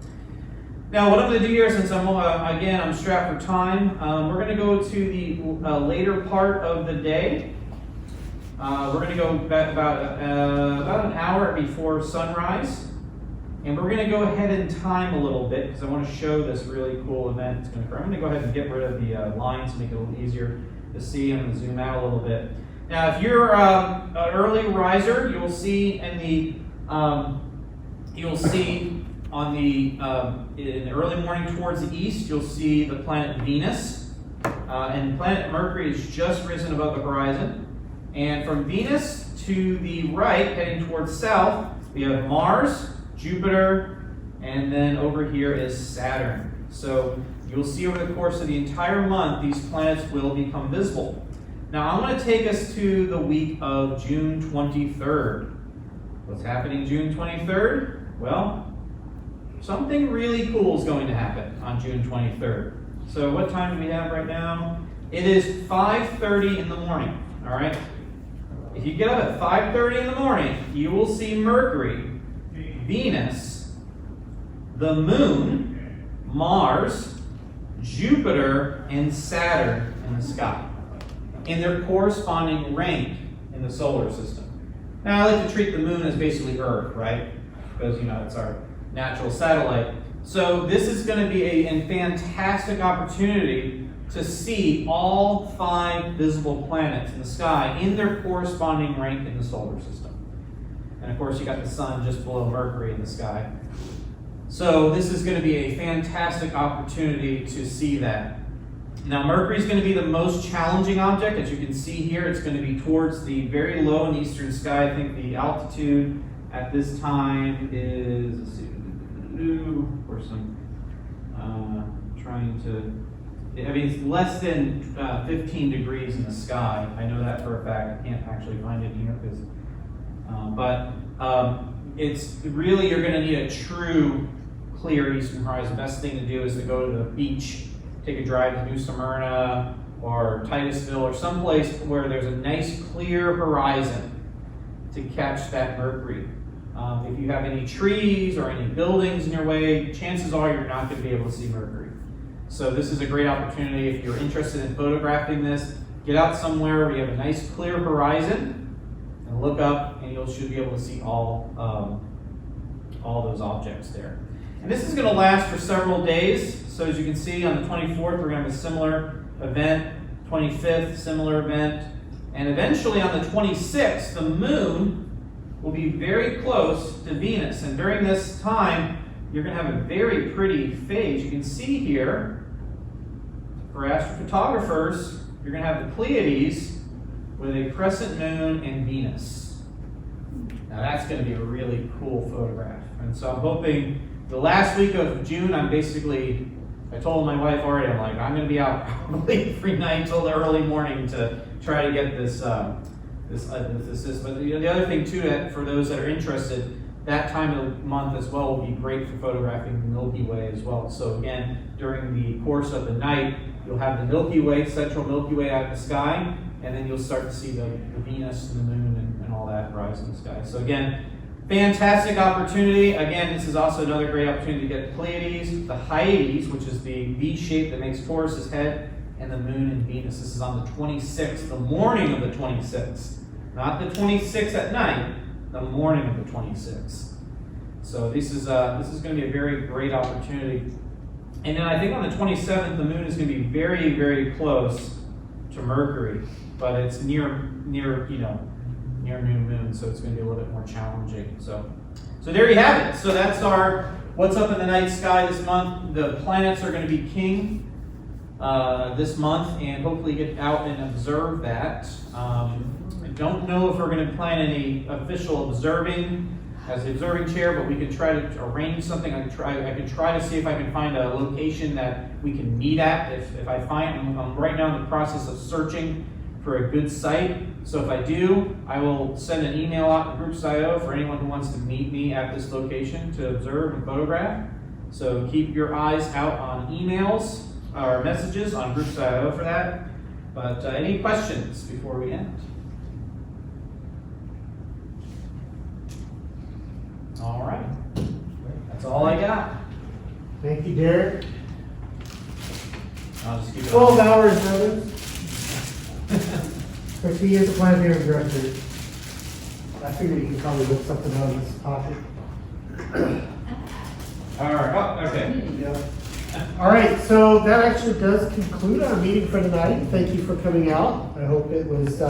Now, what I'm going to do here, since I'm strapped for time, we're going to go to the later part of the day. We're going to go about an hour before sunrise, and we're going to go ahead in time a little bit because I want to show this really cool event that's going to occur. I'm going to go ahead and get rid of the lines to make it a little easier to see. I'm going to zoom out a little bit. Now, if you're an early riser, you'll see in the in the early morning towards the east, you'll see the planet Venus, and planet Mercury has just risen above the horizon. And from Venus to the right, heading towards south, we have Mars, Jupiter, and then over here is Saturn. So you'll see over the course of the entire month, these planets will become visible. Now I'm going to take us to the week of June 23rd. What's happening June 23rd? Well, something really cool is going to happen on June 23rd. So what time do we have right now? It is 5:30 in the morning, all right? If you get up at 5:30 in the morning, you will see Mercury, Venus, the Moon, Mars, Jupiter, and Saturn in the sky, in their corresponding rank in the solar system. Now, I like to treat the Moon as basically Earth, right? Because, it's our natural satellite. So this is going to be a fantastic opportunity to see all 5 visible planets in the sky in their corresponding rank in the solar system. And of course, you got the sun just below Mercury in the sky. So this is going to be a fantastic opportunity to see that. Now, Mercury is going to be the most challenging object. As you can see here, it's going to be towards the very low in the eastern sky. I think the altitude at this time is, of course, I'm trying to I mean, it's less than 15 degrees in the sky. I know that for a fact. I can't actually find it here because, it's really, you're gonna need a true clear eastern horizon. The best thing to do is to go to the beach, take a drive to New Smyrna or Titusville or someplace where there's a nice clear horizon to catch that mercury. If you have any trees or any buildings in your way, chances are you're not going to be able to see mercury. So this is a great opportunity if you're interested in photographing this. Get out somewhere where you have a nice clear horizon and look up, and you should be able to see all those objects there. And this is going to last for several days. So as you can see, on the 24th, we're going to have a similar event. 25th, similar event. And eventually on the 26th, the moon will be very close to Venus. And during this time, you're going to have a very pretty phase. You can see here, for astrophotographers, you're going to have the Pleiades with a crescent moon and Venus. Now that's going to be a really cool photograph. And so I'm hoping the last week of June, I told my wife already, I'm like, I'm going to be out probably every night till the early morning to try to get this. But the other thing too, that for those that are interested, that time of month as well will be great for photographing the Milky Way as well. So again, during the course of the night, you'll have the Milky Way, central Milky Way out in the sky, and then you'll start to see the Venus and the moon and all that rise in the sky. So again, fantastic opportunity. Again, this is also another great opportunity to get the Pleiades, the Hyades, which is the V shape that makes Taurus's head, and the moon and Venus. This is on the 26th, the morning of the 26th. Not the 26th at night, the morning of the 26th. So this is going to be a very great opportunity. And then I think on the 27th, the moon is going to be very, very close to Mercury, but it's near new moon, so it's going to be a little bit more challenging. So there you have it. So that's our what's up in the night sky this month. The planets are going to be king this month, and hopefully get out and observe that. I don't know if we're going to plan any official observing as the observing chair, but we could try to arrange something. I could try to see if I can find a location that we can meet at. If I find, I'm right now in the process of searching for a good site. So if I do, I will send an email out to Groups.io for anyone who wants to meet me at this location to observe and photograph. So keep your eyes out on emails or messages on Groups.io for that. But any questions before we end? All right. That's all I got. Thank you, Derek. I'll just keep it 12 on. hours, brothers. 50 years of planetary director. I figured you could probably look something out of this topic. All right. Oh, okay. Yeah. All right, so that actually does conclude our meeting for tonight. Thank you for coming out. I hope it was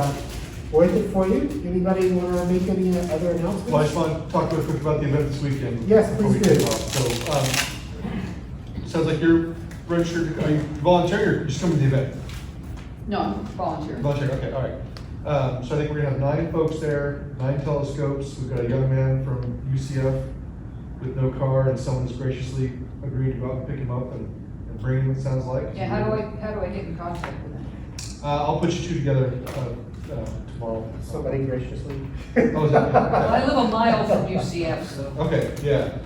worth it for you. Anybody want to make any other announcements? Well, I just want to talk real quick about the event this weekend. Yes, before we please kick do. off. So, sounds like you're registered, are you volunteering or you're just coming to the event? No, I'm volunteering. Volunteering, okay, all right. So I think we're gonna have 9 folks there, 9 telescopes. We've got a young man from UCF with no car, and someone's graciously agreed to go out and pick him up and bring him, it sounds like. Yeah, how do I get in contact with them? I'll put you 2 together tomorrow. Somebody graciously. Oh, is that? Well, I live a mile from UCF, so. Okay, yeah.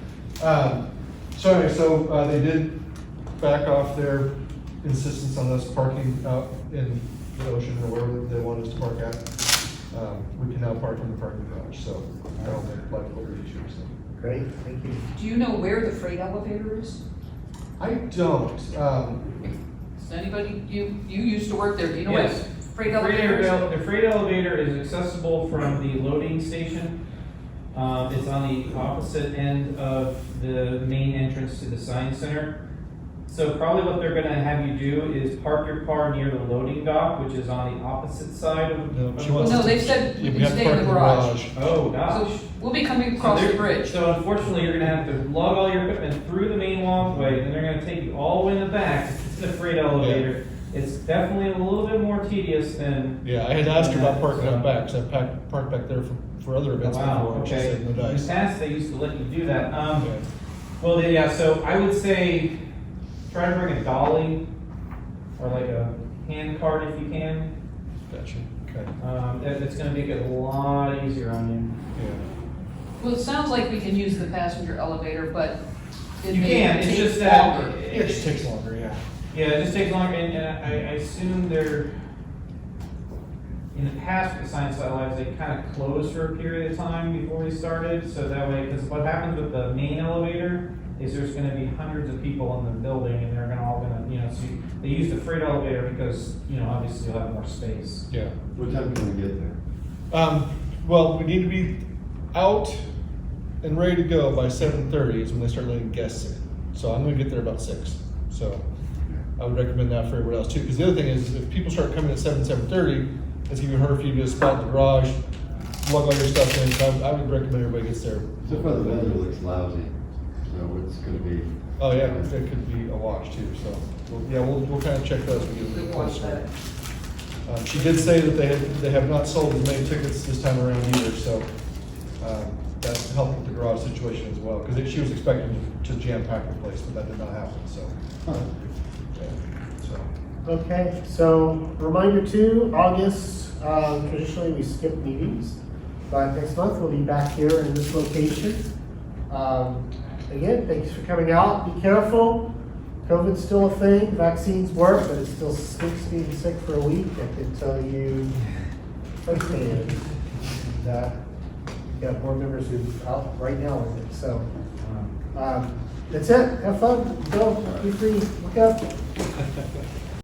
So anyway, they did back off their insistence on us parking out in the ocean or wherever they want us to park at. We can now park in the parking garage, so I don't think like what we're issuing, so. Great, thank you. Do you know where the freight elevator is? I don't, Does anybody, you used to work there, do you know where Yes. the freight elevator is? The freight elevator is accessible from the loading station. It's on the opposite end of the main entrance to the science center. So probably what they're gonna have you do is park your car near the loading dock, which is on the opposite side of. No, they said we can stay in the garage. Oh, So gosh. we'll be coming across the bridge. So unfortunately, you're gonna have to lug all your equipment through the main walkway, and they're gonna take you all the way in the back to the freight elevator. It's definitely a little bit more tedious than. yeah, I had asked her about parking out back, because I've parked back there for other events Wow, before, and she okay. said no In the dice. past, they used to let you do that. Yeah. Well, yeah, so I would say try to bring a dolly or like a hand cart if you can. Gotcha, okay, It's gonna make it a lot easier on you. yeah. Well, it sounds like we can use the passenger elevator, but it You may can, it's take just that. longer. It just takes longer, yeah. Yeah, it just takes longer, and I assume they're, in the past with the Science Flight Labs, they kind of closed for a period of time before we started, so that way, because what happens with the main elevator is there's gonna be hundreds of people in the building, and they're all gonna, so they use the freight elevator because, obviously you'll have more space. Yeah. What time can we get there? Well, we need to be out and ready to go by 7:30 is when they start letting guests in. So I'm gonna get there about 6. So I would recommend that for everyone else too. Because the other thing is, if people start coming at 7:30, it's gonna be hard for you to get a spot in the garage, plug all your stuff in. So I would recommend everybody gets there. So far the weather looks lousy, so it's gonna be. Oh yeah, it could be a wash too. So we'll kind of check those when we get a Good little watch closer. that. She did say that they have not sold as many tickets this time around either, so that helped with the garage situation as well, because she was expecting to jam pack the place, but that did not happen, so. Yeah, so. Okay, so reminder too, August, traditionally we skip meetings, but next month we'll be back here in this location. Again, thanks for coming out. Be careful. COVID's still a thing. Vaccines work, but it still stinks being sick for a week. I can tell you firsthand that we've got board members who are out right now with it. So that's it. Have fun. Go. Be free. Look up.